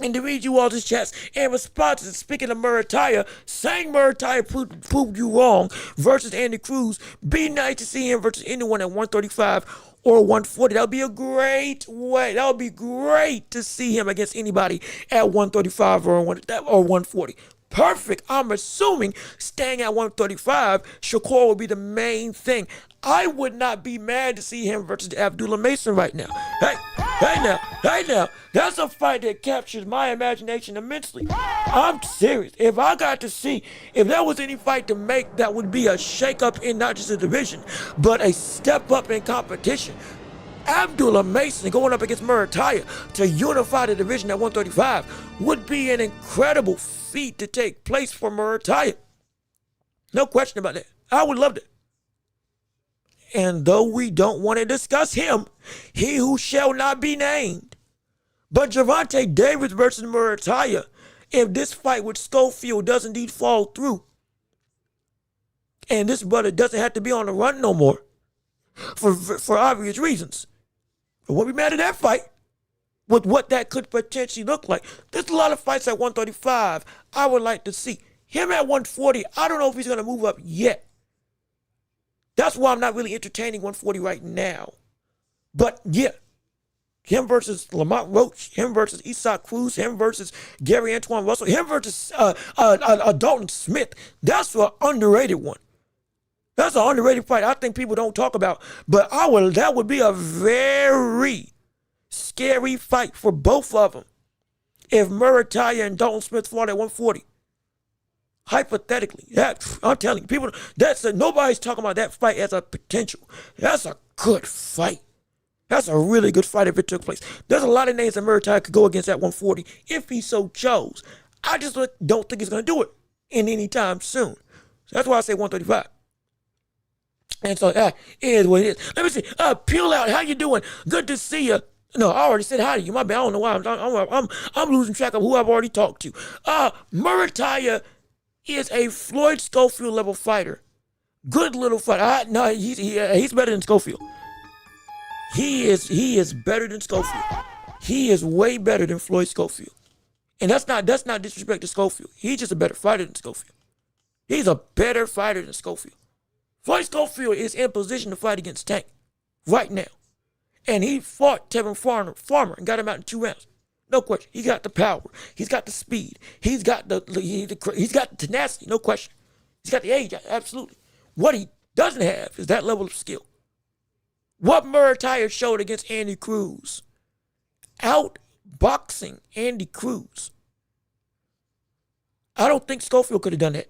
And to read you all this chats and responses, speaking of Murataya, saying Murataya proved you wrong versus Andy Cruz. Be nice to see him versus anyone at 135 or 140. That would be a great way. That would be great to see him against anybody at 135 or 140. Perfect. I'm assuming staying at 135, Shakur would be the main thing. I would not be mad to see him versus Abdullah Mason right now. Hey now. That's a fight that captures my imagination immensely. I'm serious. If I got to see, if there was any fight to make, that would be a shake-up in not just the division, but a step up in competition. Abdullah Mason going up against Murataya to unify the division at 135 would be an incredible feat to take place for Murataya. No question about that. I would love that. And though we don't want to discuss him, he who shall not be named, but Gervonta Davis versus Murataya, if this fight with Schofield does indeed fall through, and this brother doesn't have to be on the run no more, for obvious reasons, I won't be mad at that fight with what that could potentially look like. There's a lot of fights at 135 I would like to see. Him at 140, I don't know if he's going to move up yet. That's why I'm not really entertaining 140 right now. But yeah, him versus Lamont Roach, him versus Isaac Cruz, him versus Gary Antoine Russell, him versus Dalton Smith. That's an underrated one. That's an underrated fight I think people don't talk about. But that would be a very scary fight for both of them if Murataya and Dalton Smith fought at 140. Hypothetically, I'm telling you, people, nobody's talking about that fight as a potential. That's a good fight. That's a really good fight if it took place. There's a lot of names that Murataya could go against at 140 if he so chose. I just don't think he's going to do it in any time soon. So that's why I say 135. And so it is what it is. Let me see. Peel Out, how you doing? Good to see you. No, I already said hi to you. My bad. I don't know why I'm losing track of who I've already talked to. Murataya is a Floyd Schofield level fighter. Good little fighter. No, he's better than Schofield. He is better than Schofield. He is way better than Floyd Schofield. And that's not disrespect to Schofield. He's just a better fighter than Schofield. He's a better fighter than Schofield. Floyd Schofield is in position to fight against Tank right now. And he fought Tevin Farmer and got him out in 2 rounds. No question. He got the power. He's got the speed. He's got the tenacity. No question. He's got the age. Absolutely. What he doesn't have is that level of skill. What Murataya showed against Andy Cruz, outboxing Andy Cruz. I don't think Schofield could have done that.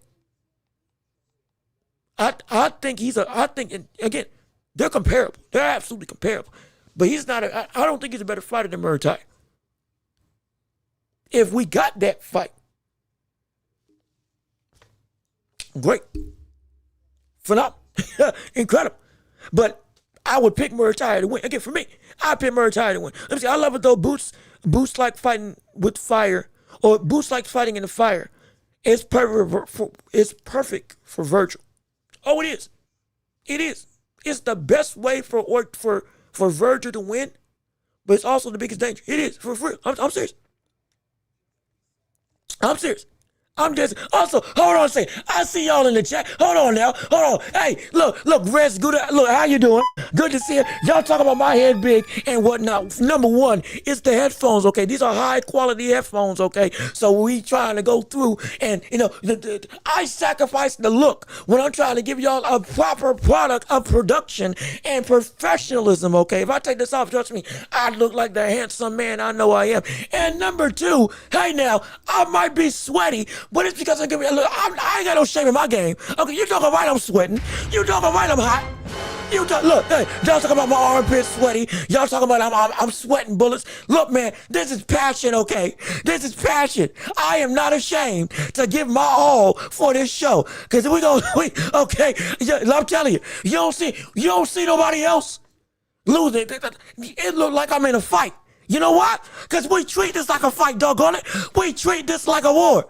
I think again, they're comparable. They're absolutely comparable. But he's not. I don't think he's a better fighter than Murataya. If we got that fight, great, phenomenal, incredible. But I would pick Murataya to win. Again, for me, I pick Murataya to win. Let me see. I love it though. Boots like fighting with fire, or Boots like fighting in the fire. It's perfect for Virgil. Oh, it is. It is. It's the best way for Virgil to win, but it's also the biggest danger. It is for free. I'm serious. I'm serious. I'm just, also, hold on a second. I see y'all in the chat. Hold on now. Hold on. Hey, look, Rez, good. Look, how you doing? Good to see you. Y'all talking about my head big and whatnot. Number one, it's the headphones, okay? These are high quality headphones, okay? So we trying to go through and, I sacrifice the look when I'm trying to give y'all a proper product of production and professionalism, okay? If I take this off, trust me, I look like the handsome man I know I am. And number two, hey now, I might be sweaty, but it's because I ain't got no shame in my game. Okay, you talking right, I'm sweating. You talking right, I'm hot. Look, hey, y'all talking about my armpits sweaty. Y'all talking about I'm sweating bullets. Look, man, this is passion, okay? This is passion. I am not ashamed to give my all for this show. Cause okay, I'm telling you, you don't see nobody else losing. It look like I'm in a fight. You know what? Cause we treat this like a fight, doggone it. We treat this like a war.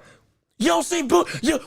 You don't see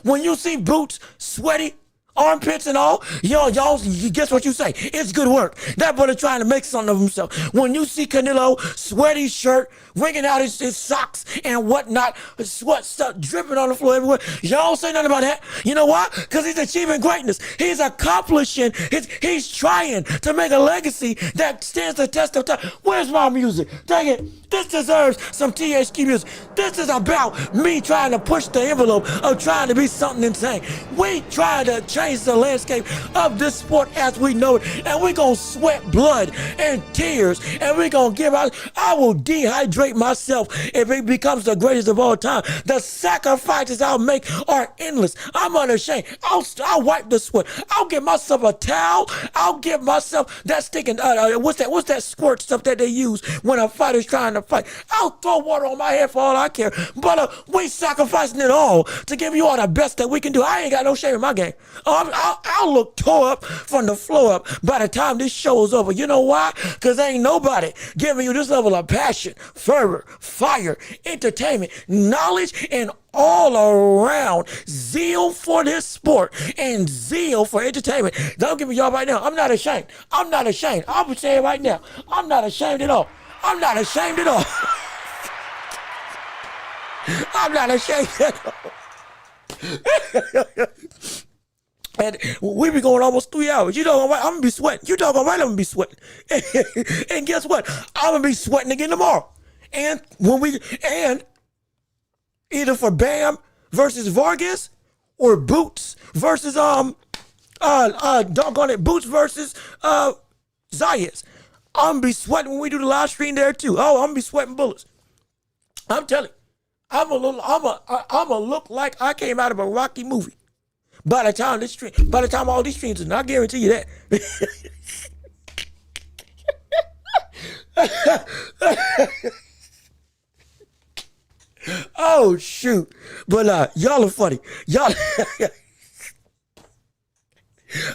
when you see Boots sweaty armpits and all, y'all, guess what you say? It's good work. That brother trying to make something of himself. When you see Canelo, sweaty shirt, wringing out his socks and whatnot, sweat stuff dripping on the floor everywhere, y'all don't say nothing about that. You know why? Because he's achieving greatness. He's accomplishing, he's trying to make a legacy that stands the test of time. Where's my music? Dang it. This deserves some THQ music. This is about me trying to push the envelope of trying to be something insane. We try to change the landscape of this sport as we know it, and we're going to sweat blood and tears, and we're going to give out. I will dehydrate myself if it becomes the greatest of all time. The sacrifices I'll make are endless. I'm unashamed. I'll wipe the sweat. I'll get myself a towel. I'll give myself that sticking, what's that squirt stuff that they use when a fighter's trying to fight. I'll throw water on my head for all I care. But we sacrificing it all to give you all the best that we can do. I ain't got no shame in my game. I'll look tore up from the floor up by the time this show is over. You know why? Because ain't nobody giving you this level of passion, fervor, fire, entertainment, knowledge, and all around zeal for this sport and zeal for entertainment. Don't give me y'all right now. I'm not ashamed. I'm not ashamed. I'm saying right now, I'm not ashamed at all. I'm not ashamed at all. I'm not ashamed at all. And we be going almost 3 hours. You know, I'm gonna be sweating. You talking right? I'm gonna be sweating. And guess what? I'm gonna be sweating again tomorrow. And either for Bam versus Vargas or Boots versus Boots versus Zayas. I'm gonna be sweating when we do the live stream there too. Oh, I'm gonna be sweating bullets. I'm telling you, I'm gonna look like I came out of a Rocky movie. By the time all these streams are, I guarantee you that. Oh shoot! But y'all are funny. Y'all.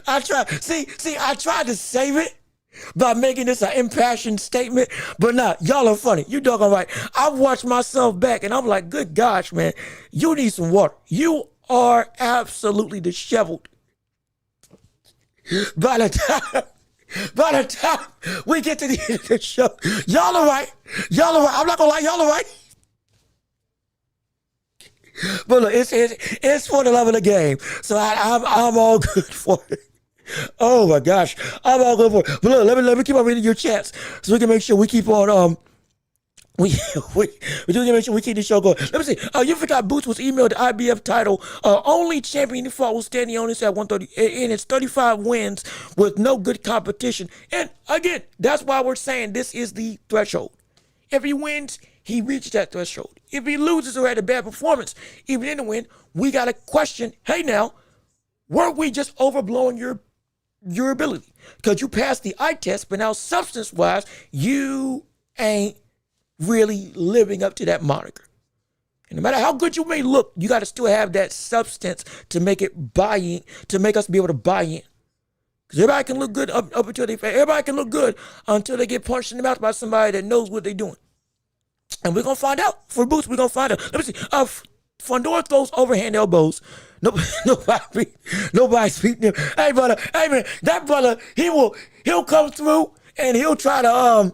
I tried to save it by making this an impassioned statement, but y'all are funny. You doggone right. I've watched myself back and I'm like, good gosh, man, you need some water. You are absolutely disheveled. By the time we get to the end of the show, y'all are right. I'm not gonna lie, y'all are right. But look, it's for the love of the game. So I'm all good for it. Oh my gosh, I'm all good for it. But look, let me keep on reading your chats so we can make sure we keep on we do make sure we keep the show going. Let me see. You forgot Boots was emailed the IBF title. Only champion he fought was standing on this at 130, and it's 35 wins with no good competition. And again, that's why we're saying this is the threshold. If he wins, he reached that threshold. If he loses or had a bad performance, even in the win, we got to question, hey now, were we just overblowing your ability? Because you passed the eye test, but now substance-wise, you ain't really living up to that moniker. And no matter how good you may look, you got to still have that substance to make it buy-in, to make us be able to buy in. Because everybody can look good up until everybody can look good until they get punched in the mouth by somebody that knows what they're doing. And we're going to find out. For Boots, we're going to find out. Let me see. Fondor throws overhand elbows. Nobody's beating him. Hey, brother. Hey, man. That brother, he'll come through and he'll try to,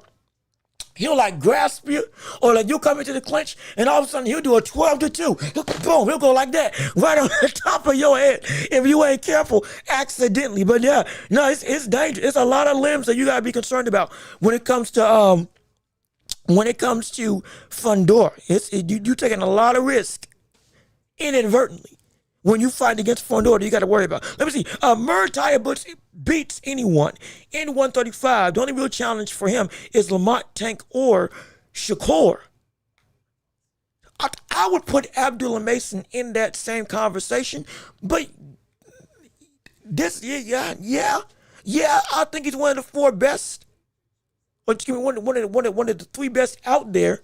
he'll like grasp you, or like you'll come into the clinch and all of a sudden he'll do a 12-2. Boom, he'll go like that right on the top of your head if you ain't careful accidentally. But yeah, no, it's dangerous. It's a lot of limbs that you gotta be concerned about when it comes to Fondor. You taking a lot of risk inadvertently. When you fight against Fondor, you got to worry about. Let me see. Muay beats anyone in 135. The only real challenge for him is Lamont, Tank, or Shakur. I would put Abdullah Mason in that same conversation, but this, yeah. I think he's one of the four best. Or excuse me, one of the three best out there,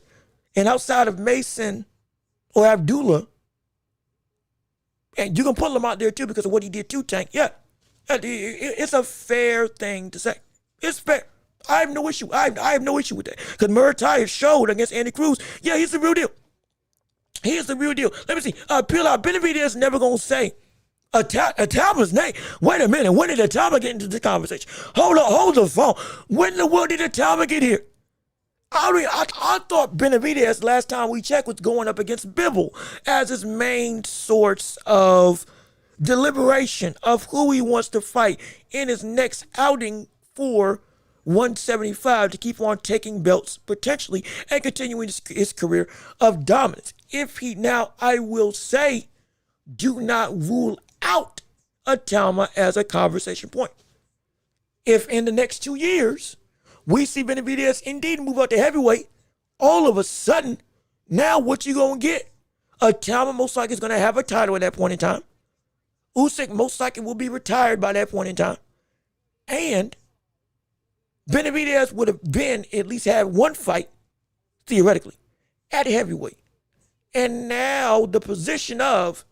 and outside of Mason or Abdullah. And you can put him out there too because of what he did to Tank. Yeah, it's a fair thing to say. It's fair. I have no issue. I have no issue with that because Murray showed against Andy Cruz. Yeah, he's the real deal. He is the real deal. Let me see. Benavidez is never gonna say Atama's name. Wait a minute. When did Atama get into the conversation? Hold up. Hold the phone. When in the world did Atama get here? I thought Benavidez last time we checked was going up against Bivol as his main source of deliberation of who he wants to fight in his next outing for 175 to keep on taking belts potentially and continuing his career of dominance. If he now, I will say, do not rule out Atama as a conversation point. If in the next 2 years we see Benavidez indeed move up to heavyweight, all of a sudden, now what you gonna get? Atama most likely is gonna have a title at that point in time. Usyk most likely will be retired by that point in time. And Benavidez would have been at least had one fight, theoretically, at heavyweight. And now the position of,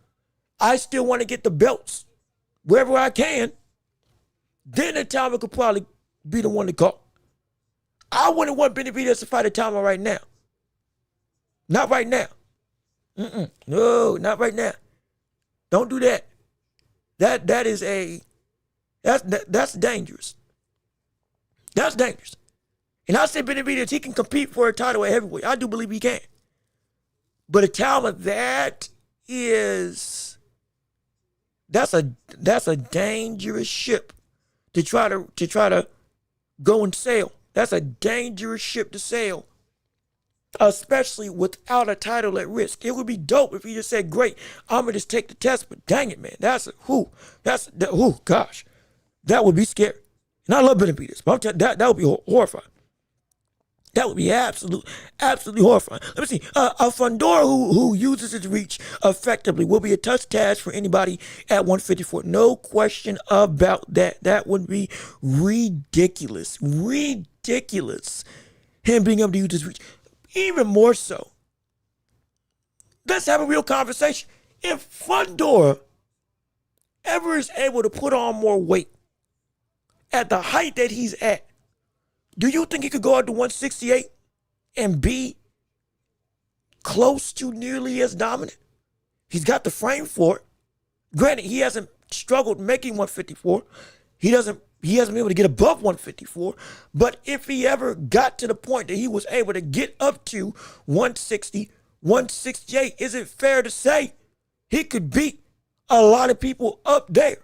I still want to get the belts wherever I can, then Atama could probably be the one to call. I wouldn't want Benavidez to fight Atama right now. Not right now. No, not right now. Don't do that. That's dangerous. That's dangerous. And I say Benavidez, he can compete for a title at heavyweight. I do believe he can. But Atama, that's a dangerous ship to try to go and sail. That's a dangerous ship to sail, especially without a title at risk. It would be dope if he just said, great, I'm going to just take the test, but dang it, man, gosh, that would be scary. And I love Benavidez, but that would be horrifying. That would be absolutely horrifying. Let me see. A Fundora who uses his reach effectively will be a tough task for anybody at 154. No question about that. That would be ridiculous. Ridiculous. Him being able to use his reach. Even more so. Let's have a real conversation. If Fundora ever is able to put on more weight at the height that he's at, do you think he could go out to 168 and be close to nearly as dominant? He's got the frame for it. Granted, he hasn't struggled making 154. He hasn't been able to get above 154. But if he ever got to the point that he was able to get up to 160, 168, is it fair to say he could beat a lot of people up there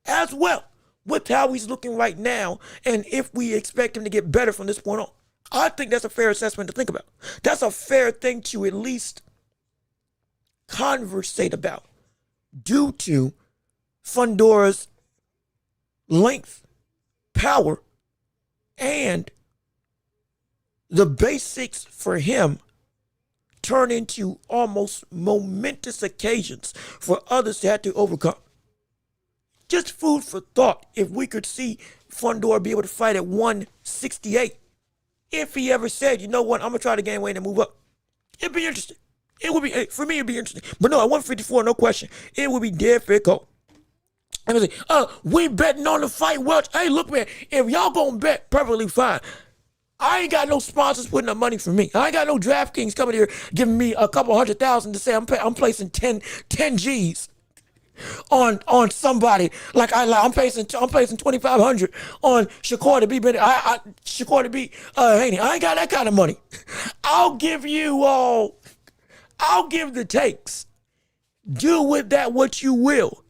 as well? With how he's looking right now, and if we expect him to get better from this point on. I think that's a fair assessment to think about. That's a fair thing to at least conversate about due to Fundora's length, power, and the basics for him turn into almost momentous occasions for others to have to overcome. Just food for thought if we could see Fundora be able to fight at 168. If he ever said, you know what, I'm going to try to gain weight and move up. It'd be interesting. It would be, for me, it'd be interesting. But no, at 154, no question. It would be difficult. Let me see. We betting on the fight, Welch. Hey, look, man, if y'all going to bet, perfectly fine. I ain't got no sponsors putting up money for me. I ain't got no DraftKings coming here giving me a couple $100,000 to say I'm placing 10 G's on somebody. Like I'm placing 2,500 on Shakur to be Shakur to be Haney. I ain't got that kind of money. I'll give the takes. Do with that what you will.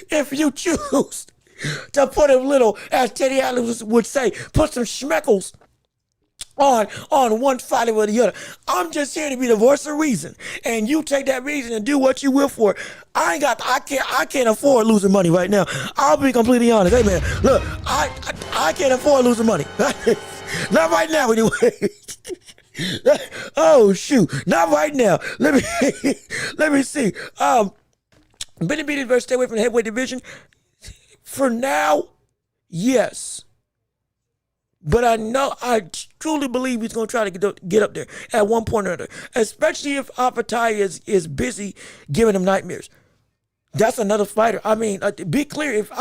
If you choose to put a little, as Teddy Adams would say, put some schmeckles on one fighter or the other. I'm just here to be the voice of reason, and you take that reason and do what you will for it. I can't afford losing money right now. I'll be completely honest. Hey man, look, I can't afford losing money. Not right now anyway. Oh shoot, not right now. Let me see. Benavidez versus stay away from the heavyweight division. For now, yes. But I truly believe he's going to try to get up there at one point or another, especially if Apataya is busy giving him nightmares. That's another fighter. I mean, be clear, if he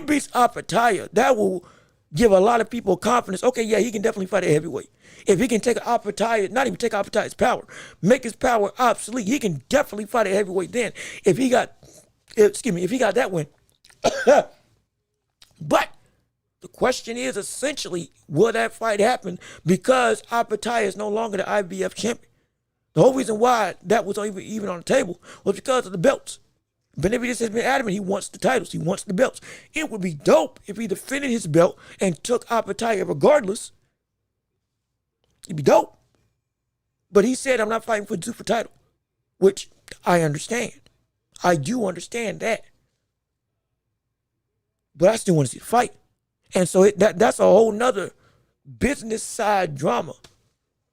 beats Apataya, give a lot of people confidence. Okay, yeah, he can definitely fight at heavyweight. If he can take not even take Apatai's power, make his power obsolete, he can definitely fight at heavyweight then. If he got that win. But the question is essentially, will that fight happen? Because Apatai is no longer the IBF champion. The whole reason why that was even on the table was because of the belts. Benavidez has been adamant he wants the titles. He wants the belts. It would be dope if he defended his belt and took Apatai regardless. It'd be dope. But he said, I'm not fighting for the super title, which I understand. I do understand that. But I still want to see the fight. And so that's a whole nother business side drama.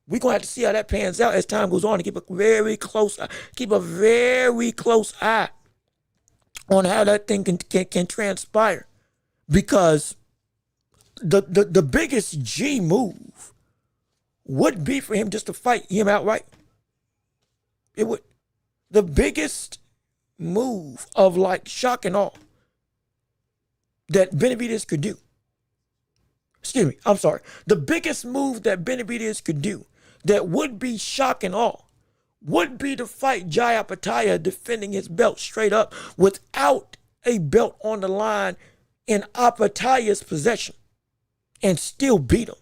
We're going to have to see how that pans out as time goes on and keep a very close eye on how that thing can transpire. Because the biggest G move would be for him just to fight him outright. It would. The biggest move of like shock and awe that Benavidez could do. Excuse me, I'm sorry. The biggest move that Benavidez could do that would be shock and awe would be to fight Jai Apataya defending his belt straight up without a belt on the line in Apataya's possession and still beat him.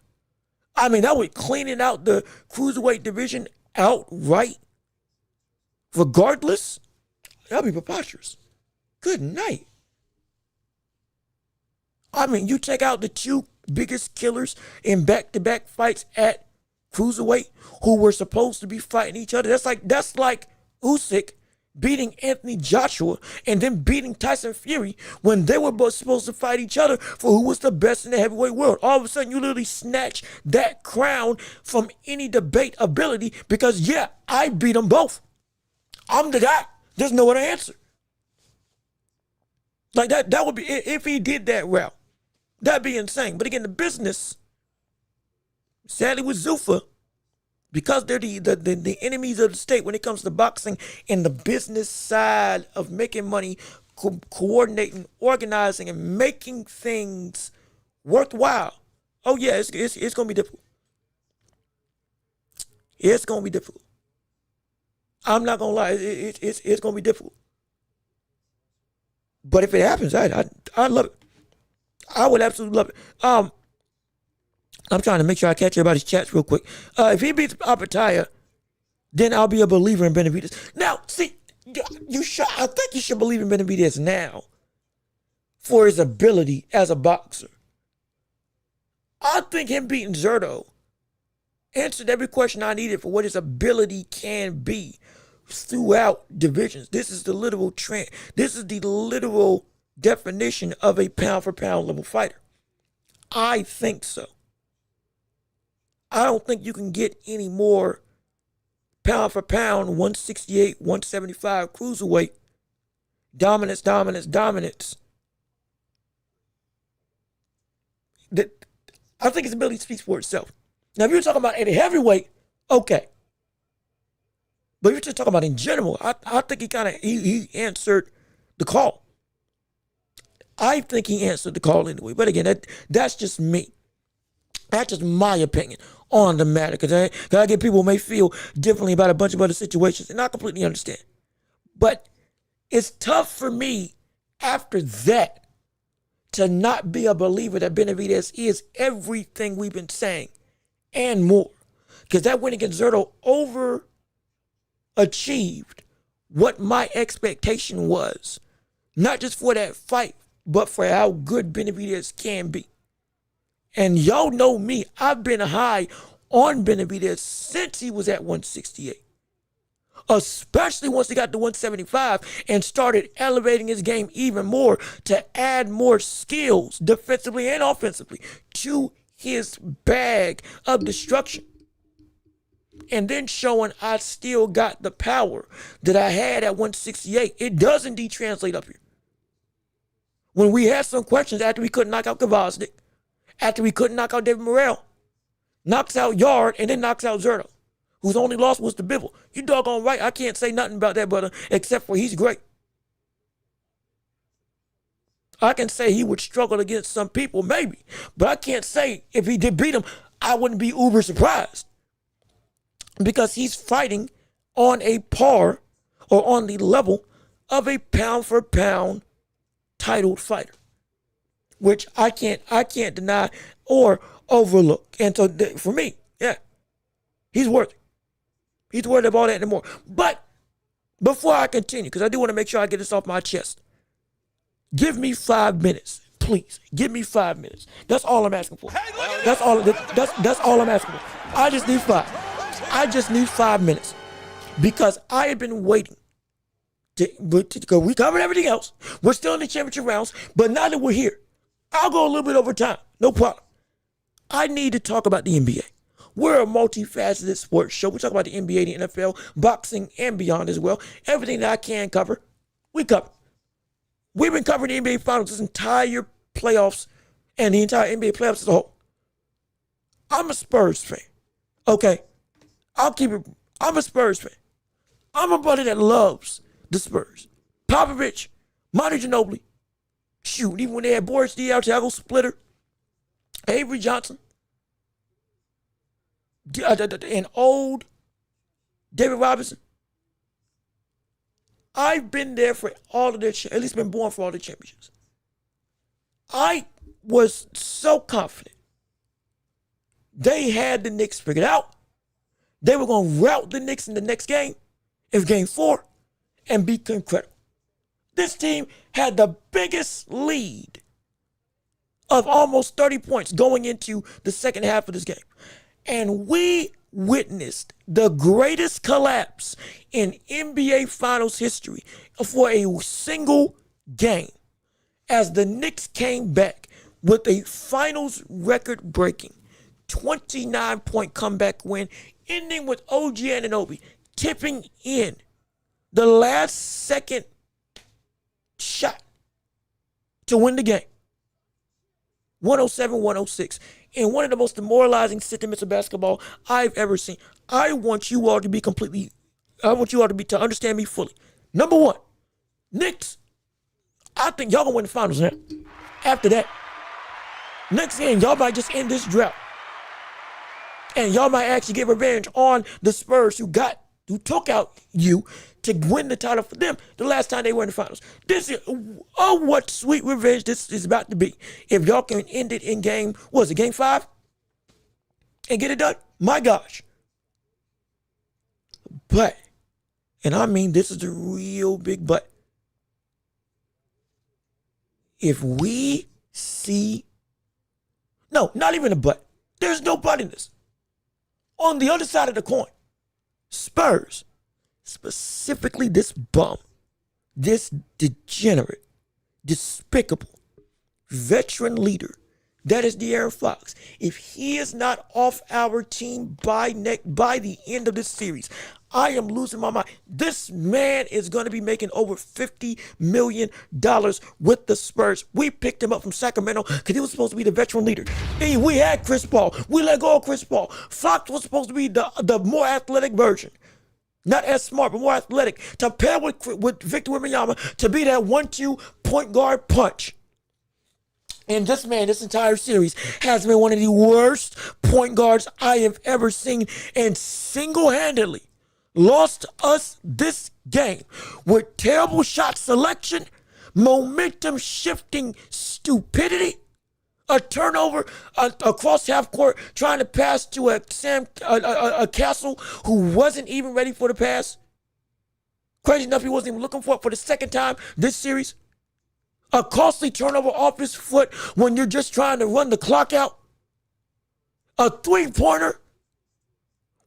I mean, that would clean it out the cruiserweight division outright. Regardless, that'd be preposterous. Good night. I mean, you take out the two biggest killers in back-to-back fights at cruiserweight who were supposed to be fighting each other. That's like Usyk beating Anthony Joshua and then beating Tyson Fury when they were both supposed to fight each other for who was the best in the heavyweight world. All of a sudden, you literally snatch that crown from any debate ability because, yeah, I beat them both. I'm the guy. There's no other answer. Like that would be, if he did that route, that'd be insane. But again, the business, sadly with Zuffa, because they're the enemies of the state when it comes to boxing and the business side of making money, coordinating, organizing, and making things worthwhile. Oh yeah, it's gonna be difficult. It's gonna be difficult. I'm not gonna lie, it's gonna be difficult. But if it happens, I love it. I would absolutely love it. I'm trying to make sure I catch everybody's chats real quick. If he beats Apataya, then I'll be a believer in Benavidez. Now, see, I think you should believe in Benavidez now for his ability as a boxer. I think him beating Zurdo answered every question I needed for what his ability can be throughout divisions. This is the literal trend. This is the literal definition of a pound-for-pound level fighter. I think so. I don't think you can get any more pound-for-pound 168, 175 cruiserweight dominance. I think his ability speaks for itself. Now, if you're talking about at a heavyweight, okay. But if you're just talking about in general, I think he answered the call. I think he answered the call anyway. But again, that's just me. That's just my opinion on the matter. Because I get people who may feel differently about a bunch of other situations, and I completely understand. But it's tough for me after that to not be a believer that Benavidez is everything we've been saying and more. Because that win against Zurdo overachieved what my expectation was. Not just for that fight, but for how good Benavidez can be. And y'all know me, I've been high on Benavidez since he was at 168. Especially once he got to 175 and started elevating his game even more to add more skills defensively and offensively to his bag of destruction. And then showing I still got the power that I had at 168. It does indeed translate up here. When we had some questions after we couldn't knock out Kvasnik, after we couldn't knock out David Morrell, knocks out Yard and then knocks out Zurdo, whose only loss was to Bivol. You doggone right, I can't say nothing about that brother except for he's great. I can say he would struggle against some people, maybe. But I can't say if he did beat him, I wouldn't be uber surprised. Because he's fighting on a par or on the level of a pound for pound titled fighter, which I can't deny or overlook. And so for me, yeah, he's worthy. He's worthy of all that and more. But before I continue, because I do want to make sure I get this off my chest, give me 5 minutes, please. Give me 5 minutes. That's all I'm asking for. That's all I'm asking for. I just need 5. I just need 5 minutes because I have been waiting to we covered everything else. We're still in the championship rounds, but now that we're here, I'll go a little bit over time. No problem. I need to talk about the NBA. We're a multifaceted sports show. We talk about the NBA, the NFL, boxing, and beyond as well. Everything that I can cover, we cover. We've been covering the NBA Finals this entire playoffs and the entire NBA playoffs as a whole. I'm a Spurs fan. Okay? I'll keep it. I'm a Spurs fan. I'm a buddy that loves the Spurs. Popovich, Monty Ginobili. Shoot, even when they had Boris Diaw, Thiago Splitter, Avery Johnson, and old David Robinson. I've been there for all of their, at least been born for all the championships. I was so confident they had the Knicks figured out. They were going to rout the Knicks in the next game, if game 4, and be incredible. This team had the biggest lead of almost 30 points going into the second half of this game. And we witnessed the greatest collapse in NBA Finals history for a single game as the Knicks came back with a finals record-breaking 29-point comeback win, ending with OG Anunoby tipping in the last second shot to win the game. 107-106. In one of the most demoralizing sentiments of basketball I've ever seen. I want you all to to understand me fully. Number one, Knicks, I think y'all gonna win the finals now. After that, next game, y'all might just end this drought. And y'all might actually get revenge on the Spurs who took out you to win the title for them the last time they were in the finals. This is, what sweet revenge this is about to be. If y'all can end it in game 5? And get it done? My gosh. But, and I mean this is a real big but, if we see, no, not even a but. There's no but in this. On the other side of the coin, Spurs, specifically this bum, this degenerate, despicable veteran leader that is De'Aaron Fox, if he is not off our team by the end of this series, I am losing my mind. This man is going to be making over $50 million with the Spurs. We picked him up from Sacramento because he was supposed to be the veteran leader. And we had Chris Paul. We let go of Chris Paul. Fox was supposed to be the more athletic version. Not as smart, but more athletic. To pair with Victor Wembanyama to be that 1-2 point guard punch. And this man, this entire series, has been one of the worst point guards I have ever seen, and single-handedly lost us this game with terrible shot selection, momentum shifting stupidity, a turnover across half court trying to pass to a Castle who wasn't even ready for the pass. Crazy enough, he wasn't even looking for it for the second time this series. A costly turnover off his foot when you're just trying to run the clock out. A three-pointer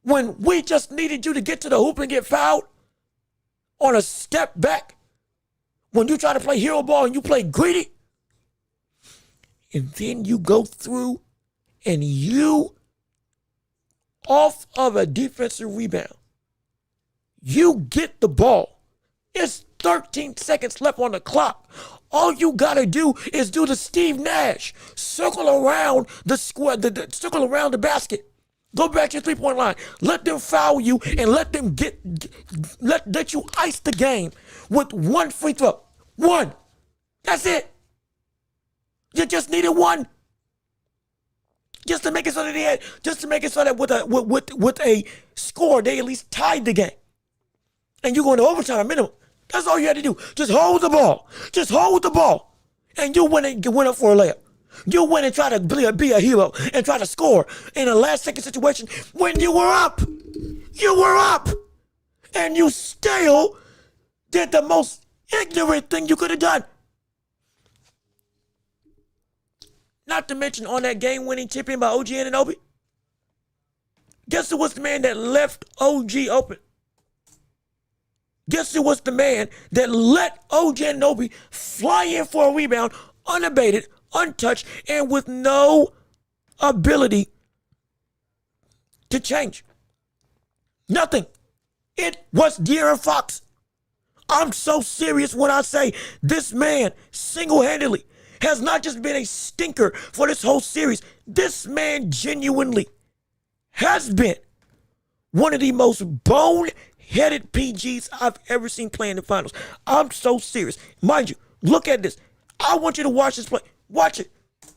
when we just needed you to get to the hoop and get fouled on a step back. When you try to play hero ball and you play greedy. And then you go through and you, off of a defensive rebound, you get the ball. It's 13 seconds left on the clock. All you gotta do is do the Steve Nash. Circle around the square, circle around the basket. Go back to your three-point line. Let them foul you and let them let you ice the game with one free throw. One. That's it. You just needed one. Just to make it so that with a score, they at least tied the game. And you go into overtime minimum. That's all you had to do. Just hold the ball. Just hold the ball. And you win up for a layup. You win and try to be a hero and try to score in a last second situation when you were up. You were up. And you still did the most ignorant thing you could have done. Not to mention on that game-winning tip-in by OG Anunoby. Guess who was the man that left OG open? Guess who was the man that let OG Anunoby fly in for a rebound, unabated, untouched, and with no ability to change? Nothing. It was De'Aaron Fox. I'm so serious when I say this man single-handedly has not just been a stinker for this whole series. This man genuinely has been one of the most bone-headed PGs I've ever seen play in the finals. I'm so serious. Mind you, look at this. I want you to watch this play. Watch it.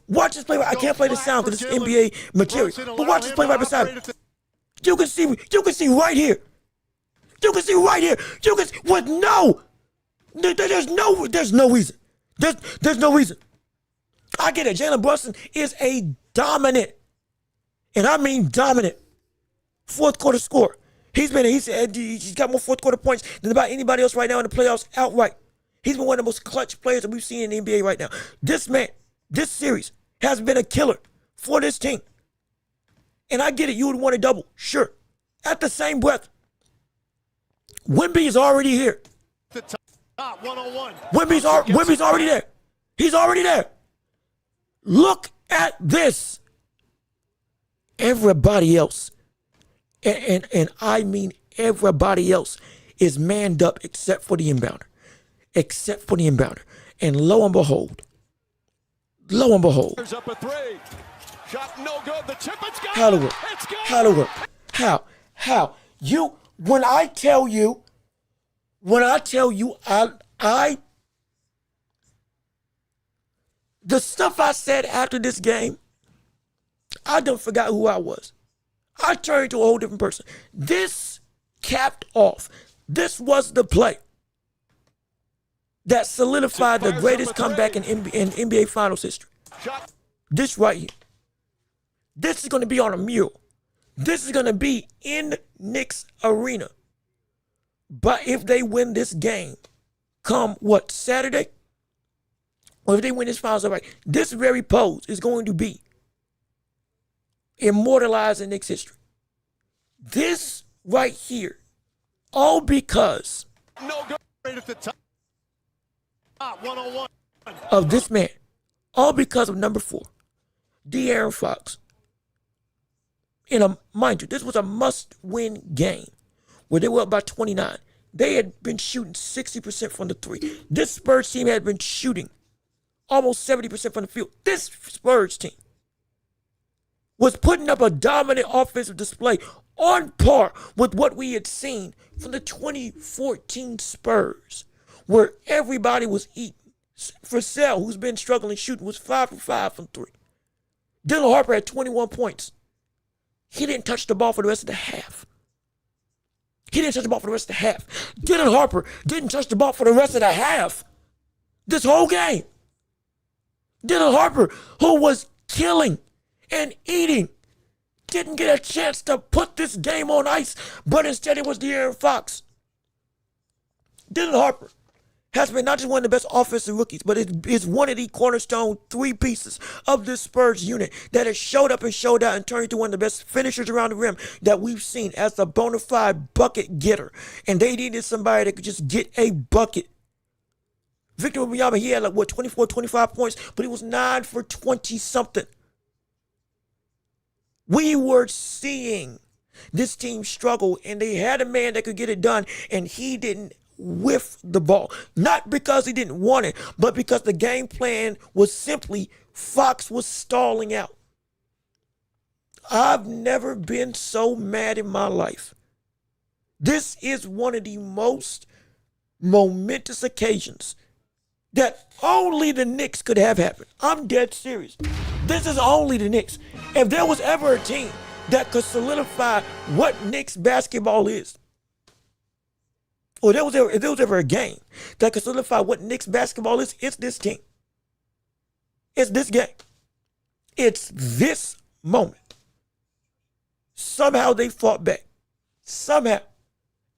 Watch this play. I can't play the sound because it's NBA material. But watch this play right beside it. You can see right here. You can see right here. You can see with there's no reason. There's no reason. I get it. Jalen Brunson is a dominant, and I mean dominant, fourth quarter scorer. He's got more fourth quarter points than about anybody else right now in the playoffs outright. He's been one of the most clutch players that we've seen in the NBA right now. This man, this series has been a killer for this team. And I get it. You would want a double. Sure. At the same breath, Wemby is already here. Wemby's already there. He's already there. Look at this. Everybody else, and I mean everybody else, is manned up except for the inbounder. And lo and behold, There's up a three. Shot no good. The tip, it's gone. How to work? How? When I tell you, the stuff I said after this game, I done forgot who I was. I turned into a whole different person. This capped off. This was the play that solidified the greatest comeback in NBA Finals history. This right here. This is going to be on a mural. This is going to be in Knicks Arena. But if they win this game, come Saturday? Or if they win this finals, right, this very pose is going to be immortalized in Knicks history. This right here, all because of this man, all because of number 4, De'Aaron Fox. Mind you, this was a must-win game where they were up by 29. They had been shooting 60% from the three. This Spurs team had been shooting almost 70% from the field. This Spurs team was putting up a dominant offensive display on par with what we had seen from the 2014 Spurs, where everybody was eating. Vassell, who's been struggling shooting, was 5 for 5 from 3. Dylan Harper had 21 points. He didn't touch the ball for the rest of the half. Dylan Harper didn't touch the ball for the rest of the half. This whole game. Dylan Harper, who was killing and eating, didn't get a chance to put this game on ice, but instead it was De'Aaron Fox. Dylan Harper has been not just one of the best offensive rookies, but is one of the cornerstone 3 pieces of this Spurs unit that has showed up and showed out and turned into one of the best finishers around the rim that we've seen as a bona fide bucket getter. And they needed somebody that could just get a bucket. Victor Wembanyama, he had 24, 25 points, but he was 9 for 20-something. We were seeing this team struggle, and they had a man that could get it done, and he didn't whiff the ball. Not because he didn't want it, but because the game plan was simply Fox was stalling out. I've never been so mad in my life. This is one of the most momentous occasions that only the Knicks could have happened. I'm dead serious. This is only the Knicks. If there was ever a team that could solidify what Knicks basketball is, or if there was ever a game that could solidify what Knicks basketball is, it's this team. It's this game. It's this moment. Somehow they fought back. Somehow,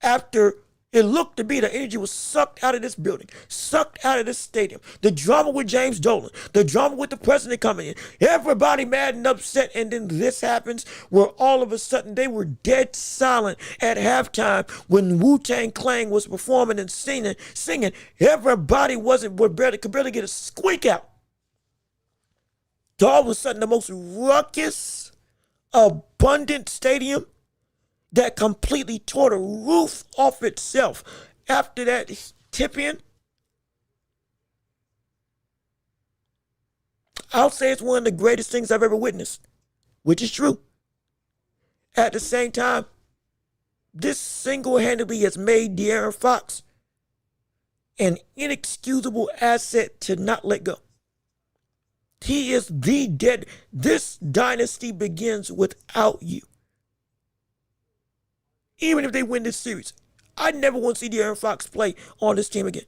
after it looked to be the energy was sucked out of this building, sucked out of this stadium. The drama with James Dolan, the drama with the president coming in, everybody mad and upset, and then this happens where all of a sudden they were dead silent at halftime when Wu-Tang Clan was performing and singing. Everybody could barely get a squeak out. So all of a sudden the most ruckus, abundant stadium that completely tore the roof off itself after that tip in. I'll say it's one of the greatest things I've ever witnessed, which is true. At the same time, this single-handedly has made De'Aaron Fox an inexcusable asset to not let go. He is the dead. This dynasty begins without you. Even if they win this series, I never want to see De'Aaron Fox play on this team again.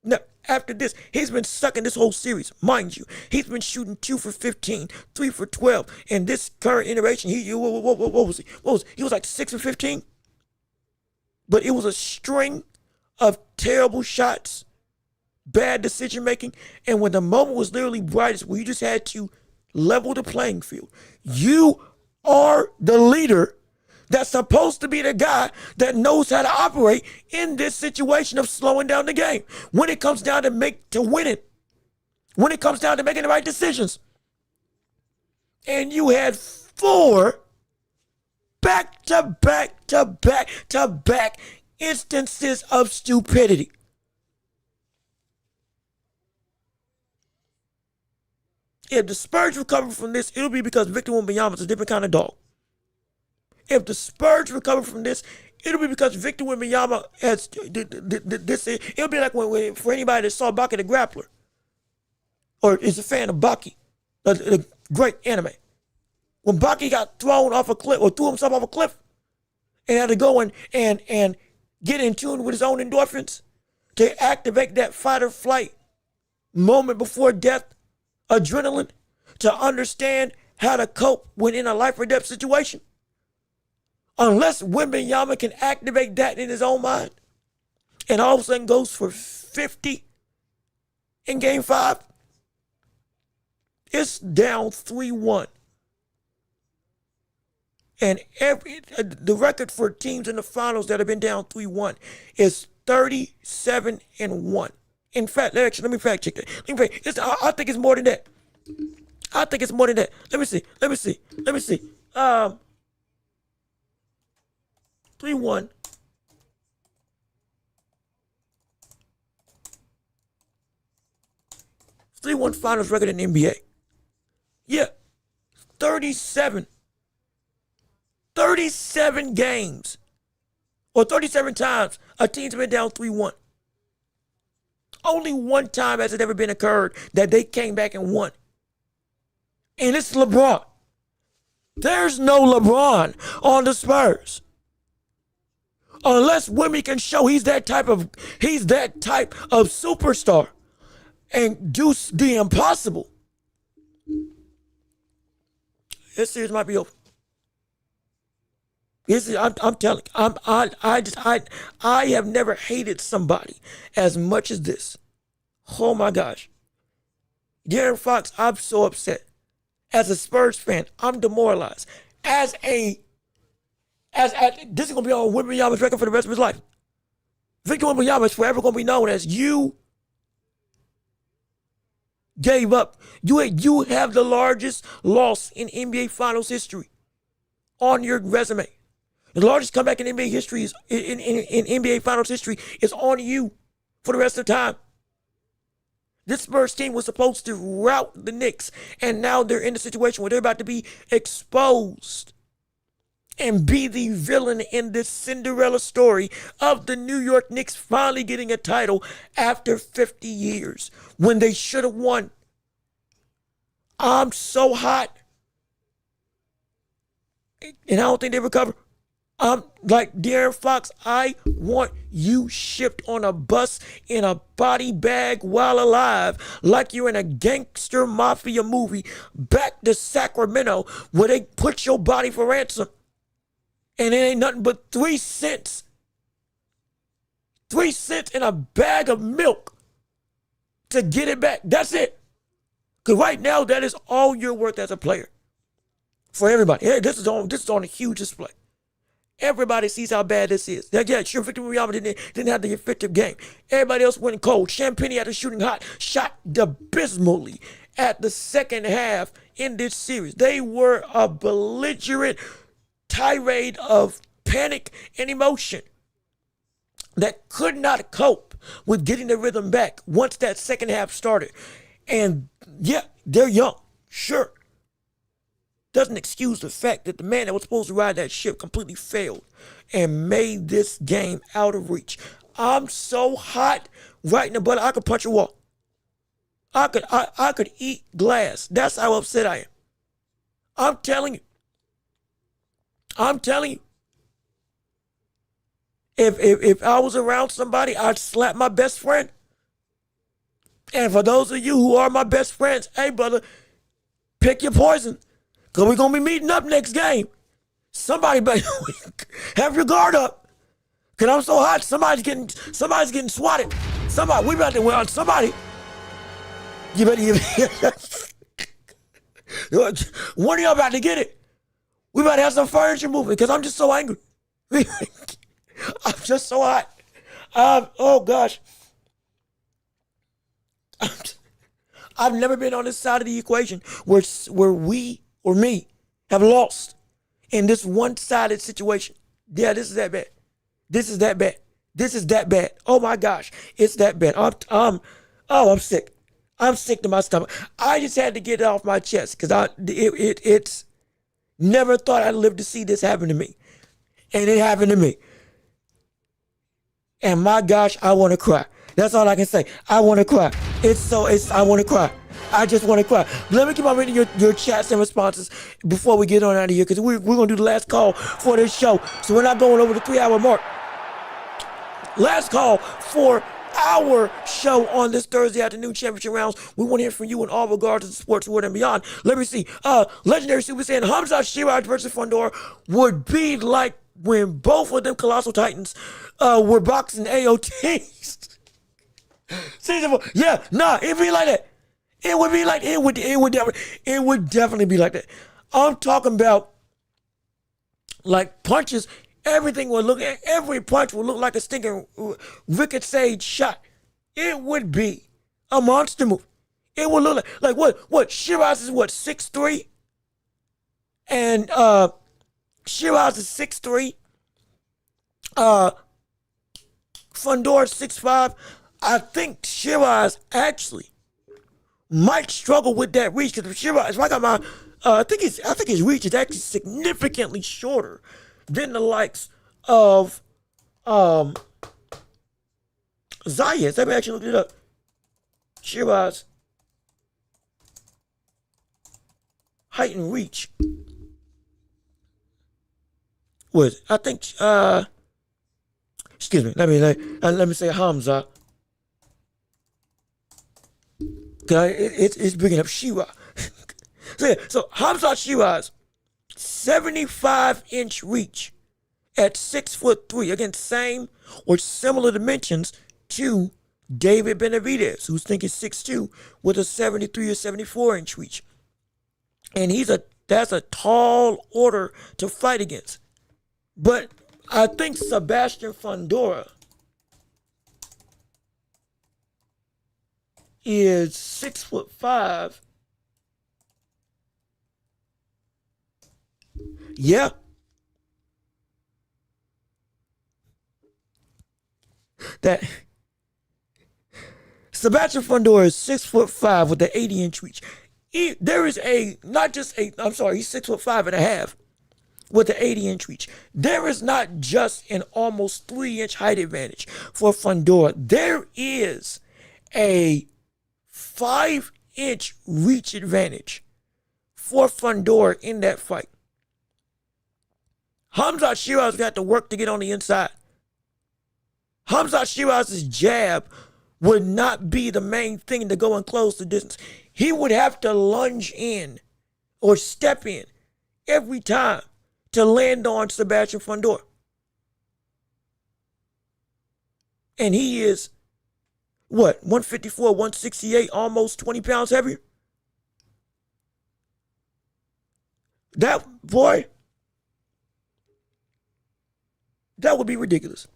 Now, after this, he's been sucking this whole series, mind you. He's been shooting 2 for 15, 3 for 12. And this current iteration, what was he? He was like 6 for 15. But it was a string of terrible shots, bad decision making. And when the moment was literally brightest, where you just had to level the playing field, you are the leader that's supposed to be the guy that knows how to operate in this situation of slowing down the game. When it comes down to winning, when it comes down to making the right decisions. And you had 4 back-to-back instances of stupidity. If the Spurs recover from this, it'll be because Victor Wembanyama is a different kind of dog. If the Spurs recover from this, it'll be because Victor Wembanyama has this. It'll be like for anybody that saw Baki the Grappler, or is a fan of Baki, the great anime. When Baki got thrown off a cliff or threw himself off a cliff, and had to go and get in tune with his own endorphins to activate that fight or flight moment before death, adrenaline, to understand how to cope when in a life or death situation. Unless Wembanyama can activate that in his own mind and all of a sudden goes for 50 in game 5, it's down 3-1. And the record for teams in the finals that have been down 3-1 is 37-1. In fact, actually, let me fact check that. I think it's more than that. I think it's more than that. Let me see. 3-1. It's 3-1 finals record in the NBA. Yeah. 37 games. Or 37 times a team's been down 3-1. Only one time has it ever been occurred that they came back and won. And it's LeBron. There's no LeBron on the Spurs. Unless Wemby can show he's that type of superstar and do the impossible, this series might be over. I'm telling you, I have never hated somebody as much as this. Oh my gosh. De'Aaron Fox, I'm so upset. As a Spurs fan, I'm demoralized. This is going to be on Wembanyama's record for the rest of his life. Victor Wembanyama is forever going to be known as you gave up. You have the largest loss in NBA Finals history on your resume. The largest comeback in NBA history is in NBA Finals history is on you for the rest of the time. This Spurs team was supposed to rout the Knicks, and now they're in a situation where they're about to be exposed. and be the villain in this Cinderella story of the New York Knicks finally getting a title after 50 years when they should have won. I'm so hot. And I don't think they recover. I'm like De'Aaron Fox, I want you shipped on a bus in a body bag while alive, like you're in a gangster mafia movie, back to Sacramento where they put your body for ransom. And it ain't nothing but 3 cents. 3 cents in a bag of milk to get it back. That's it. Because right now, that is all you're worth as a player. For everybody. Hey, this is on a huge display. Everybody sees how bad this is. Yeah, sure, Victor Wembanyama didn't have the effective game. Everybody else went cold. Champagny had the shooting hot, shot abysmally at the second half in this series. They were a belligerent tirade of panic and emotion that could not cope with getting the rhythm back once that second half started. And yeah, they're young, sure. Doesn't excuse the fact that the man that was supposed to ride that ship completely failed and made this game out of reach. I'm so hot right in the butt. I could punch a wall. I could eat glass. That's how upset I am. I'm telling you. If I was around somebody, I'd slap my best friend. And for those of you who are my best friends, hey brother, pick your poison. Because we're going to be meeting up next game. Somebody better have your guard up. Because I'm so hot, somebody's getting swatted. We about to win on somebody. You better one of y'all about to get it. We about to have some furniture moving because I'm just so angry. I'm just so hot. Oh gosh. I've never been on this side of the equation where we or me have lost in this one-sided situation. Yeah, this is that bad. This is that bad. This is that bad. Oh my gosh, it's that bad. I'm sick. I'm sick to my stomach. I just had to get it off my chest because it's never thought I'd live to see this happen to me, and it happened to me. And my gosh, I want to cry. That's all I can say. I want to cry. I want to cry. I just want to cry. Let me keep on reading your chats and responses before we get on out of here because we're going to do the last call for this show. So we're not going over the 3-hour mark. Last call for our show on this Thursday afternoon championship rounds. We want to hear from you in all regards to the sports world and beyond. Let me see. Legendary Super saying Hamza Shiraz versus Fundora would be like when both of them colossal titans were boxing AOTs. Yeah, nah, it'd be like that. It would be like it would definitely be like that. I'm talking about like punches. Every punch would look like a stinking ricochet shot. It would be a monster move. It would look like what? Shiraz is 6'3", and Shiraz is 6'3". Fundora 6'5". I think Shiraz actually might struggle with that reach because Shiraz, if I got my, I think his reach is actually significantly shorter than the likes of Zayas. Let me actually look it up. Shiraz height and reach was, I think, excuse me, let me say Hamza. It's bringing up Shiraz. So Hamza Shiraz, 75-inch reach at 6'3". Again, same or similar dimensions to David Benavidez, who's thinking 6'2", with a 73 or 74-inch reach. And that's a tall order to fight against. But I think Sebastian Fundora is 6'5". Yeah. That Sebastian Fundora is 6'5" with the 80-inch reach. He's 6'5.5". with the 80-inch reach. There is not just an almost 3-inch height advantage for Fundora. There is a 5-inch reach advantage for Fundora in that fight. Khamzat Shiraz got to work to get on the inside. Khamzat Shiraz's jab would not be the main thing to go and close the distance. He would have to lunge in or step in every time to land on Sebastian Fundora. And he is, what, 154, 168, almost 20 pounds heavier? That, boy, that would be ridiculous.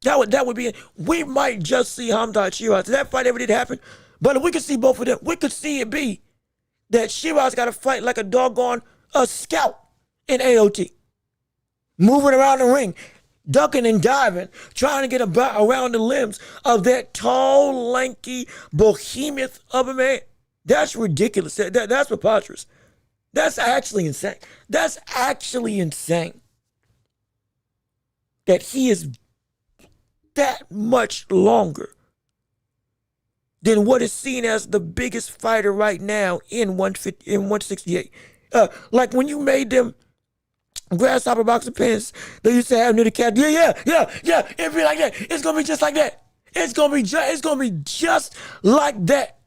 That would be, we might just see Khamzat Shiraz. If that fight ever did happen, but if we could see both of them, we could see it be that Shiraz got to fight like a doggone scout in AOT. Moving around the ring, ducking and diving, trying to get around the limbs of that tall, lanky behemoth of a man. That's ridiculous. That's preposterous. That's actually insane. That's actually insane that he is that much longer than what is seen as the biggest fighter right now in 168. Like when you made them grasshopper boxing pants, they used to have near the cat. Yeah. It'd be like that. It's gonna be just like that. It's gonna be just like that.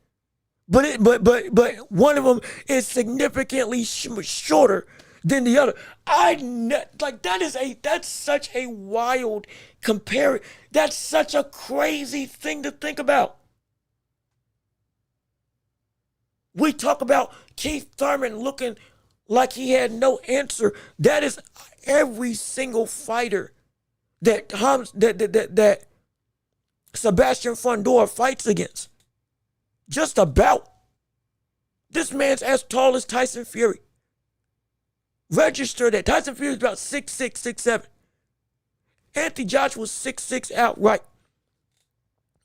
But one of them is significantly shorter than the other. That's such a wild compare. That's such a crazy thing to think about. We talk about Keith Thurman looking like he had no answer. That is every single fighter that Sebastian Fundora fights against. Just about. This man's as tall as Tyson Fury. Register that. Tyson Fury is about 6'6", 6'7". Anthony Joshua's 6'6" outright.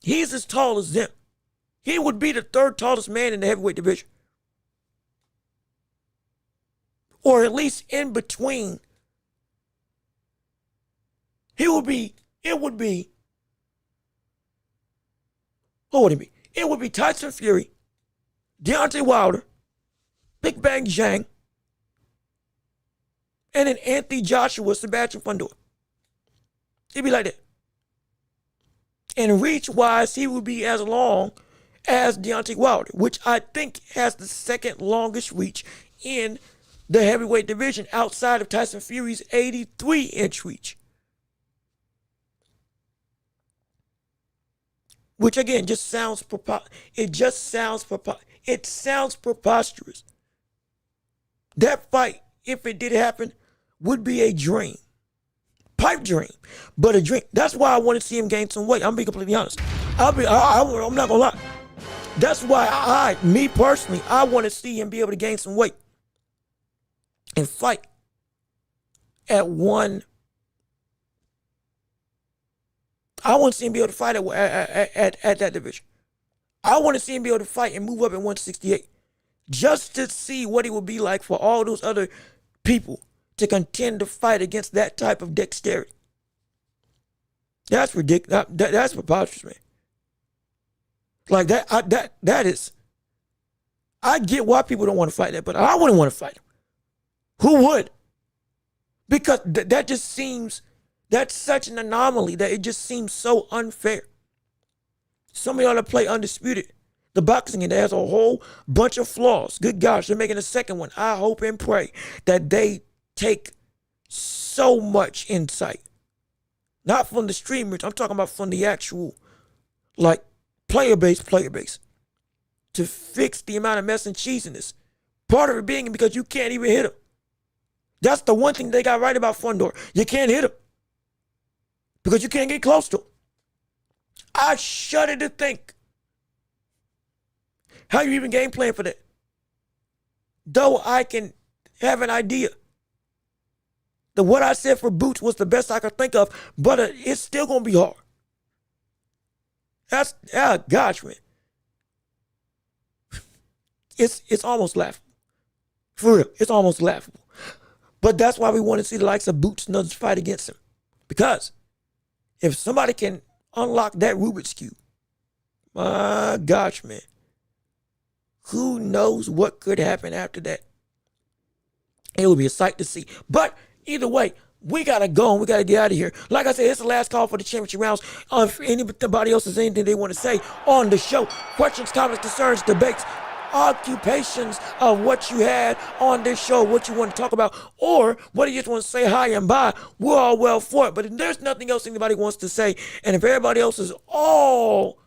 He's as tall as them. He would be the third tallest man in the heavyweight division. Or at least in between. It would be, who would it be? It would be Tyson Fury, Deontay Wilder, Big Bang Zhang, and then Anthony Joshua, Sebastian Fundora. It'd be like that. And reach-wise, he would be as long as Deontay Wilder, which I think has the second longest reach in the heavyweight division outside of Tyson Fury's 83-inch reach. Which again just sounds preposterous. That fight, if it did happen, would be a dream. Pipe dream, but a dream. That's why I want to see him gain some weight. I'm being completely honest. I'm not gonna lie. That's why me personally, I want to see him be able to gain some weight and fight at one. I want to see him be able to fight at that division. I want to see him be able to fight and move up at 168. Just to see what it would be like for all those other people to contend to fight against that type of dexterity. That's ridiculous. That's preposterous, man. Like that is. I get why people don't want to fight that, but I wouldn't want to fight him. Who would? Because that just seems, that's such an anomaly that it just seems so unfair. Somebody ought to play Undisputed, the boxing game that has a whole bunch of flaws. Good gosh, they're making a second one. I hope and pray that they take so much insight. Not from the streamers, I'm talking about from the actual, like, player base, to fix the amount of mess and cheesiness. Part of it being because you can't even hit him. That's the one thing they got right about Fundora. You can't hit him because you can't get close to him. I shudder to think how you even game plan for that. Though I can have an idea that what I said for Boots was the best I could think of, but it's still going to be hard. Gosh, man. It's almost laughable. For real, it's almost laughable. But that's why we want to see the likes of Boots and others fight against him. Because if somebody can unlock that Rubik's Cube, my gosh, man, who knows what could happen after that? It will be a sight to see. But either way, we got to go and we got to get out of here. Like I said, it's the last call for the championship rounds. If anybody else has anything they want to say on the show, questions, comments, concerns, debates, occupations of what you had on this show, what you want to talk about, or what you just want to say hi and bye, we're all well for it. But if there's nothing else anybody wants to say, and if everybody else is all,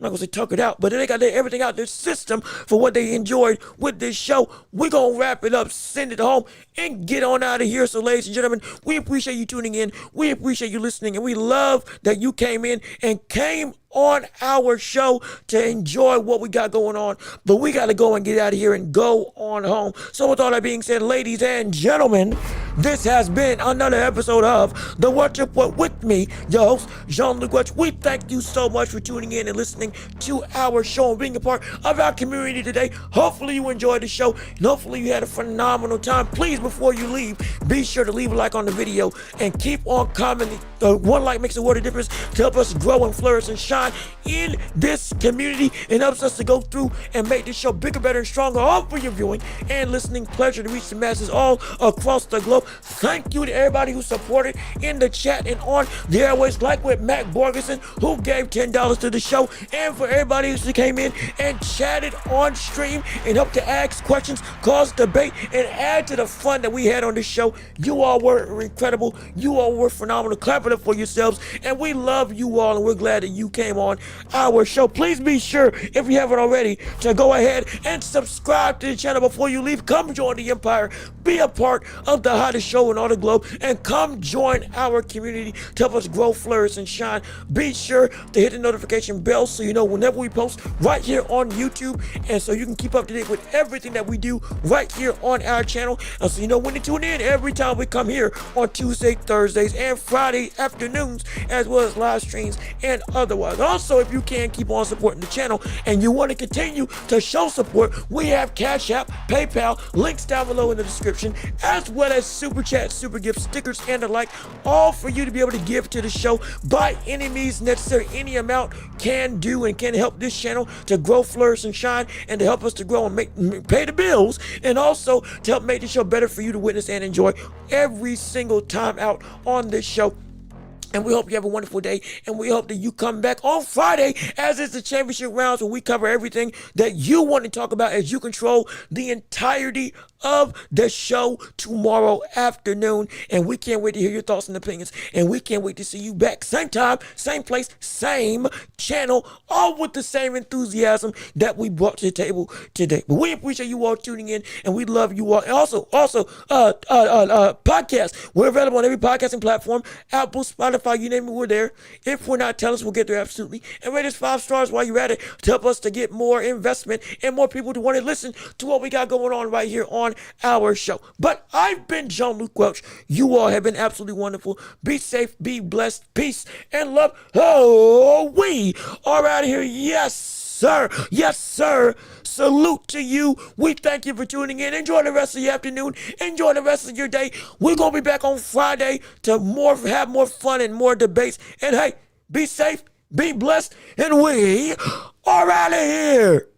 I'm not going to say tuck it out, but they got everything out their system for what they enjoyed with this show, we're going to wrap it up, send it home, and get on out of here. So, ladies and gentlemen, we appreciate you tuning in. We appreciate you listening, and we love that you came in and came on our show to enjoy what we got going on. But we got to go and get out of here and go on home. So with all that being said, ladies and gentlemen, this has been another episode of The Watch Report with me, your host, Jean-Luc Welch. We thank you so much for tuning in and listening to our show and being a part of our community today. Hopefully you enjoyed the show, and hopefully you had a phenomenal time. Please, before you leave, be sure to leave a like on the video and keep on commenting. One like makes a world of difference to help us grow and flourish and shine in this community, and helps us to go through and make this show bigger, better, and stronger, all for your viewing and listening pleasure to reach the masses all across the globe. Thank you to everybody who supported in the chat and on the airways, like with Mac Borgeson, who gave $10 to the show, and for everybody who came in and chatted on stream and helped to ask questions, cause debate, and add to the fun that we had on this show. You all were incredible. You all were phenomenal. Clap it up for yourselves, and we love you all, and we're glad that you came on our show. Please be sure, if you haven't already, to go ahead and subscribe to the channel before you leave. Come join the empire, be a part of the hottest show in all the globe, and come join our community to help us grow, flourish, and shine. Be sure to hit the notification bell so you know whenever we post right here on YouTube, and so you can keep up to date with everything that we do right here on our channel, and so you know when to tune in every time we come here on Tuesday, Thursdays, and Friday afternoons, as well as live streams and otherwise. Also, if you can keep on supporting the channel and you want to continue to show support, we have Cash App, PayPal, links down below in the description, as well as Super Chat, Super Gifts, stickers, and the like, all for you to be able to give to the show by any means necessary. Any amount can do and can help this channel to grow, flourish, and shine, and to help us to grow and pay the bills, and also to help make the show better for you to witness and enjoy every single time out on this show. And we hope you have a wonderful day, and we hope that you come back on Friday, as it's the championship rounds, where we cover everything that you want to talk about, as you control the entirety of the show tomorrow afternoon. And we can't wait to hear your thoughts and opinions, and we can't wait to see you back same time, same place, same channel, all with the same enthusiasm that we brought to the table today. But we appreciate you all tuning in, and we love you all. And also podcasts, we're available on every podcasting platform: Apple, Spotify, you name it, we're there. If we're not, tell us, we'll get there absolutely. And rate us 5 stars while you're at it, to help us to get more investment and more people to want to listen to what we got going on right here on our show. But I've been Jean-Luc Welch. You all have been absolutely wonderful. Be safe, be blessed, peace, and love. Oh, we are out of here. Yes, sir. Yes, sir. Salute to you. We thank you for tuning in. Enjoy the rest of your afternoon. Enjoy the rest of your day. We're going to be back on Friday to have more fun and more debates. And hey, be safe, be blessed, and we are out of here.